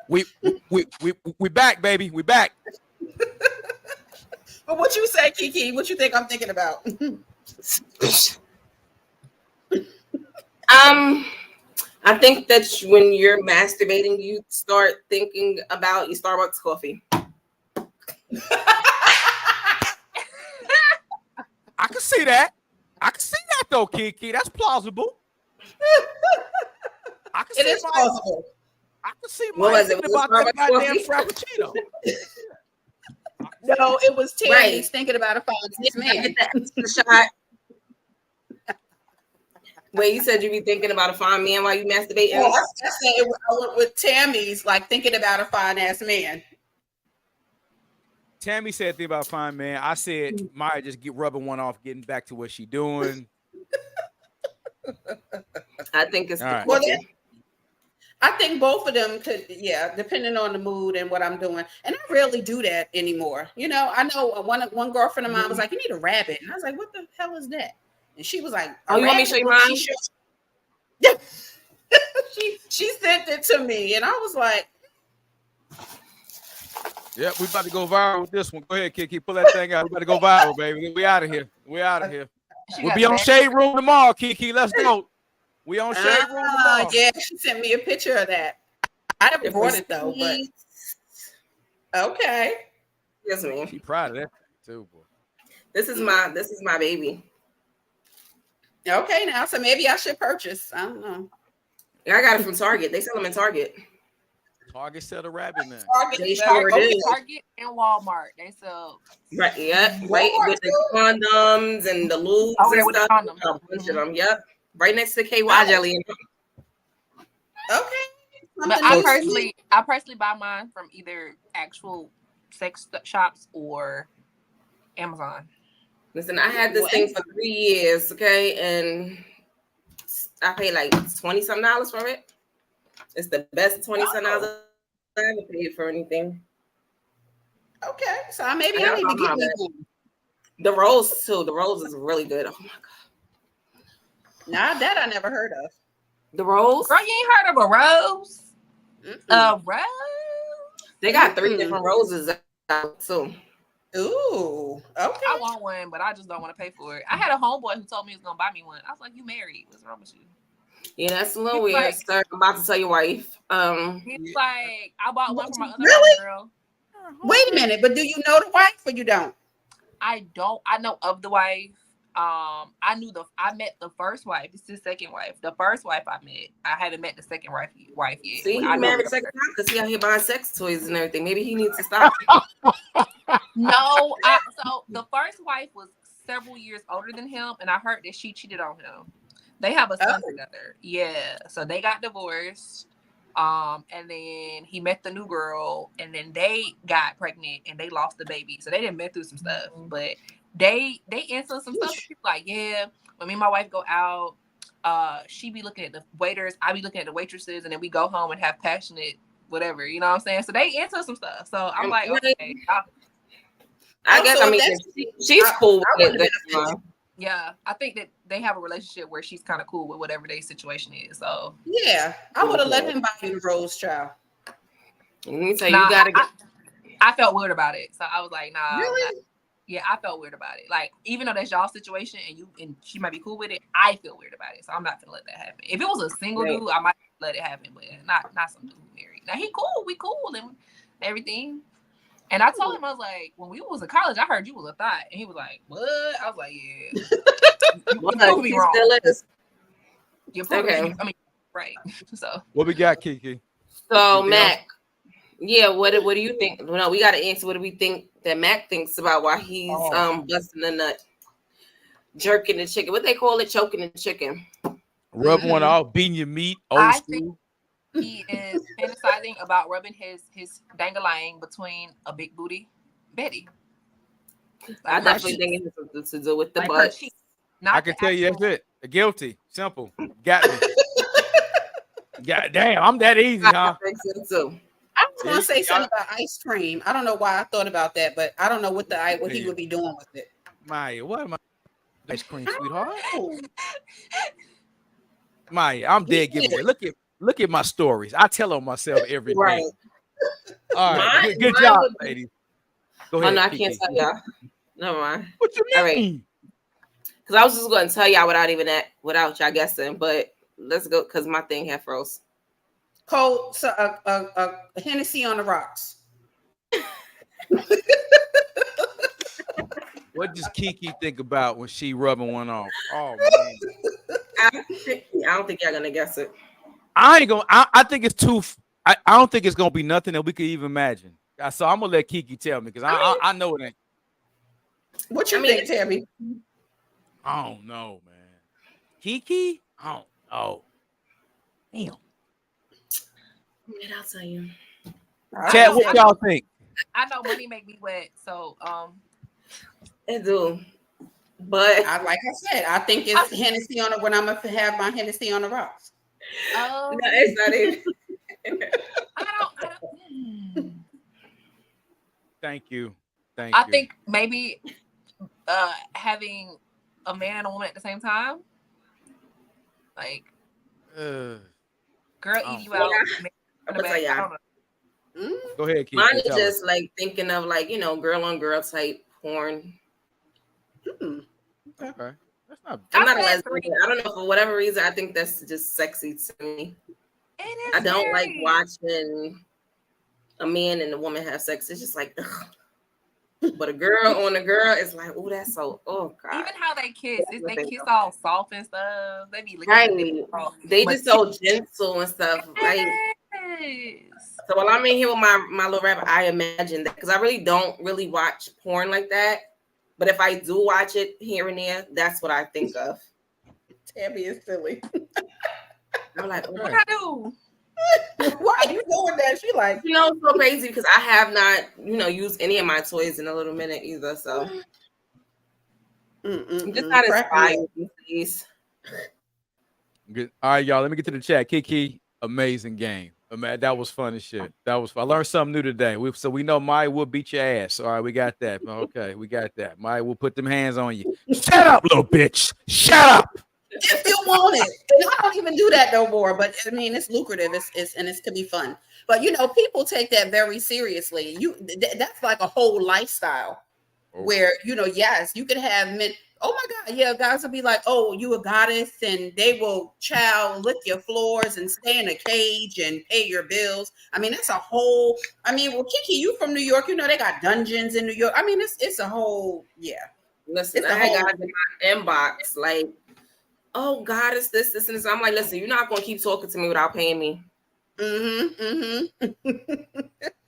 we back, baby. We back. But what you say, KiKi? What you think I'm thinking about? I think that when you're masturbating, you start thinking about your Starbucks coffee. I can see that. I can see that though, KiKi. That's plausible. It is plausible. I can see What Mike was it? thinking Was about it that goddamn Starbucks frappuccino. No, it was Tammy's Right. thinking about a fine man. Get that extra shot. Wait, you said you be thinking about a fine man while you masturbating? Oh, I said I went with Tammy's, like thinking about a fine ass man. Tammy said think about fine man. I said Maya just get rubbing one off, getting back to what she doing. I think it's All right. Well, I think both of them could, yeah, depending on the mood and what I'm doing. And I rarely do that anymore. You know, I know one girlfriend of mine was like, "You need a rabbit," and I was like, "What the hell is that?" And she was like, "Oh, you want me to show you mine?" She sent it to me, and I was like, Yep, we about to go viral with this one. Go ahead, KiKi, pull that thing out. We about to go viral, baby. We out of here. We out of here. We'll be on Shade Room tomorrow, KiKi. Let's go. We on Shade Room tomorrow. Yeah, she sent me a picture of that. I never bought it though, but okay. Yes, ma'am. She proud of that too, boy. This is my baby. Okay, now so maybe I should purchase. I don't know. I got it from Target. They sell them in Target. Target sell the rabbit man. They sure do. Target and Walmart. They sell. Right, yeah, right with the condoms and the lubes and with stuff. the condoms. A bunch of them. Yep, right next to the KY jelly. Okay. But I personally buy mine from either actual sex shops or Amazon. Listen, I had this thing for 3 years, okay, and I paid like $20-something for it. It's the best $20-something I ever paid for anything. Okay, so maybe I need to get me one. The rose too. The rose is really good. Oh my god. Now that I never heard of. The rose. Girl, you ain't heard of a rose? A rose? They got 3 different roses out too. Ooh, okay. I want one, but I just don't want to pay for it. I had a homeboy who told me he was gonna buy me one. I was like, "You married? What's wrong with you?" Yeah, that's a little weird. Sir, I'm about to tell your wife. He's like, I bought one for my other girl. Wait a minute, but do you know the wife or you don't? I don't. I know of the wife. I met the first wife. This is the second wife. The first wife I met. I hadn't met the second wife yet. See, he married second time because he out here buying sex toys and everything. Maybe he needs to stop. No, so the first wife was several years older than him, and I heard that she cheated on him. They have a son together. Yeah. So they got divorced. And then he met the new girl, and then they got pregnant and they lost the baby. So they didn't been through some stuff, but they into some stuff. She's like, yeah, when me and my wife go out, she be looking at the waiters, I be looking at the waitresses, and then we go home and have passionate whatever, you know what I'm saying? So they into some stuff. So I'm like, okay. I guess she's cool with it. Yeah, I think that they have a relationship where she's kind of cool with whatever their situation is. So yeah, I would have let him buy you the rose, child. Let me tell you, you gotta get. I felt weird about it, so I was like, nah. Really? Yeah, I felt weird about it. Like, even though that's y'all situation and she might be cool with it, I feel weird about it. So I'm not gonna let that happen. If it was a single dude, I might let it happen, but not some dude who married. Now he cool, we cool and everything. And I told him, I was like, when we was in college, I heard you was a thought. And he was like, what? I was like, yeah. You prove me wrong. Still is. You're okay. I mean, right. So what we got, KiKi? So Mac, yeah, what do you think? No, we gotta answer. What do we think that Mac thinks about why he's busting the nut, jerking the chicken? What they call it, choking the chicken. Rubbing one off, beating your meat, old school. He is fantasizing about rubbing his dangling between a big booty Betty. I definitely think it has something to do with the butt. I can tell you that's it. Guilty. Simple. Got me. God damn, I'm that easy, huh? I think so too. I was gonna say something about ice cream. I don't know why I thought about that, but I don't know what he would be doing with it. Maya, what am I? Ice cream, sweetheart. Maya, I'm dead giveaway. Look Look at my stories. I tell on myself every day. Right. All right. Mine- Good mine job, would be- ladies. Go Oh ahead. no, I Kiki. can't tell y'all. Never mind. What you All right. mean? Because I was just going to tell y'all without y'all guessing, but let's go because my thing had froze. Cold, so a Hennessy on the rocks. What does Kiki think about when she rubbing one off? Oh man, I don't think y'all gonna guess it. I ain't gonna. I think it's too. I don't think it's gonna be nothing that we could even imagine. So I'm gonna let Kiki tell me because I know it ain't. What you think, Tammy? I don't know, man. Kiki? I don't know. Damn. Man, I'll tell you. Chad, what y'all think? I know money make me wet, so It do. But Like I said, I think it's Hennessy on it when I'm gonna have my Hennessy on the rocks. no, it's not even. I don't. Thank you. I think maybe having a man and a woman at the same time, like girl eat you out. I'm gonna tell y'all. Go ahead, Kiki. Mine is just like thinking of like girl on girl type porn. Okay, that's not. I'm not a lesbian. I don't know, for whatever reason. I think that's just sexy to me. It is. I don't like watching a man and a woman have sex. It's just like, ugh. But a girl on a girl is like, oh, that's so. Oh God. Even how they kiss, they kiss all soft and stuff. They be looking right. They just so gentle and stuff. Like, so while I'm in here with my little rabbit, I imagine that because I really don't really watch porn like that. But if I do watch it here and there, that's what I think of. Tammy is silly. I'm like, what I do? Why are you doing that? She like, it's so crazy because I have not, used any of my toys in a little minute either. So I'm just not inspired these. Good. All right, y'all. Let me get to the chat. Kiki, amazing game. Man, that was fun as shit. That was fun. I learned something new today. So we know Maya will beat your ass. All right, we got that. Okay, we got that. Maya will put them hands on you. Shut up, little bitch. Shut up. If you want it. And I don't even do that no more. But I mean, it's lucrative. It's to be fun. But people take that very seriously. That's like a whole lifestyle where yes, you could have men. Oh my God, yeah, guys will be like, oh, you a goddess, and they will lick your floors and stay in a cage and pay your bills. I mean, that's a whole. I mean, well, Kiki, you from New York? They got dungeons in New York. I mean, it's a whole. Yeah. Listen, I had guys in my inbox like, oh, goddess, this, and this. I'm like, listen, you're not gonna keep talking to me without paying me.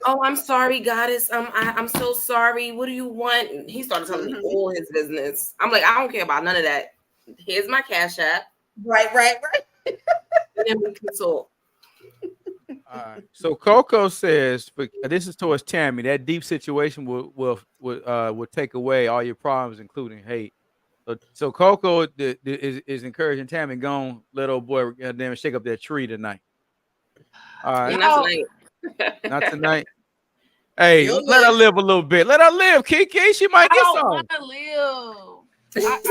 Oh, I'm sorry, goddess. I'm so sorry. What do you want? And he started telling me all his business. I'm like, I don't care about none of that. Here's my Cash App. Right. And then we can talk. All right. So Coco says, this is towards Tammy. That deep situation will take away all your problems, including hate. So Coco is encouraging Tammy, go on, let old boy damn shake up that tree tonight. All right. Not tonight. Hey, let her live a little bit. Let her live, Kiki. She might get some. I don't want to live.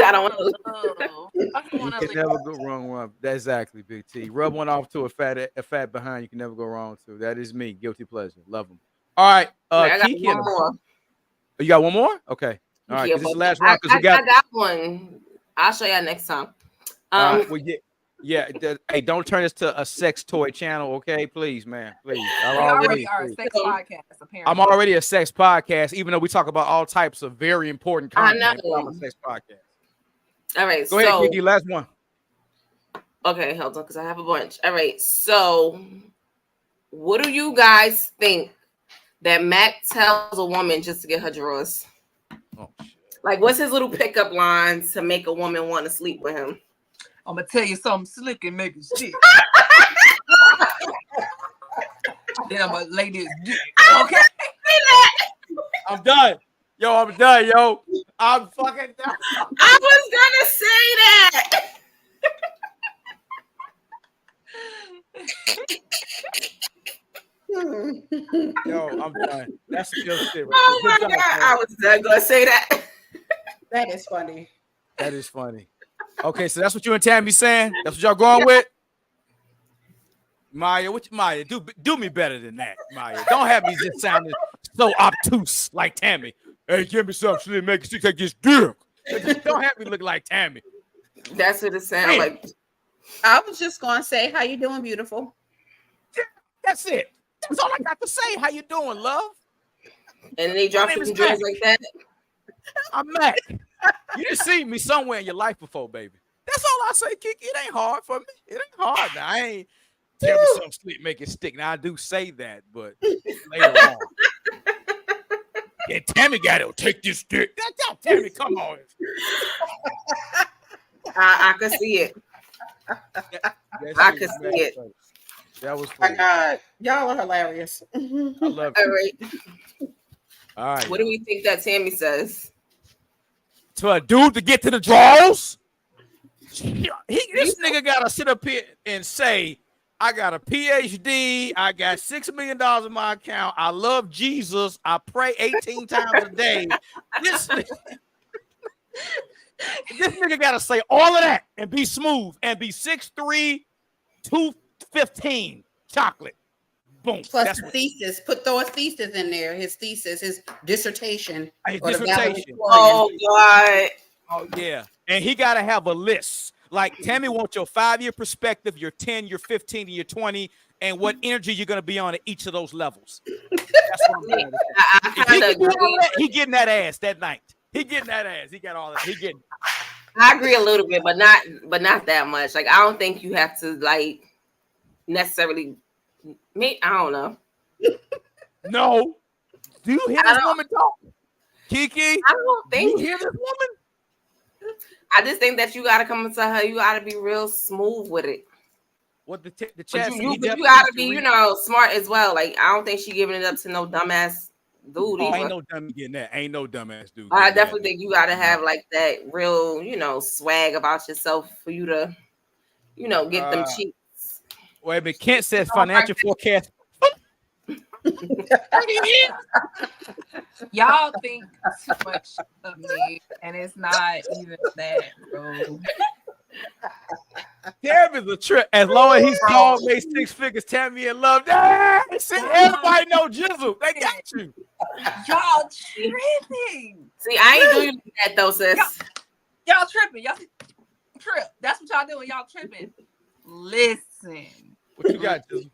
I don't want to live. You can never go wrong with that. Exactly, Big T. Rub one off to a fat behind. You can never go wrong to. That is me. Guilty pleasure. Love them. All right. I got Kiki, one more. You got one more? Okay. All right. This is the last round because I got one. I'll show y'all next time. Well, yeah. Hey, don't turn this to a sex toy channel, okay? Please, man. Please. We already are a sex podcast, apparently. I'm already a sex podcast, even though we talk about all types of very important content. I know. I'm a sex podcast. All right. Go ahead, Kiki. Last one. Okay, hold on, because I have a bunch. All right. So, what do you guys think that Mac tells a woman just to get her drawers? Oh, shit. Like, what's his little pickup line to make a woman want to sleep with him? I'm gonna tell you something slick and make it stick. Then I'm gonna lay this dick. Okay. I'm done. I'm done, yo. I'm fucking done. I was gonna say that. Yo, I'm done. That's a good shit. Oh my God. I was gonna say that. That is funny. That is funny. Okay, so that's what you and Tammy saying? That's what y'all going with? Maya, Maya, do me better than that, Maya. Don't have me just sounding so obtuse like Tami. Hey, give me something slim, make it seem like this dick. Don't have me look like Tami. That's what it sounds like. I was just gonna say, how you doing, beautiful? That's it. That's all I got to say. How you doing, love? And then they drop some joints like that. I'm Mac. You didn't see me somewhere in your life before, baby. That's all I say, KiKI. It ain't hard for me. It ain't hard. Now, I ain't tell me something slick, make it stick. Now, I do say that, but later on. Yeah, Tami got to take this dick. Tami, come on. I could see it. I could see it. That was my God, y'all are hilarious. I love All you. right. All right. What do we think that Tami says? To a dude to get to the draws? This nigga gotta sit up here and say, I got a PhD, I got $6 million in my account, I love Jesus, I pray 18 times a day. This nigga gotta say all of that and be smooth and be 6'3", 215 chocolate. Boom. Plus the thesis. Throw a thesis in there. His thesis, his dissertation. His dissertation. Oh God. Oh yeah. And he gotta have a list. Like Tami wants your 5-year perspective, your 10, your 15, and your 20, and what energy you're gonna be on at each of those levels. That's what I'm saying. If he can do all that, he getting that ass that night. He getting that ass. He got all that. He getting. I agree a little bit, but not that much. Like I don't think you have to like necessarily. Me, I don't know. No. Do you hear this woman talk? KiKI? I don't think. You hear this woman? I just think that you got to come into her. You got to be real smooth with it. What the chat? You got to be, smart as well. Like I don't think she giving it up to no dumbass dude. Oh, ain't no dummy getting that. Ain't no dumbass dude. I definitely think you got to have like that real, swag about yourself for you to, get them cheeks. Wait a minute. Kent says financial forecast. Y'all think too much of me, and it's not even that, bro. Tami is a trip. As long as he's dog made 6 figures, Tami in love. See, everybody know Jizzle. They got you. Y'all tripping. See, I ain't doing that though, sis. Y'all tripping. Y'all trip. That's what y'all doing. Y'all tripping. Listen. What you got, Jizzle?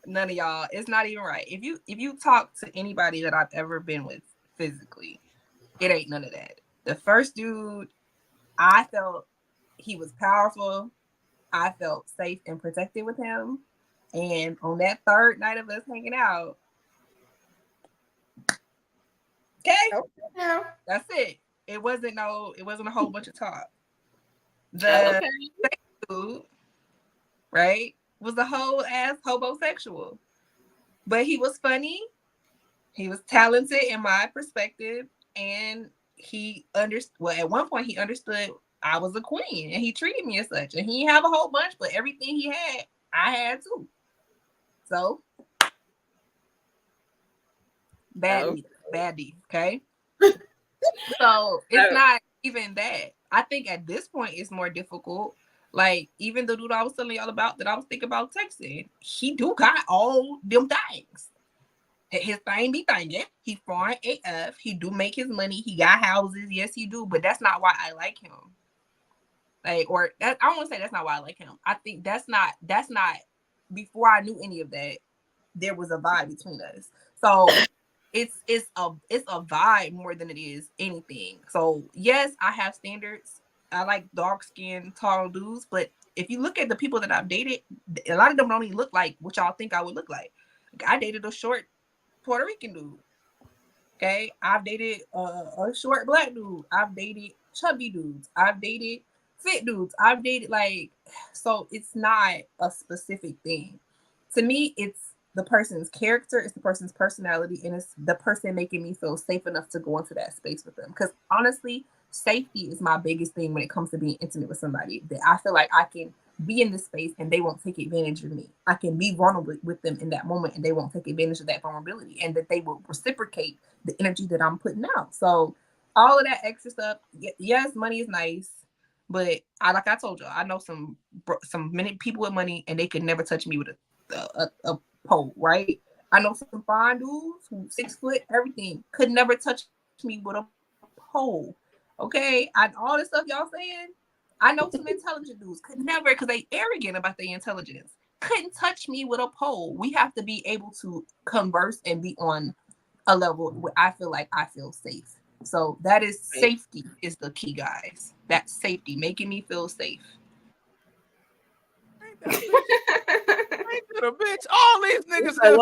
None of y'all. It's not even right. If you talk to anybody that I've ever been with physically, it ain't none of that. The first dude, I felt he was powerful. I felt safe and protected with him. And on that third night of us hanging out, okay, that's it. It wasn't a whole bunch of talk. The second dude, right, was a whole ass homosexual. But he was funny. He was talented in my perspective. And he understood, well, at one point he understood I was a queen and he treated me as such. And he didn't have a whole bunch, but everything he had, I had too. So bad D, okay? So it's not even that. I think at this point it's more difficult. Like, even the dude I was telling y'all about that I was thinking about texting, he do got all them things. His thing be thinking. He foreign AF. He do make his money. He got houses. Yes, he do. But that's not why I like him. Like, or that, I don't want to say that's not why I like him. I think that's not, before I knew any of that, there was a vibe between us. So it's a vibe more than it is anything. So yes, I have standards. I like dark-skinned, tall dudes, but if you look at the people that I've dated, a lot of them don't even look like what y'all think I would look like. I dated a short Puerto Rican dude. Okay, I've dated a short black dude. I've dated chubby dudes. I've dated fit dudes. I've dated so it's not a specific thing. To me, it's the person's character, it's the person's personality, and it's the person making me feel safe enough to go into that space with them. Because honestly, safety is my biggest thing when it comes to being intimate with somebody. That I feel like I can be in this space and they won't take advantage of me. I can be vulnerable with them in that moment and they won't take advantage of that vulnerability, and that they will reciprocate the energy that I'm putting out. So all of that extra stuff, yes, money is nice. But like I told you, I know some many people with money, and they could never touch me with a pole, right? I know some fine dudes who 6 foot, everything, could never touch me with a pole. Okay, all this stuff y'all saying. I know some intelligent dudes could never, because they arrogant about their intelligence, couldn't touch me with a pole. We have to be able to converse and be on a level where I feel safe. So that is safety is the key, guys. That's safety, making me feel safe. Ain't that a bitch? All these niggas have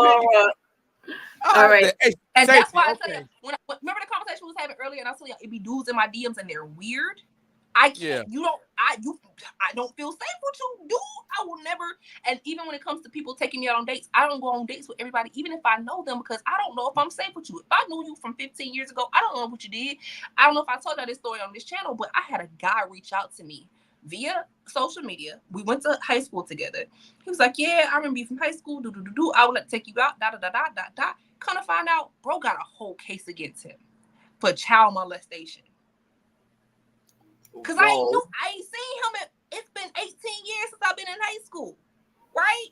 all right. And safety, that's why I tell you, remember the conversation we was having earlier, and I tell you, it be dudes in my DMs and they're weird. I can't. I don't feel safe with you, dude. I will never. And even when it comes to people taking me out on dates, I don't go on dates with everybody, even if I know them, because I don't know if I'm safe with you. If I knew you from 15 years ago, I don't know what you did. I don't know if I told you this story on this channel, but I had a guy reach out to me via social media. We went to high school together. He was like, "Yeah, I remember you from high school. I would like to take you out. Kind of find out, bro got a whole case against him for child molestation. Because I ain't seen him. It's been 18 years since I've been in high school, right?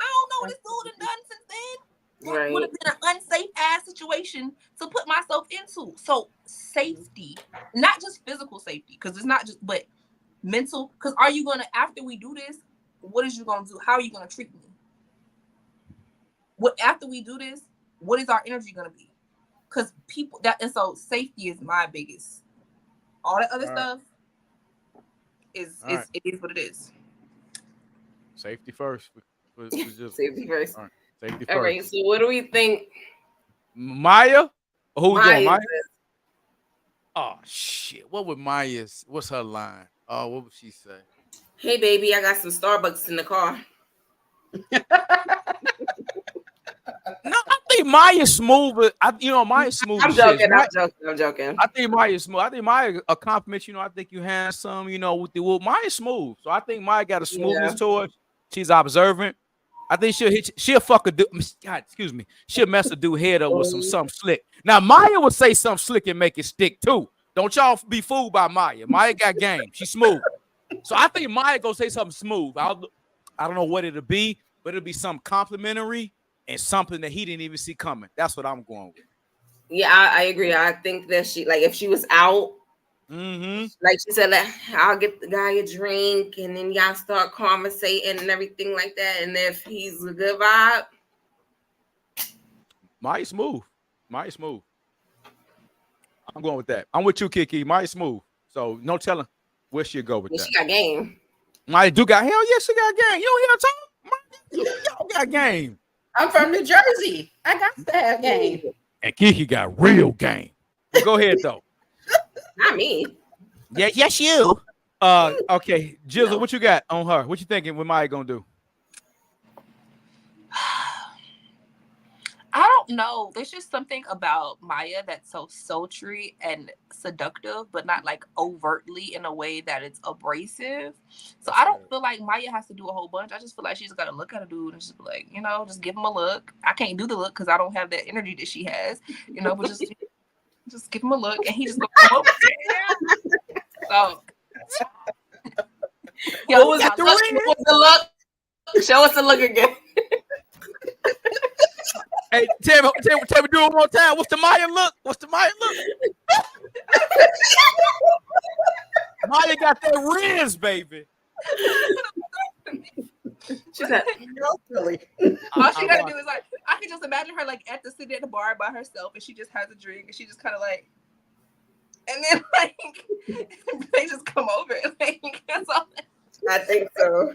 I don't know what this dude done since then. Right. Would have been an unsafe ass situation to put myself into. So safety, not just physical safety, because it's not just, but mental. Because are you gonna, after we do this, what is you gonna do? How are you gonna treat me? What after we do this, what is our energy gonna be? Because people and so safety is my biggest. All that other stuff. It is what it is. Safety first. Safety first. All right. Safety all first. Right. So what do we think? Maya? Who's going? Maya? Says. Oh shit. What would Maya's? What's her line? Oh, what would she say? Hey baby, I got some Starbucks in the car. No, I think Maya's smooth. Maya's smooth. I'm joking. I think Maya's smooth. I think Maya a compliment. I think you handsome. With the whoop. Maya's smooth. So I think Maya got a smoothness to her. She's observant. I think she'll fuck a dude. God, excuse me. She'll mess a dude head up with some slick. Now Maya would say something slick and make it stick too. Don't y'all be fooled by Maya. Maya got game. She's smooth. So I think Maya gonna say something smooth. I don't know what it'll be, but it'll be something complimentary and something that he didn't even see coming. That's what I'm going with. Yeah, I agree. I think that she, like, if she was out, like she said, like, I'll get the guy a drink, and then y'all start conversating and everything like that. And if he's a good vibe, Maya's smooth. I'm going with that. I'm with you, KiKI. Maya's smooth. So no telling where she'll go with that. She got game. Maya do got hell yeah, she got game. You don't hear her talk? Y'all got game. I'm from New Jersey. I got to have game. And KiKI got real game. Go ahead though. Not me. Yeah, yes, you. Okay, Jizzle, what you got on her? What you thinking? What Maya gonna do? I don't know. There's just something about Maya that's so sultry and seductive, but not like overtly in a way that it's abrasive. So I don't feel like Maya has to do a whole bunch. I just feel like she's got to look at a dude and just be like, just give him a look. I can't do the look because I don't have that energy that she has, but just give him a look and he just gonna come over. So, what was the look? Show us the look again. Hey, tell me, do it one more time. What's the Maya look? Maya got that Riz, baby. She's like, silly. All she gotta do is like, I can just imagine her like sitting at the bar by herself, and she just has a drink, and she just kind of like, and then like they just come over, like that's all. I think so.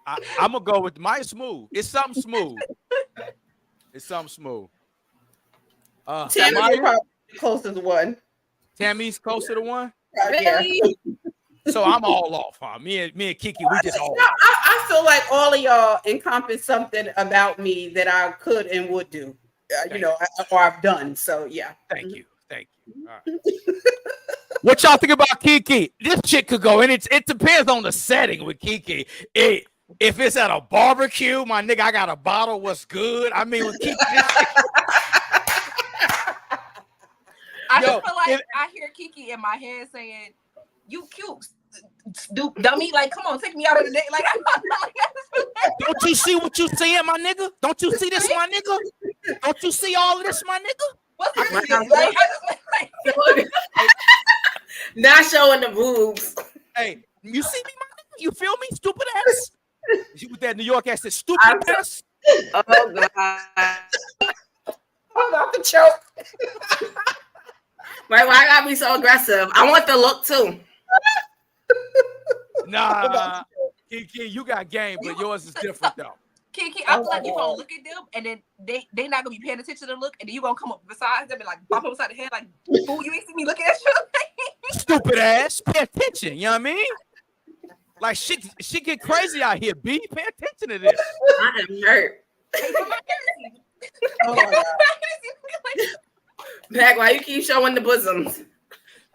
I'm gonna go with Maya smooth. It's something smooth. Tammy's probably the closest one. Tammy's closer to one. Really? So I'm all off, huh? Me and KiKI, we just all. I feel like all of y'all encompass something about me that I could and would do, or I've done. So yeah. Thank you. All right. What y'all think about KiKI? This chick could go, and it depends on the setting with KiKI. If it's at a barbecue, my nigga, I got a bottle. What's good? I mean, with KiKI. I just feel like I hear KiKI in my head saying, "You cute. dummy. Like, come on, take me out of the day. Like, Don't you see what you seeing, my nigga? Don't you see this, my nigga? Don't you see all of this, my nigga? what's it? Not showing the boobs. Hey, you see me, my nigga? You feel me? Stupid ass. With that New York accent, stupid ass. Oh God. I'm off the choke. Right, why I gotta be so aggressive? I want the look too. Nah, KiKi, you got game, but yours is different though. KiKi, I feel like you're gonna look at them and then they not gonna be paying attention to the look, and then you gonna come up beside them and like bump upside the head, like, fool, you ain't see me looking at you. Stupid ass, pay attention. You know what I mean? Like shit get crazy out here. B, pay attention to this. I am hurt. Oh my God. Mac, why you keep showing the bosoms?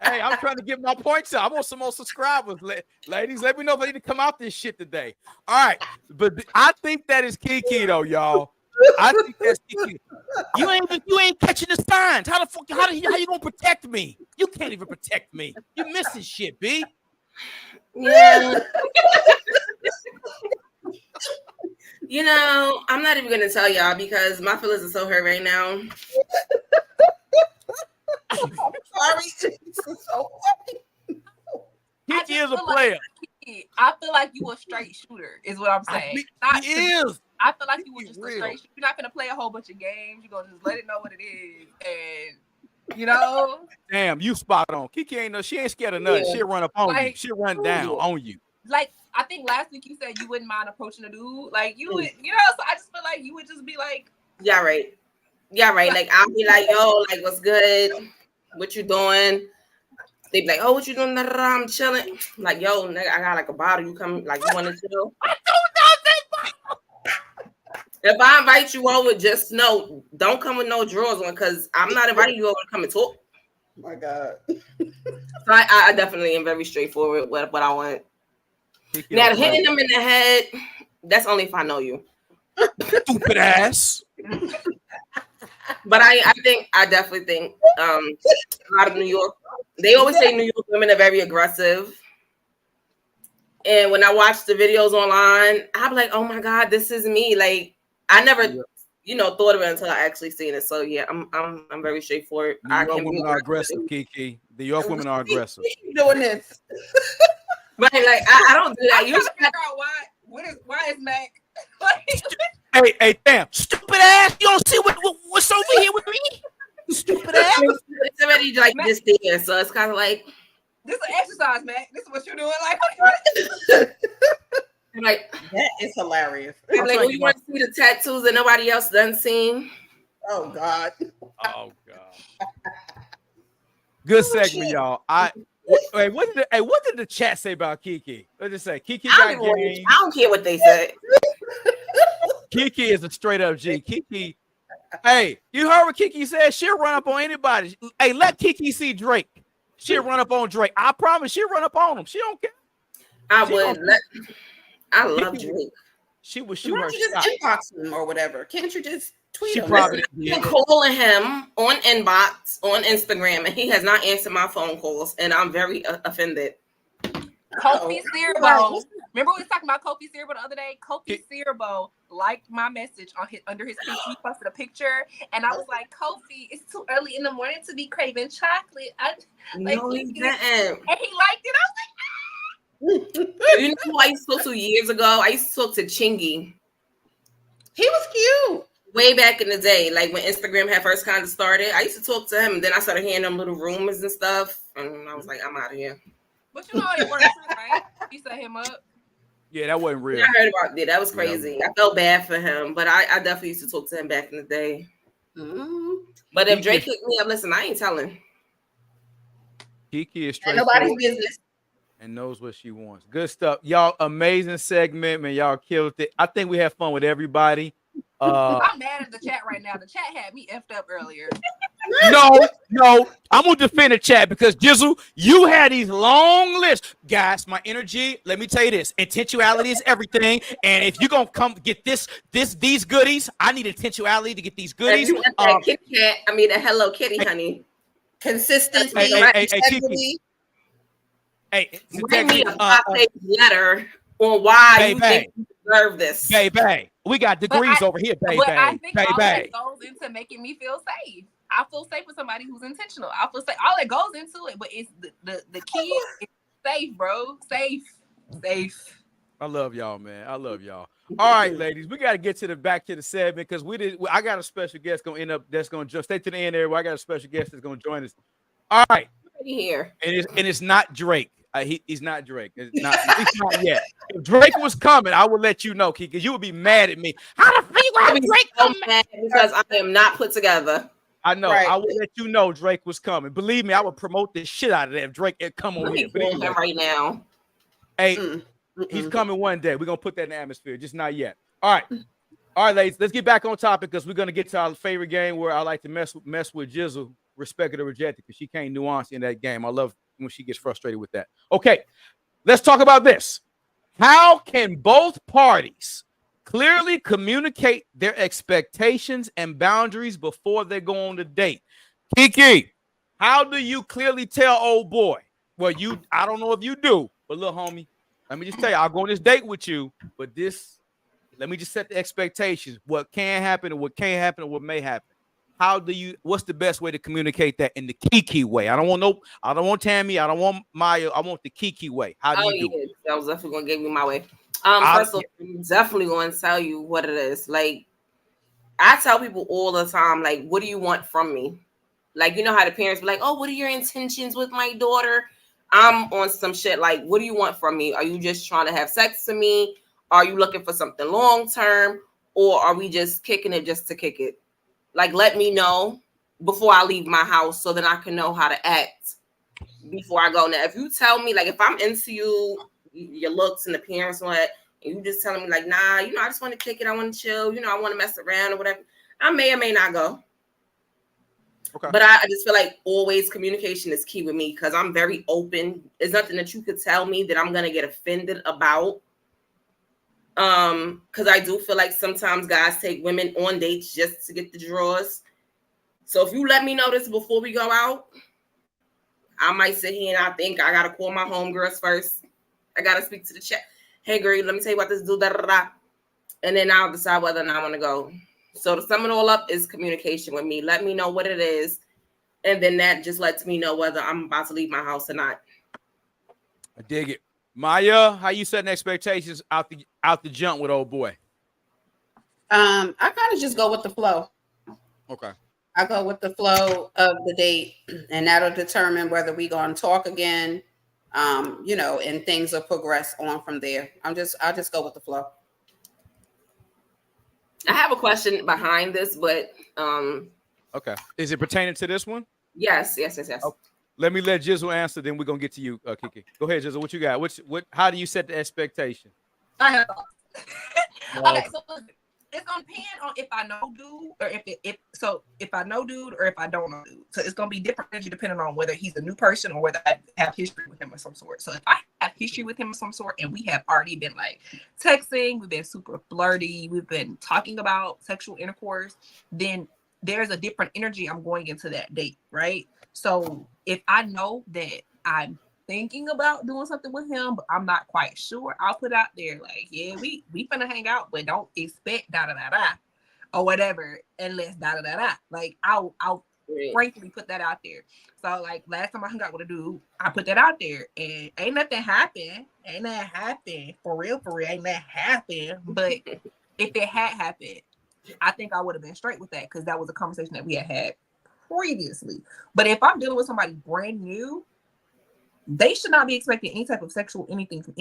Hey, I'm trying to get my points out. I want some more subscribers, ladies. Let me know if I need to come out this shit today. All right, but I think that is KiKi though, y'all. I think that's KiKi. You ain't catching the signs. How you gonna protect me? You can't even protect me. You missing shit, B. Yeah. You know, I'm not even gonna tell y'all because my feelings are so hurt right now. Sorry. KiKi is a player. I feel like you a straight shooter, is what I'm saying. He is. I feel like you were just real. a straight shooter. You're not gonna play a whole bunch of games. You're gonna just let it know what it is, and you know. Damn, you spot on. KiKi she ain't scared of nothing. Yeah. She'll run up on you. Like, She'll run down on you. Like, I think last week you said you wouldn't mind approaching a dude. Like, you would, you know, so I just feel like you would just be like, Yeah, right. Yeah, right. Like I'll be like, yo, like what's good? What you doing? They be like, oh, what you doing? I'm chilling. Like, yo, nigga, I got like a bottle. You come, like, you want to chill? If I invite you over, just know, don't come with no drawers on, because I'm not inviting you over to come and talk. Oh my God. So I definitely am very straightforward with what I want. Now, hitting them in the head, that's only if I know you. Stupid ass. But I definitely think a lot of New York, they always say New York women are very aggressive. And when I watch the videos online, I'm like, oh my God, this is me. Like, I never, thought of it until I actually seen it. So yeah, I'm very straightforward. New York women are aggressive, KiKi. The York women are aggressive. Doing this. But like, I don't do that. I You figure out why is Mac? Hey, damn, stupid ass! You don't see what's over here with me? Stupid ass! It's already like this there, so it's kind of like This is an exercise, Mac. This is what you're doing. like That is hilarious. I'm like, you want to see the tattoos that nobody else done seen? Oh God. Oh God. Good segment, y'all. What did the chat say about KiKi? Let's just say KiKi got game. I don't care what they say. KiKi is a straight up G. KiKi, hey, you heard what KiKi said? She'll run up on anybody. Hey, let KiKi see Drake. She'll run up on Drake. I promise she'll run up on him. She don't care. I love Drake. She would shoot Why her don't you shot. just inbox him or whatever? Can't you just tweet She him? probably I'm calling him on inbox on Instagram, and he has not answered my phone calls, and I'm very offended. Kofi Sirbo. Remember we was talking about Kofi Sirbo the other day? Kofi Sirbo liked my message on under his picture. He posted a picture, and I was like, Kofi, it's too early in the morning to be craving chocolate. No, he didn't. And he liked it. I was like, You know who I used to talk to years ago? I used to talk to Chingy. He was cute. Way back in the day, like when Instagram had first kind of started, I used to talk to him, and then I started hearing them little rumors and stuff, and I was like, I'm out of here. but you know how it works, right? You set him up. Yeah, that wasn't real. I heard about that. That was crazy. I felt bad for him, but I definitely used to talk to him back in the day. But if Drake hooked me up, listen, I ain't telling. KiKi is And straight nobody's business. and knows what she wants. Good stuff. Y'all, amazing segment, man. Y'all killed it. I think we had fun with everybody. I'm mad at the chat right now. The chat had me effed up earlier. No, I'm gonna defend the chat because Jizzle, you had these long lists. Guys, my energy, let me tell you this: intentionality is everything. And if you're gonna come get these goodies, I need intentionality to get these goodies. You want that Kit Kat, the Hello Kitty, honey. Consistency. Hey, integrity. Hey, so Write me a technically, 5-page letter on why you baby, think you deserve this. baby, we got degrees over here, baby, But I think all that baby. goes into making me feel safe. I feel safe with somebody who's intentional. I feel safe. All that goes into it, but it's the key is safe, bro. Safe. I love y'all, man. I love y'all. All right, ladies, we got to get to the back to the segment because I got a special guest going to end up that's going to stay to the end there. I got a special guest that's going to join us. All right, Here. and it's not Drake. He's not Drake. It's not, at least not yet. If Drake was coming, I would let you know, Kiki, because you would be mad at me. How the fuck you gonna have Drake So come? mad because I am not put together. I know. Right. I would let you know Drake was coming. Believe me, I would promote the shit out of that if Drake had come on Let here. me But call anyway, him right now. hey, he's coming one day. We're gonna put that in the atmosphere, just not yet. All right, ladies. Let's get back on topic because we're gonna get to our favorite game where I like to mess with Jizzle, respected or rejected, because she can't nuance in that game. I love when she gets frustrated with that. Okay, let's talk about this. How can both parties clearly communicate their expectations and boundaries before they go on the date? Kiki, how do you clearly tell old boy? Well, I don't know if you do, but little homie, let me just tell you, I'll go on this date with you, but let me just set the expectations. What can happen and what can't happen and what may happen. What's the best way to communicate that in the KiKI way? I don't want Tami, I don't want Maya, I want the KiKI way. How do you do it? That was definitely gonna give me my way. First of all, I'm definitely going to tell you what it is. Like, I tell people all the time, like, what do you want from me? Like, you know how the parents be like, oh, what are your intentions with my daughter? I'm on some shit like, what do you want from me? Are you just trying to have sex with me? Are you looking for something long term? Or are we just kicking it just to kick it? Like, let me know before I leave my house so that I can know how to act before I go. Now, if you tell me, like, if I'm into you, your looks and appearance and all that, and you just telling me, like, nah, I just want to kick it, I want to chill, I want to mess around or whatever, I may or may not go. Okay. But I just feel like always communication is key with me because I'm very open. There's nothing that you could tell me that I'm going to get offended about. Because I do feel like sometimes guys take women on dates just to get the draws. So if you let me know this before we go out, I might sit here and I think I gotta call my homegirls first. I gotta speak to the chat. Hey girl, let me tell you what this do, and then I'll decide whether or not I want to go. So to sum it all up is communication with me. Let me know what it is, and then that just lets me know whether I'm about to leave my house or not. I dig it. Maya, how you setting expectations out the jump with old boy? I kind of just go with the flow. Okay. I go with the flow of the date, and that'll determine whether we gonna talk again, and things will progress on from there. I'll just go with the flow. I have a question behind this, but okay. Is it pertaining to this one? Yes. Okay. Let me let Jizzle answer, then we're gonna get to you, Kiki. Go ahead, Jizzle. What you got? How do you set the expectation? I have okay, so it's gonna depend on if I know dude or if I know dude or if I don't know dude. So it's gonna be different depending on whether he's a new person or whether I have history with him of some sort. So if I have history with him of some sort and we have already been like texting, we've been super flirty, we've been talking about sexual intercourse, then there's a different energy I'm going into that date, right? So if I know that I'm thinking about doing something with him, but I'm not quite sure, I'll put out there like, yeah, we finna hang out, but don't expect da or whatever unless da. Like I'll frankly put that out there. So like last time I hung out with a dude, I put that out there and ain't nothing happened. Ain't that happened for real, ain't that happened. But if it had happened, I think I would have been straight with that because that was a conversation that we had previously. But if I'm dealing with somebody brand new, they should not be expecting any type of sexual anything from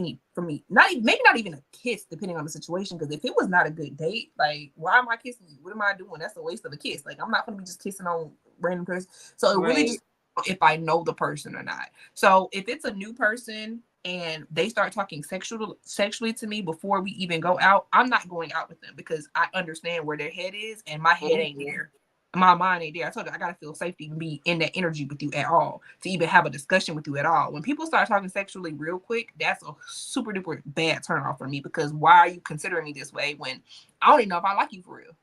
me. Maybe not even a kiss, depending on the situation. Because if it was not a good date, like, why am I kissing you? What am I doing? That's a waste of a kiss. Like, I'm not going to be just kissing on random person. So it really just if I know the person or not. So if it's a new person and they start talking sexually to me before we even go out, I'm not going out with them because I understand where their head is and my head ain't there. My mind ain't there. I told you I gotta feel safe to even be in that energy with you at all, to even have a discussion with you at all. When people start talking sexually real quick, that's a super duper bad turnoff for me because why are you considering me this way when I don't even know if I like you for real?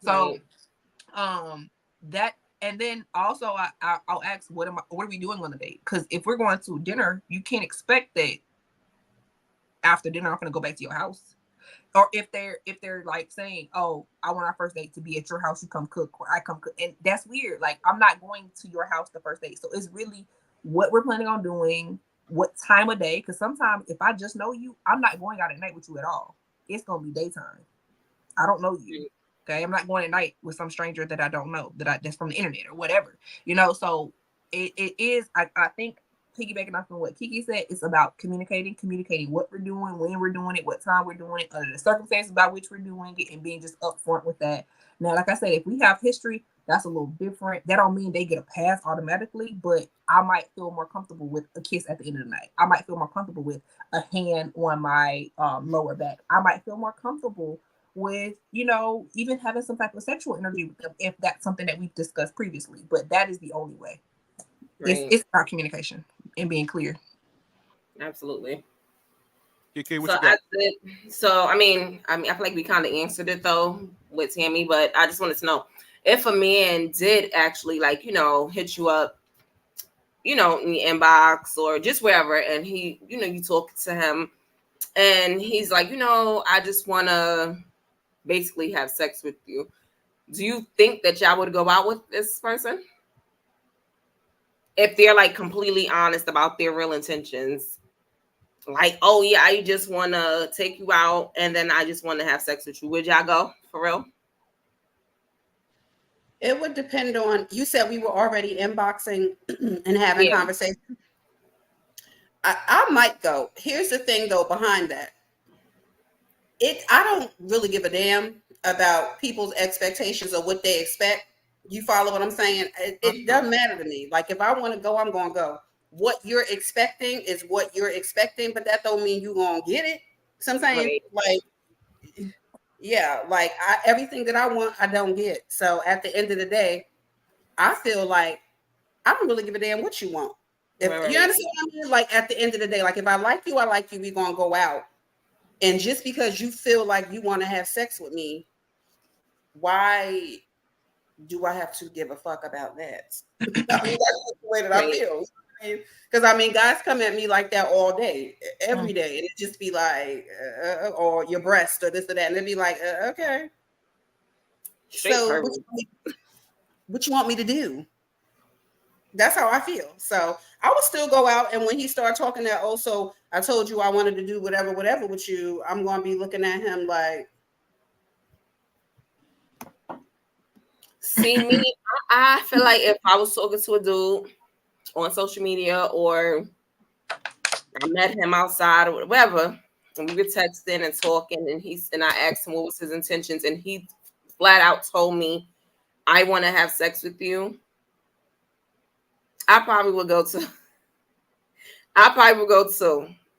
So that And then also I'll ask, what are we doing on the date? Because if we're going to dinner, you can't expect that after dinner I'm gonna go back to your house. Or if they're like saying, oh, I want our first date to be at your house, you come cook, or I come cook. And that's weird. Like, I'm not going to your house the first date. So it's really what we're planning on doing, what time of day. Because sometimes if I just know you, I'm not going out at night with you at all. It's gonna be daytime. I don't know you. Okay. I'm not going at night with some stranger that I don't know, that's from the internet or whatever. So it is, I think, piggybacking off of what KiKI said, it's about communicating what we're doing, when we're doing it, what time we're doing it, under the circumstances by which we're doing it, and being just upfront with that. Now, like I said, if we have history, that's a little different. That don't mean they get a pass automatically, but I might feel more comfortable with a kiss at the end of the night. I might feel more comfortable with a hand on my lower back. I might feel more comfortable with, even having some type of sexual energy with them if that's something that we've discussed previously. But that is the only way. Right. It's about communication and being clear. Absolutely. KiKI, what you got? I feel like we kind of answered it though with Tami, but I just wanted to know if a man did actually hit you up, in the inbox or just wherever, and he, you talk to him and he's like, I just want to basically have sex with you. Do you think that y'all would go out with this person? If they're like completely honest about their real intentions, like, oh yeah, I just want to take you out and then I just want to have sex with you, would y'all go for real? It would depend on, you said we were already inboxing and having conversations. I might go. Here's the thing though, behind that. I don't really give a damn about people's expectations or what they expect. You follow what I'm saying? It doesn't matter to me. Like, if I want to go, I'm going to go. What you're expecting is what you're expecting, but that don't mean you're going to get it. So I'm saying, everything that I want, I don't get. So at the end of the day, I feel like I don't really give a damn what you want. You understand what I mean? Like, at the end of the day, like, if I like you, we're going to go out. And just because you feel like you want to have sex with me, why do I have to give a fuck about that? That's the way that I feel. Because guys come at me like that all day, every day, and it just be like, or your breast or this or that, and it'd be like, okay. So what you want me to do? That's how I feel. So I would still go out, and when he started talking that, so I told you I wanted to do whatever with you, I'm going to be looking at him like. See, me, I feel like if I was talking to a dude on social media or I met him outside or whatever, and we were texting and talking, and I asked him what was his intentions, and he flat out told me, I want to have sex with you, I probably would go too.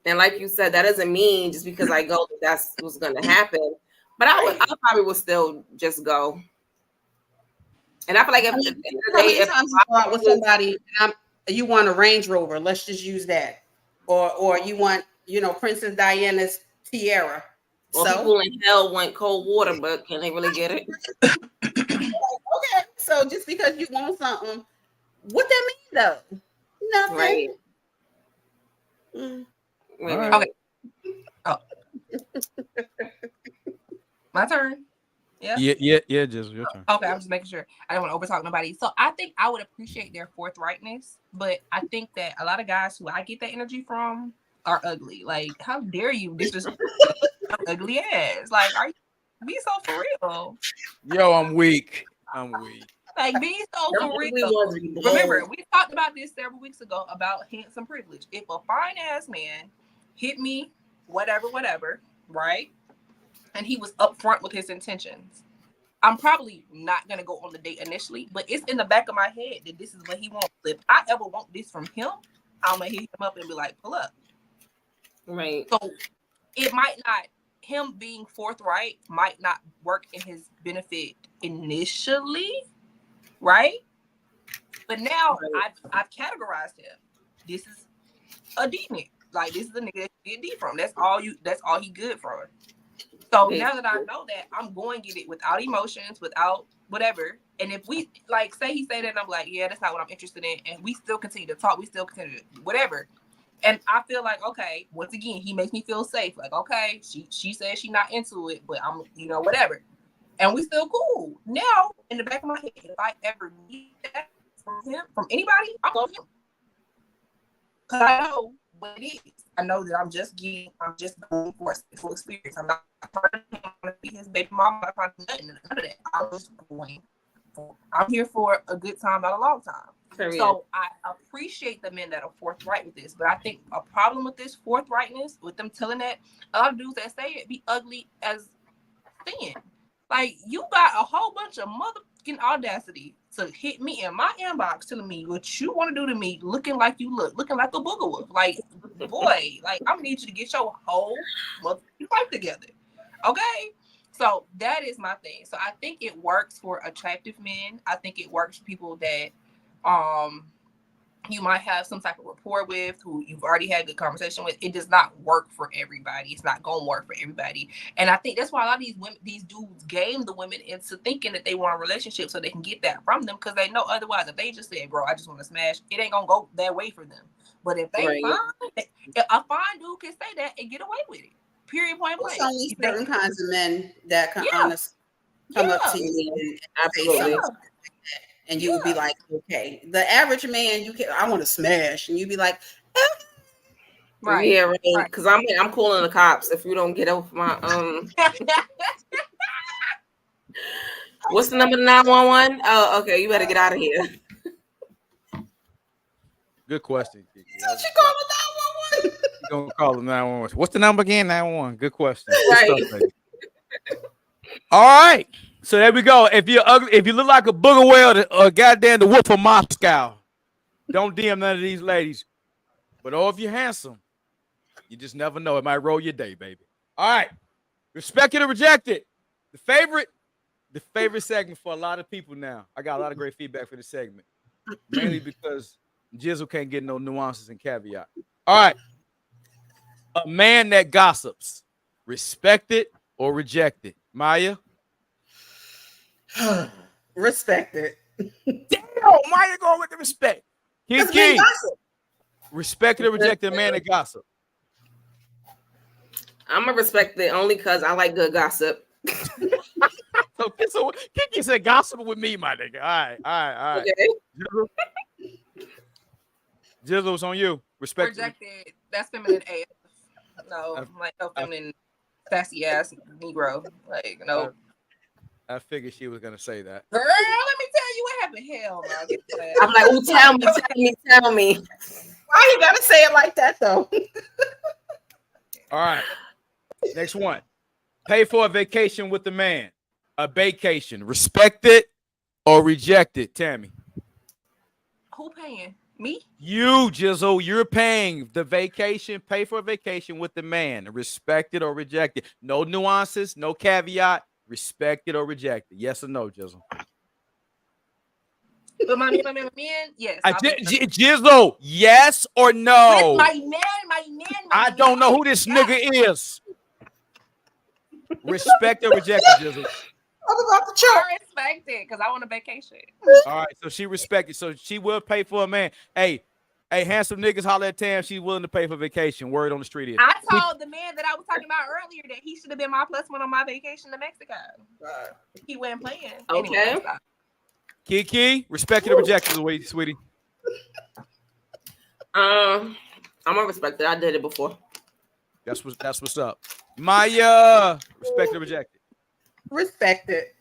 And like you said, that doesn't mean just because I go that's what's going to happen. But I probably would still just go. And I feel like if times you go out with somebody, you want a Range Rover, let's just use that, or you want Princess Diana's tiara. Well, people in hell want cold water, but can they really get it? Okay, so just because you want something, what that mean though? Nothing. Right. Okay. Oh. My turn. Yeah, just your turn. Okay, I'm just making sure. I don't want to overtalk nobody. So I think I would appreciate their forthrightness, but I think that a lot of guys who I get that energy from are ugly. Like, how dare you disrespect ugly ass? Like, are you be so for real? Yo, I'm weak. Like, be so for real. Remember, we talked about this several weeks ago about handsome privilege. If a fine ass man hit me, whatever, right? And he was upfront with his intentions, I'm probably not going to go on the date initially, but it's in the back of my head that this is what he wants. If I ever want this from him, I'm going to hit him up and be like, pull up. Right. So it might not, him being forthright might not work in his benefit initially, right? But now I've categorized him. This is a D-nigga. Like, this is a nigga that you get D from. That's all he good from. So now that I know that, I'm going to get it without emotions, without whatever. And if we like say he say that, and I'm like, yeah, that's not what I'm interested in, and we still continue to talk, we still continue to whatever. And I feel like, okay, once again, he makes me feel safe. Like, okay, she says she's not into it, but I'm, whatever. And we still cool. Now, in the back of my head, if I ever need that from him, from anybody, I'll go to him. Because I know what it is. I know that I'm just going for a sexual experience. I'm not trying to be his baby mama. I'm not trying to do none of that. I'm here for a good time, not a long time. Period. So I appreciate the men that are forthright with this, but I think a problem with this forthrightness, with them telling that, a lot of dudes that say it be ugly as sin. Like, you got a whole bunch of motherfucking audacity to hit me in my inbox telling me what you want to do to me, looking like you looking like a booger wolf. Like, boy, like, I'm gonna need you to get your whole motherfucking life together. Okay? So that is my thing. So I think it works for attractive men. I think it works for people that you might have some type of rapport with, who you've already had a good conversation with. It does not work for everybody. It's not gonna work for everybody. And I think that's why a lot of these dudes game the women into thinking that they want a relationship so they can get that from them, because they know otherwise if they just say, bro, I just want to smash, it ain't gonna go that way for them. But if they a fine dude can say that and get away with it. Period, point blank. There's only certain kinds of men that can honestly come up to you and absolutely. And you would be like, okay. The average man, I want to smash, and you'd be like, right, yeah, right. Because I'm calling the cops if you don't get off my What's the number? 911. Oh, okay, you better get out of here. Good question, KiKi. She called the 911. You gonna call the 911? What's the number again? 911. Good question. Right. All right. So there we go. If you're ugly, if you look like a booger whale or goddamn the Wolf of Moscow, don't DM none of these ladies. But if you're handsome, you just never know. It might roll your day, baby. All right. Respect it or reject it. The favorite segment for a lot of people now. I got a lot of great feedback for this segment. Mainly because Jizzle can't get no nuances and caveat. All right. A man that gossips. Respect it or reject it. Maya? Respect it. Damn, Maya going with the respect. KiKi, respect it or reject it, a man that gossip. I'm gonna respect it only because I like good gossip. So KiKi said gossip with me, my nigga. All right. Okay. Jizzle, it's on you. Respect it. That's feminine AF. No, like no feminine sassy ass Negro. Like, no. I figured she was gonna say that. Girl, let me tell you what happened. Hell no. I'm like, oh, tell me. Why you gotta say it like that though? All right. Next one. Pay for a vacation with the man. A vacation. Respect it or reject it, Tami. Who paying? Me? You, Jizzle. You're paying the vacation. Pay for a vacation with the man. Respect it or reject it. No nuances, no caveat. Respect it or reject it. Yes or no, Jizzle? But my man, yes. Jizzle, yes or no? My man. I don't know who this nigga is. Respect or reject it, Jizzle? I'm about to choke. I respect it because I want a vacation. All right, so she respected. So she will pay for a man. Hey, handsome niggas holler at Tam. She's willing to pay for vacation. Word on the street is. I told the man that I was talking about earlier that he should have been my +1 on my vacation to Mexico. He wasn't playing. Okay. Anyway, KiKi, respect it or reject it, sweetie. I'm gonna respect it. I did it before. That's what's up. Maya, respect it or reject it. Respect it.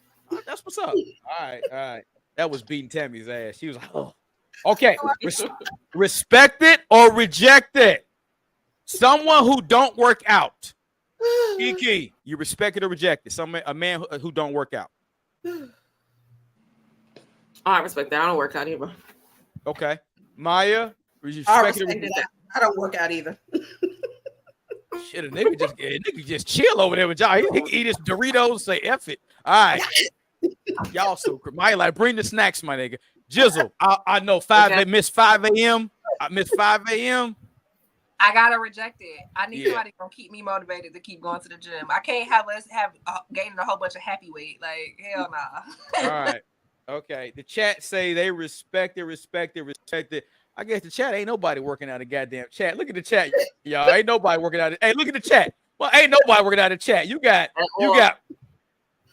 That's what's up. All right. That was beating Tammy's ass. She was like, oh. Okay. Respect it or reject it. Someone who don't work out. KiKi, you respect it or reject it. A man who don't work out. I respect that. I don't work out either. Okay. Maya, respect it or reject it. I don't work out either. Shit, a nigga just chill over there with y'all. He can eat his Doritos and say F it. All right. Y'all so Maya, like, bring the snacks, my nigga. Jizzle, I know 5 a.m. I miss 5 a.m. I gotta reject it. I need somebody gonna keep me motivated to keep going to the gym. I can't have us gaining a whole bunch of happy weight. Like hell nah. All right. Okay. The chat say they respect it. I guess the chat ain't nobody working out a goddamn chat. Look at the chat, y'all. Ain't nobody working out. Hey, look at the chat. Well, ain't nobody working out the chat. You got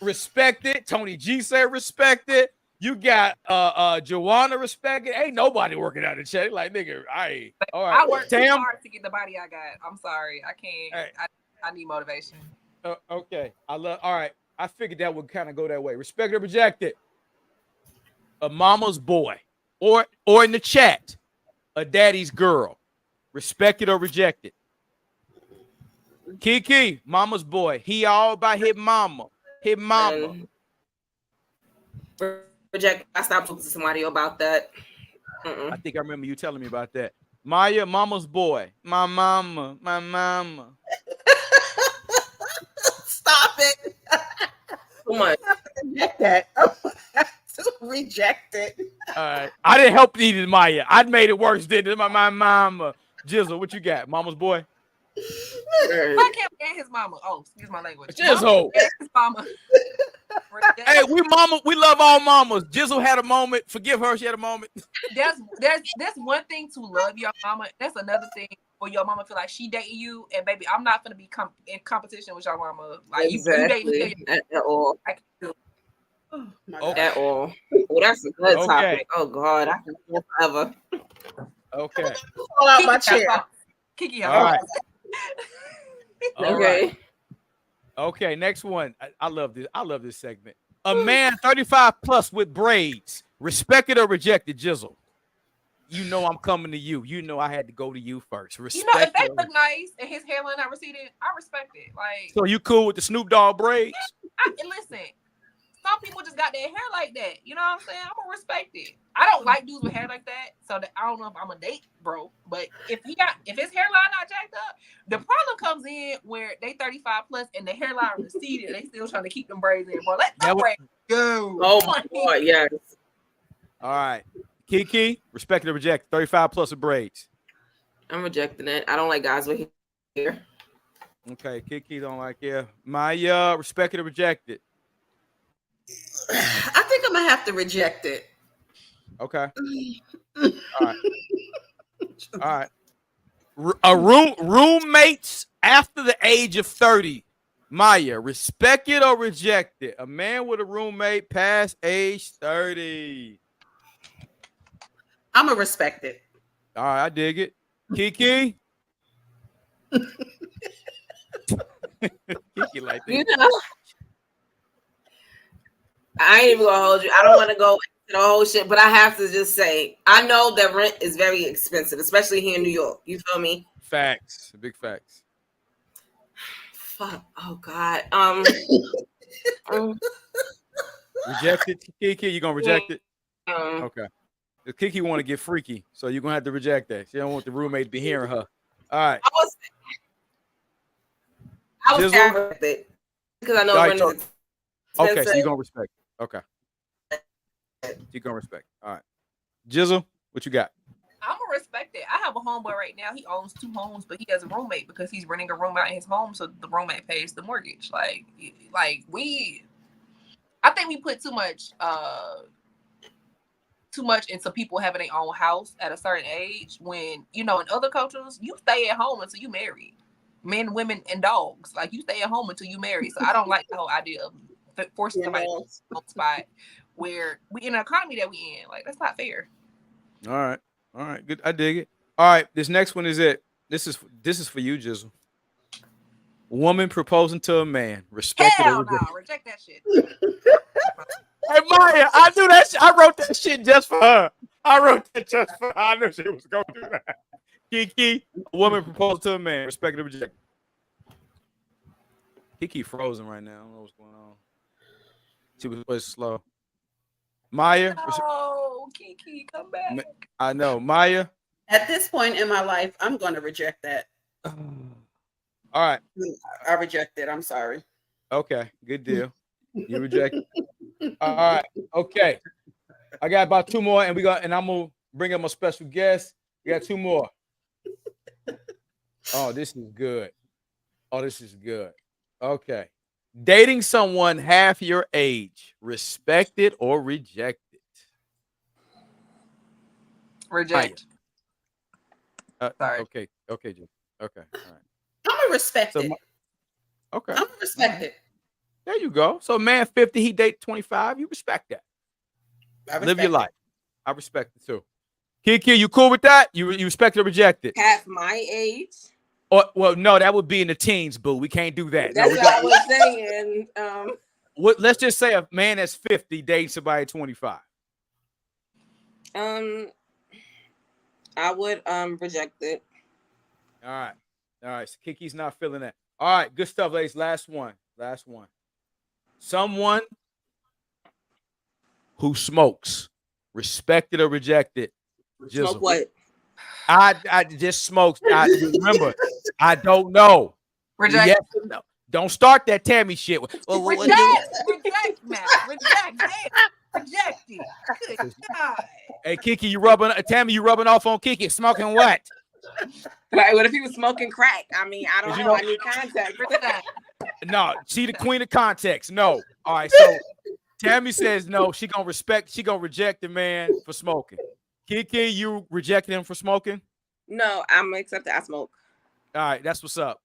respect it. Tony G said respect it. You got Joanna respect it. Ain't nobody working out the chat. Like nigga, all right. I work too hard to get the body I got. I'm sorry. I can't. Hey. I need motivation. Okay. All right. I figured that would kind of go that way. Respect or reject it. A mama's boy. Or in the chat, a daddy's girl. Respect it or reject it. KiKI, mama's boy. He all about his mama. His mama. Reject. I stopped talking to somebody about that. I think I remember you telling me about that. Maya, mama's boy. My mama. Stop it. Too much. Reject that. Reject it. All right. I didn't help either, Maya. I made it worse, didn't it? My mama. Jizzle, what you got? Mama's boy? I can't ban his mama. Oh, excuse my language. Jizzle. His mama. Hey, we love all mamas. Jizzle had a moment. Forgive her, she had a moment. There's one thing to love your mama. That's another thing where your mama feel like she dating you, and baby, I'm not gonna be in competition with your mama. Like exactly. you dating at all. Okay. At all. Well, that's a good topic. Oh God, I can live forever. Okay. Fall out my chair. KiKI. All right. Okay. Okay, next one. I love this. I love this segment. A man 35 plus with braids. Respect it or reject it, Jizzle. You know I'm coming to you. You know I had to go to you first. Respect if they look nice and his hairline not receded, I respect it. Like, so you cool with the Snoop Dogg braids? Listen, some people just got their hair like that. You know what I'm saying? I'm gonna respect it. I don't like dudes with hair like that, so that I don't know if I'm a date, bro. But if his hairline not jacked up, the problem comes in where they 35 plus and the hairline receded. They still trying to keep them braids in, bro. Let them braids go. Oh my God, yes. All right, KiKI, respect it or reject 35 plus with braids. I'm rejecting it. I don't like guys with hair. Okay, KiKI don't like Maya, respect it or reject it. I think I'm gonna have to reject it. Okay. All right. Roommates after the age of 30. Maya, respect it or reject it? A man with a roommate past age 30. I'm gonna respect it. All right, I dig it. KiKI. KiKI like that. You know, I ain't even gonna hold you. I don't want to go into the whole shit, but I have to just say, I know that rent is very expensive, especially here in New York. You feel me? Facts, big facts. Fuck. Oh God. Reject it, KiKI. You gonna reject it? Okay. The KiKI want to get freaky, so you're gonna have to reject that. She don't want the roommate to be hearing her. All right. I was with it because I know rent is expensive. Okay, so you're gonna respect it. Okay. You're gonna respect it. All right. Jizzle, what you got? I'm gonna respect it. I have a homeboy right now. He owns 2 homes, but he has a roommate because he's renting a room out in his home, so the roommate pays the mortgage. I think we put too much into people having their own house at a certain age. When in other cultures, you stay at home until you marry. Men, women, and dogs. Like you stay at home until you marry. So I don't like the whole idea of forcing somebody to a spot where we in an economy that we in. Like that's not fair. All right, good. I dig it. All right, this next one is it. This is for you, Jizzle. Woman proposing to a man. Respect it or reject. Reject that shit. Hey Maya, I do that. I wrote that shit just for her. I knew she was going to do that. KiKI, a woman proposed to a man. Respect it or reject. KiKI frozen right now. I don't know what's going on. She was slow. Maya. Oh, KiKI, come back. I know. Maya. At this point in my life, I'm going to reject that. All right. I reject it. I'm sorry. Okay. Good deal. You reject it. All right. Okay. I got about 2 more, and I'm gonna bring up my special guest. We got 2 more. Oh, this is good. Oh, this is good. Okay. Dating someone half your age, respected or rejected? Reject. Sorry. Okay. Okay, Jim. Okay. All right. I'm gonna respect So, it. okay. I'm gonna respect it. There you go. So, man, 50, he date 25. You respect that. Live your life. I respect it too. KiKI, you cool with that? You respect or reject it? Half my age. Or, well, no, that would be in the teens, boo. We can't do that. That's No, what I was saying. let's just say a man that's 50 dating somebody at 25. I would reject it. All right. So KiKi's not feeling that. All right, good stuff, ladies. Last one. Someone who smokes, respected or rejected? Smoke what? I just smoked. Remember, I don't know. Reject. Yes or no. Don't start that Tami shit. Reject, man. Reject it. Good God. Hey, KiKi, Tami, you rubbing off on KiKi. Smoking what? Right. What if he was smoking crack? I mean, I don't know. I need context. No, she the queen of context. No. All right, so Tami says no. She gonna reject the man for smoking. KiKi, you rejected him for smoking? No, I'm accept that I smoke. All right, that's what's up.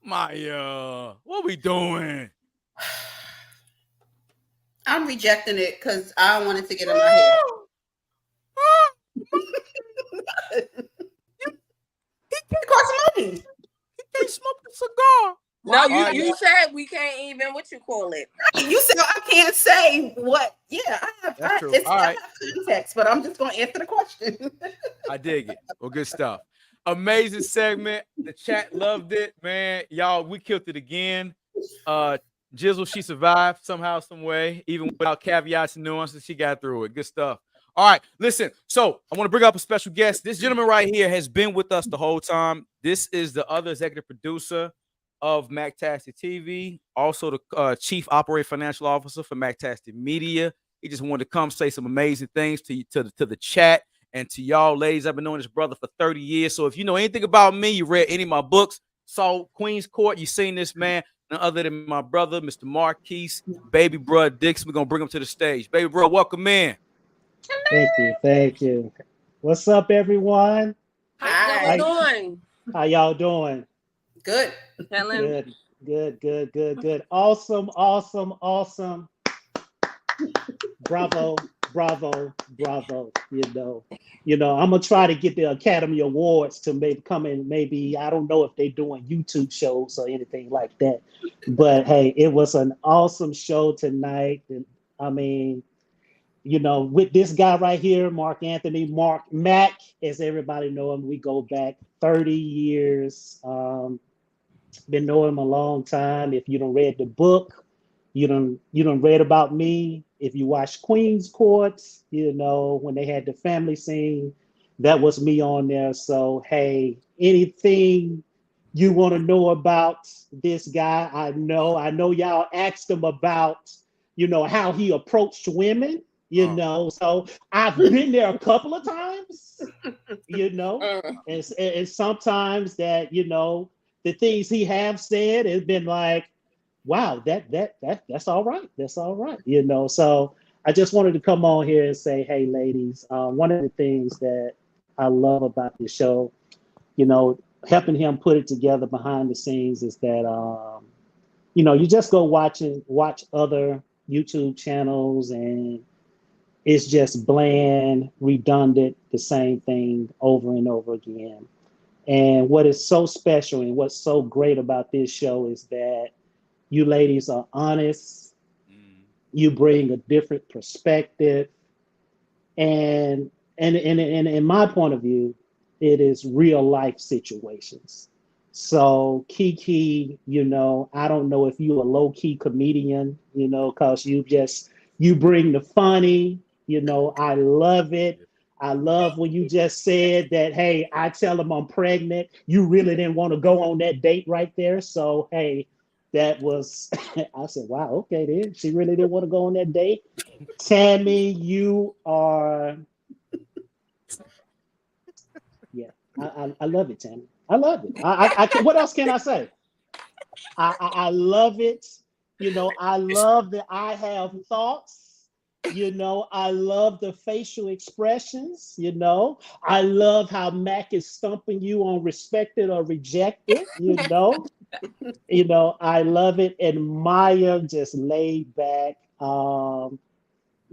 My what we doing? I'm rejecting it because I don't want it to get in my head. It costs money. He can't smoke the cigar. No, you said we can't even what you call it. You said I can't say what. Yeah, I have. That's true. It's All right. context, but I'm just going to answer the question. I dig it. Well, good stuff. Amazing segment. The chat loved it, man. Y'all, we killed it again. Jizzle, she survived somehow, some way, even without caveats and nuances. She got through it. Good stuff. All right, listen. So I want to bring up a special guest. This gentleman right here has been with us the whole time. This is the other executive producer of MacTastic TV, also the chief operating financial officer for MacTastic Media. He just wanted to come say some amazing things to the chat and to y'all ladies. I've been knowing this brother for 30 years. So if you know anything about me, you read any of my books, saw Queen's Court, you seen this man, none other than my brother, Mr. Marquise, baby bro Dix. We're going to bring him to the stage. Baby bro, welcome in. Thank you. What's up, everyone? How you doing? How y'all doing? Good. Helen. Good. Awesome. Bravo. You know, I'm gonna try to get the Academy Awards to maybe come in. Maybe I don't know if they're doing YouTube shows or anything like that. But hey, it was an awesome show tonight. And I mean, you know, with this guy right here, Mark Mac, as everybody know him, we go back 30 years. Been knowing him a long time. If you don't read the book, you don't read about me. If you watch Queen's Court, you know, when they had the family scene, that was me on there. So, hey, anything you want to know about this guy, I know y'all asked him about, you know, how he approached women, you know. So I've been there a couple of times, you know, and sometimes that, you know, the things he have said has been like, wow, that's all right. That's all right. You know, so I just wanted to come on here and say, hey, ladies, one of the things that I love about this show, you know, helping him put it together behind the scenes is that, you know, you just go watch other YouTube channels and it's just bland, redundant, the same thing over and over again. And what is so special and what's so great about this show is that you ladies are honest. You bring a different perspective. And in my point of view, it is real life situations. So KiKi, you know, I don't know if you're a low key comedian, you know, because you bring the funny, you know, I love it. I love when you just said that, hey, I tell him I'm pregnant. You really didn't want to go on that date right there. So, hey, that was, I said, wow, okay, then. She really didn't want to go on that date. Tami, you are, yeah, I love it, Tami. I love it. What else can I say? I love it. You know, I love that I have thoughts. You know, I love the facial expressions. You know, I love how Mac is stumping you on respected or rejected. You know, I love it. And Maya just laid back, you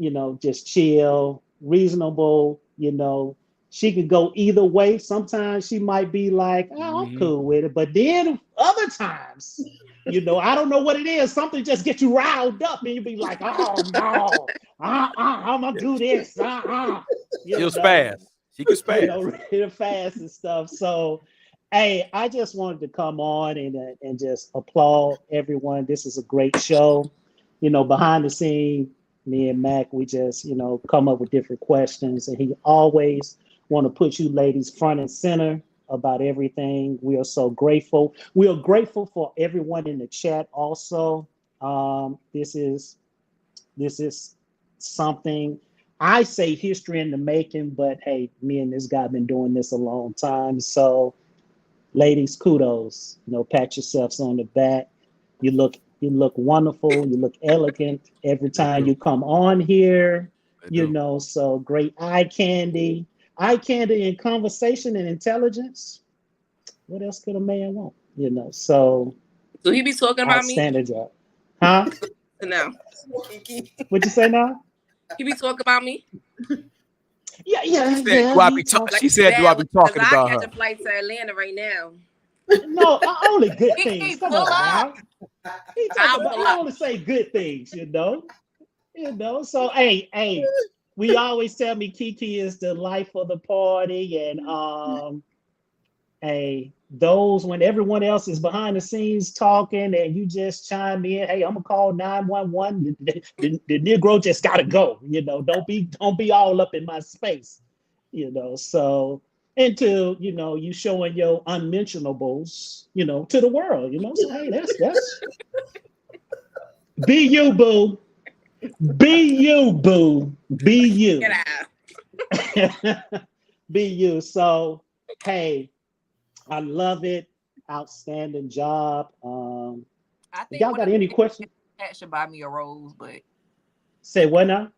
know, just chill, reasonable. You know, she could go either way. Sometimes she might be like, oh, I'm cool with it. But then other times, you know, I don't know what it is. Something just gets you riled up and you be like, oh no, I'm gonna do this. She'll spaz. She could spaz. You know, real fast and stuff. So, hey, I just wanted to come on and just applaud everyone. This is a great show. You know, behind the scene, me and Mac, we just, you know, come up with different questions, and he always want to put you ladies front and center about everything. We are so grateful. We are grateful for everyone in the chat also. This is something, I say history in the making, but hey, me and this guy have been doing this a long time. So ladies, kudos. You know, pat yourselves on the back. You look wonderful. You look elegant every time you come on here. You know, so great eye candy and conversation and intelligence. What else could a man want? You know, so he be talking about me? Outstanding job. Huh? No. What'd you say now? He be talking about me? Yeah. She said, do I be talking about her? I catch a flight to Atlanta right now. No, only good things. Come on now. I only say good things, you know. You know, so hey, we always tell me KiKI is the life of the party, and hey, those when everyone else is behind the scenes talking and you just chime in, hey, I'm gonna call 911. The Negro just gotta go. You know, don't be all up in my space. You know, so until you know you showing your unmentionables, you know, to the world. You know, so hey, that's be you, boo. Be you, boo. Be you. Get out. Be you. So hey, I love it. Outstanding job. I think y'all got any questions? That should buy me a rose, but say what now?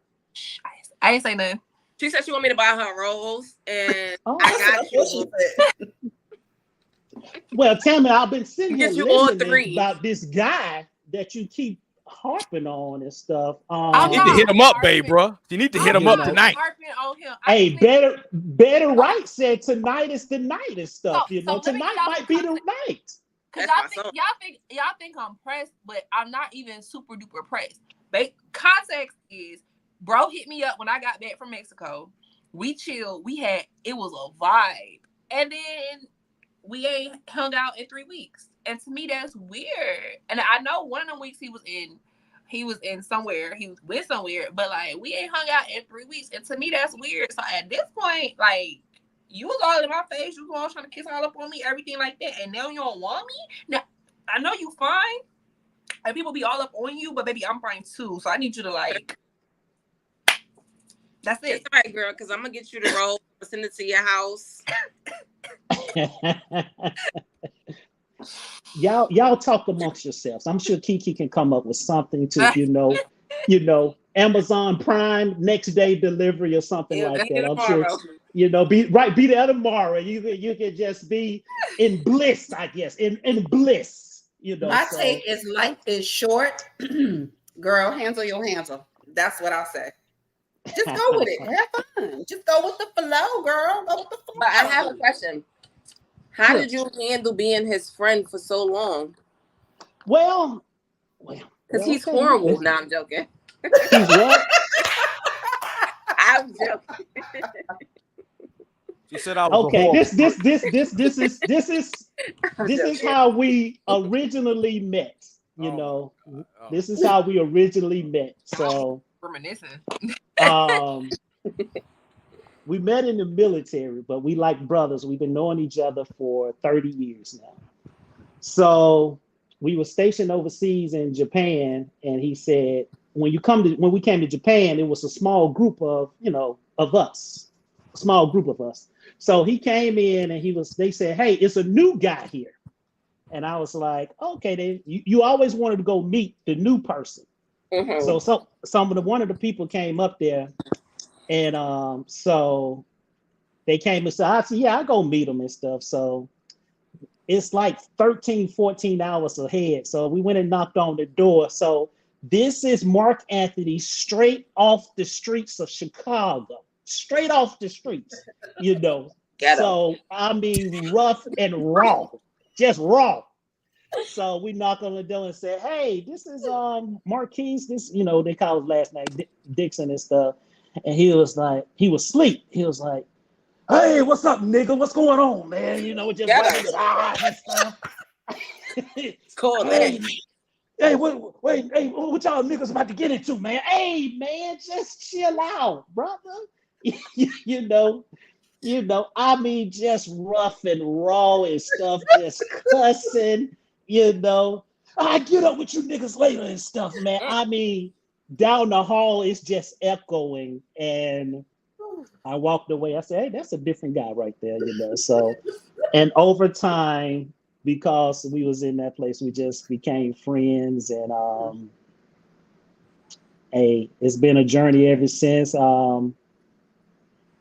I ain't say nothing. She said she want me to buy her a rose, and I got you. Well, Tami, I've been sitting here listening about this guy that you keep harping on and stuff. You need to hit him up, babe, bro. You need to hit him up tonight. Hey, better right said tonight is the night and stuff. So, you know, tonight might be the night. Cause y'all think I'm pressed, but I'm not even super duper pressed. Context is, bro hit me up when I got back from Mexico. We chilled. It was a vibe, and then we ain't hung out in 3 weeks. And to me, that's weird. And I know one of them weeks he was in somewhere, he went somewhere, but like we ain't hung out in 3 weeks. And to me, that's weird. So at this point, like, you was all in my face, you was all trying to kiss all up on me, everything like that. And now you don't want me? Now, I know you fine. And people be all up on you, but baby, I'm fine too. So I need you to like, that's it. It's all right, girl, because I'm gonna get you the roll, send it to your house. Y'all talk amongst yourselves. I'm sure KiKI can come up with something to, you know, Amazon Prime next day delivery or something like that. I'm sure, you know, be there tomorrow. You can just be in bliss, I guess, in bliss. You know, my take is life is short. Girl, handle your handle. That's what I'll say. Just go with it. Have fun. Just go with the flow, girl. Go with the flow. But I have a question. How did you handle being his friend for so long? Well, because he's horrible. No, I'm joking. He's what? I'm joking. She said I was okay. This is how we originally met. You know, this is how we originally met. So reminiscing. We met in the military, but we like brothers. We've been knowing each other for 30 years now. So we were stationed overseas in Japan, and he said, when we came to Japan, it was a small group of us, a small group of us. So he came in and they said, hey, it's a new guy here. And I was like, okay, then you always wanted to go meet the new person. Mm-hmm. So one of the people came up there, and so they came and said, I said, yeah, I go meet them and stuff. So it's like 13, 14 hours ahead. So we went and knocked on the door. So this is Mark Anthony straight off the streets of Chicago, straight off the streets, you know. So I mean, rough and raw, just raw. So we knocked on the door and said, hey, this is Marquise. This, you know, they call his last name Dixon and stuff. And he was asleep. He was like, hey, what's up, nigga? What's going on, man? You know, just wiping his eyes and stuff. Cool, hey, hey, what y'all niggas about to get into, man? Hey, man, just chill out, brother. you know, I mean, just rough and raw and stuff, just cussing, you know. I get up with you niggas later and stuff, man. I mean, down the hall, it's just echoing. And I walked away. I said, hey, that's a different guy right there, you know. So, and over time, because we was in that place, we just became friends. And hey, it's been a journey ever since.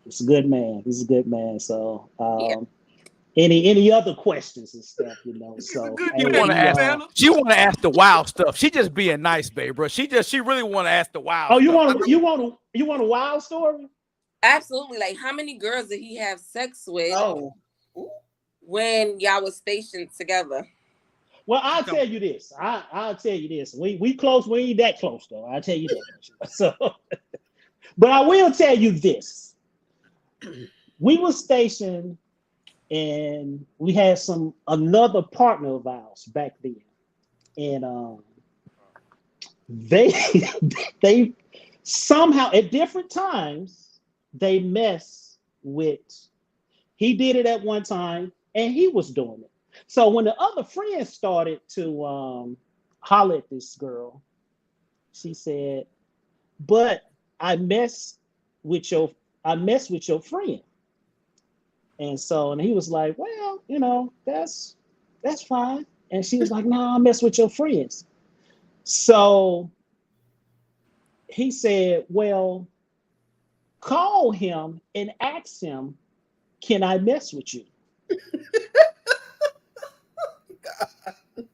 He's a good man. He's a good man. So, any other questions and stuff, you know? So she want to ask the wild stuff. She just being nice, babe, bro. She really want to ask the wild. Oh, you stuff. want a wild story? Absolutely. Like, how many girls did he have sex with when y'all was stationed together? Well, I'll tell you this. I'll tell you this. We close. We ain't that close though. I'll tell you that. So, but I will tell you this. We were stationed, and we had another partner of ours back then, and they somehow at different times they mess with. He did it at one time, and he was doing it. So when the other friends started to holler at this girl, she said, "But I mess with your friend." And he was like, "Well, you know, that's fine." And she was like, "No, I mess with your friends." So he said, "Well, call him and ask him, can I mess with you?"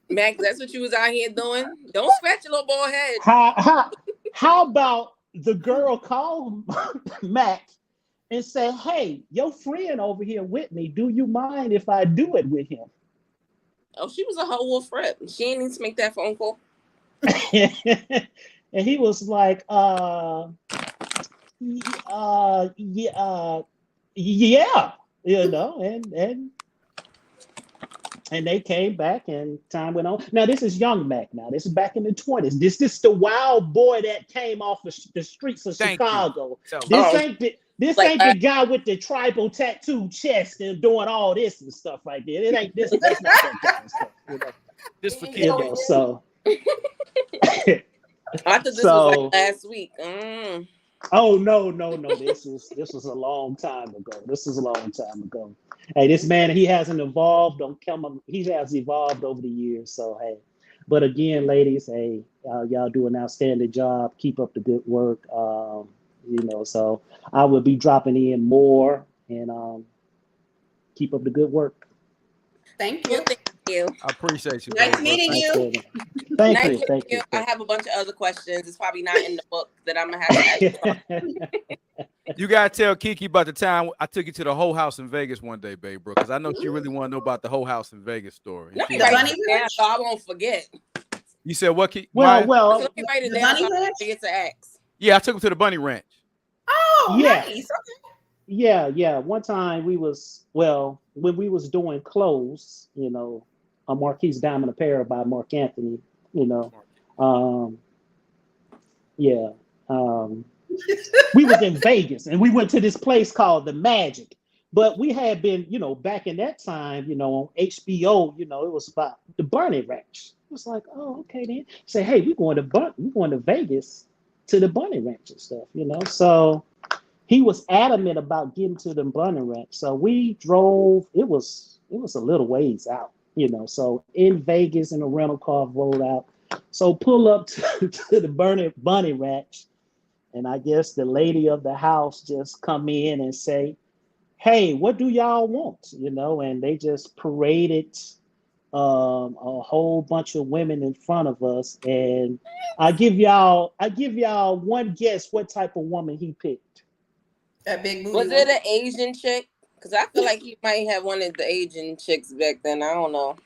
Mac, that's what you was out here doing? Don't scratch your little boy head. How about the girl call Mac and say, "Hey, your friend over here with me. Do you mind if I do it with him?" Oh, she was a whole wolf rep. She ain't need to make that phone call. And he was like, yeah, you know, and they came back, and time went on. Now this is young Mac. Now this is back in the 20s. This is the wild boy that came off the streets of Chicago. This ain't the guy with the tribal tattoo chest and doing all this and stuff like that. It ain't this. That's not that kind of stuff. You know? This for kids. You know, so. I thought this was like last week. Oh no! This was a long time ago. Hey, this man, he hasn't evolved. He has evolved over the years. So hey, but again, ladies, hey, y'all do an outstanding job. Keep up the good work. You know, so I will be dropping in more, and keep up the good work. Thank you. Thank you. I appreciate you. Nice meeting you. Thank you. I have a bunch of other questions. It's probably not in the book that I'm gonna have to ask. You gotta tell KiKI about the time I took you to the whole house in Vegas one day, babe, bro, because I know she really want to know about the whole house in Vegas story. Let me write it down so I won't forget. You said what, KiKI? Well, let me write it down so I forget to ask. Yeah, I took him to the Bunny Ranch. Oh, yeah. Nice. Yeah. One time when we was doing clothes, you know, a Marquise Diamond Apparel by Mark Anthony, you know, we was in Vegas, and we went to this place called the Magic. But we had been, you know, back in that time, you know, on HBO, you know, it was about the Bunny Ranch. It was like, oh, okay then. Say, hey, we're going to Vegas to the Bunny Ranch and stuff, you know. So he was adamant about getting to the bunny ranch. So we drove. It was a little ways out, So in Vegas, in a rental car, rolled out. So pull up to the bunny ranch, and I guess the lady of the house just come in and say, "Hey, what do y'all want?" And they just paraded a whole bunch of women in front of us, and I give y'all one guess what type of woman he picked. That big booty. Was it an Asian chick? Because I feel like he might have one of the Asian chicks back then. I don't know.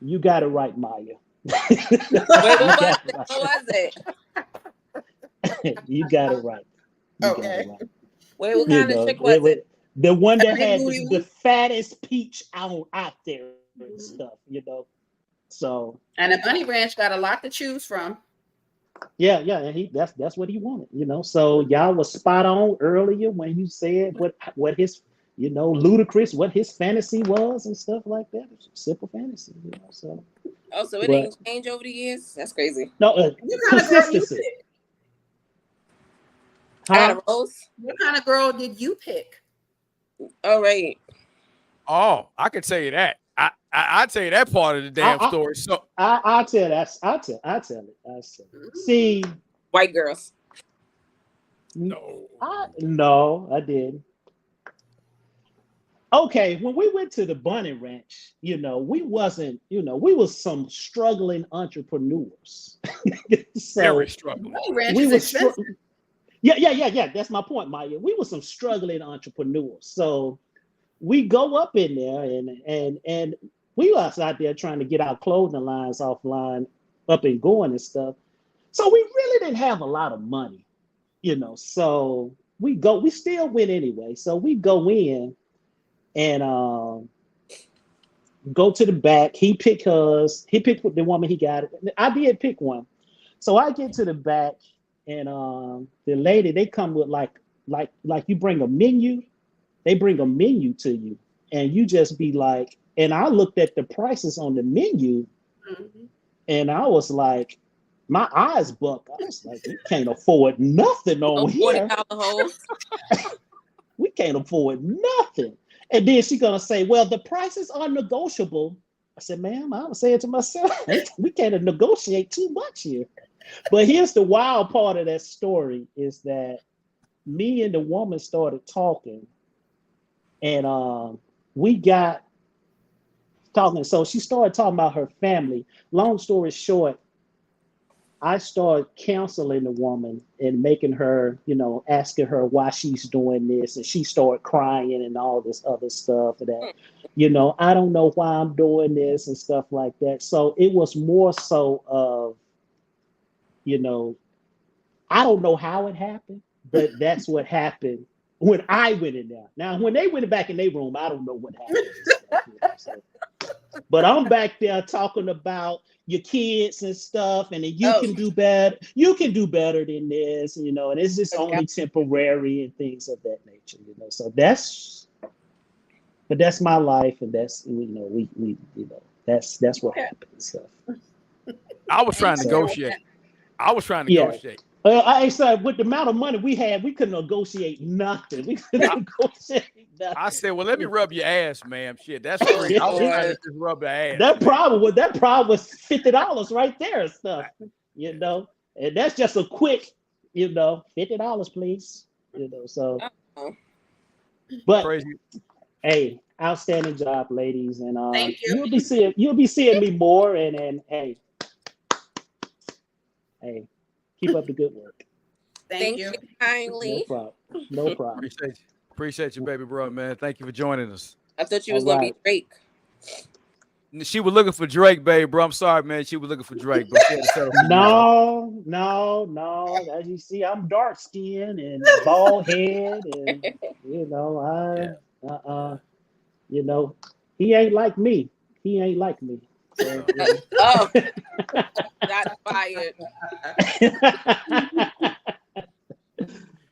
You got it right, Maya. Wait, what was it? You got it right. You got Okay. it right. Wait, what kind of chick was it? The one that A big had booty the one? fattest peach out there and stuff, So And the bunny ranch got a lot to choose from. yeah, and that's what he wanted, So y'all was spot on earlier when you said what his, ludicrous what his fantasy was and stuff like that. It's simple fantasy, So Oh, so it didn't change over the years? That's crazy. no, What kind of girl you consistency. pick? Out of Rose? What kind of girl did you pick? All right. Oh, I can tell you that. I'll tell you that part of the damn story. So I'll tell that. I'll tell it. See, White girls. no, I didn't. Okay, when we went to the bunny ranch, we wasn't, we was some struggling entrepreneurs. So very struggling. Bunny ranch we is was expensive. yeah. That's my point, Maya. We were some struggling entrepreneurs. So we go up in there and we was out there trying to get our clothing lines offline, up and going and stuff. So we really didn't have a lot of money, So we still went anyway. So we go in and go to the back. He picked hers. He picked the woman he got. I did pick one. So I get to the back, and the lady, they come with like you bring a menu. They bring a menu to you, and you just be like, and I looked at the prices on the menu, and I was like, my eyes buck. I was like, we can't afford nothing on here. We can't afford nothing. And then she's gonna say, well, the prices are negotiable. I said, ma'am, I was saying to myself, we can't negotiate too much here. But here's the wild part of that story is that me and the woman started talking, and we got talking. So she started talking about her family. Long story short, I started counseling the woman and making her, asking her why she's doing this. And she started crying and all this other stuff that, I don't know why I'm doing this and stuff like that. So it was more so of, I don't know how it happened, but that's what happened when I went in there. Now, when they went back in their room, I don't know what happened. But I'm back there talking about your kids and stuff, and then you can do better. You can do better than this, and it's just only temporary and things of that nature, So that's my life, and that's that's what happened. So I was trying to negotiate. I said with the amount of money we had, we couldn't negotiate nothing. We couldn't negotiate nothing. I said, well, let me rub your ass, ma'am. Shit, that's free. I was trying to just rub the ass. That problem was $50 right there and stuff, and that's just a quick, $50, please, so. But crazy. Hey, outstanding job, ladies, and Thank you. you'll be seeing me more, and hey, keep up the good work. Thank you kindly. No problem. Appreciate you, baby bro, man. Thank you for joining us. I thought you was gonna be Drake. She was looking for Drake, babe, bro. I'm sorry, man. She was looking for Drake, but no. As you see, I'm dark skinned and bald head, and he ain't like me. So, oh, that's fired.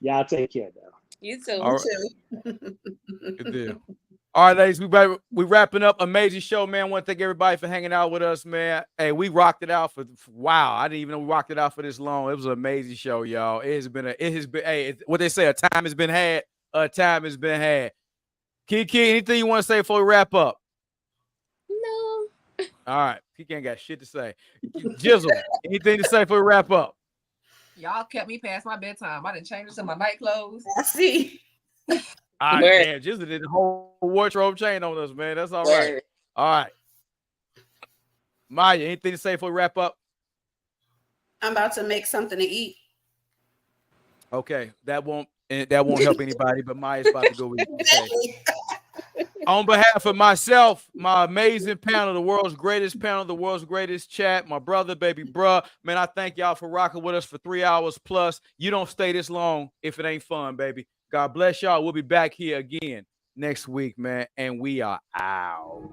Y'all take care now. You too. All right. Good deal. All right, ladies, we wrapping up. Amazing show, man. I want to thank everybody for hanging out with us, man. Hey, we rocked it out for wow. I didn't even know we rocked it out for this long. It was an amazing show, y'all. It has been hey, what they say, a time has been had. A time has been had. KiKI, anything you want to say before we wrap up? No. All right. KiKI ain't got shit to say. Jizzle, anything to say before we wrap up? Y'all kept me past my bedtime. I didn't change into my night clothes. I see. All right, damn, Jizzle did the whole wardrobe chain on us, man. That's all right. All right. Maya, anything to say before we wrap up? I'm about to make something to eat. Okay, that won't help anybody, but Maya's about to go eat. Okay. On behalf of myself, my amazing panel, the world's greatest panel, the world's greatest chat, my brother, baby bruh, man, I thank y'all for rocking with us for 3 hours plus. You don't stay this long if it ain't fun, baby. God bless y'all. We'll be back here again next week, man, and we are out.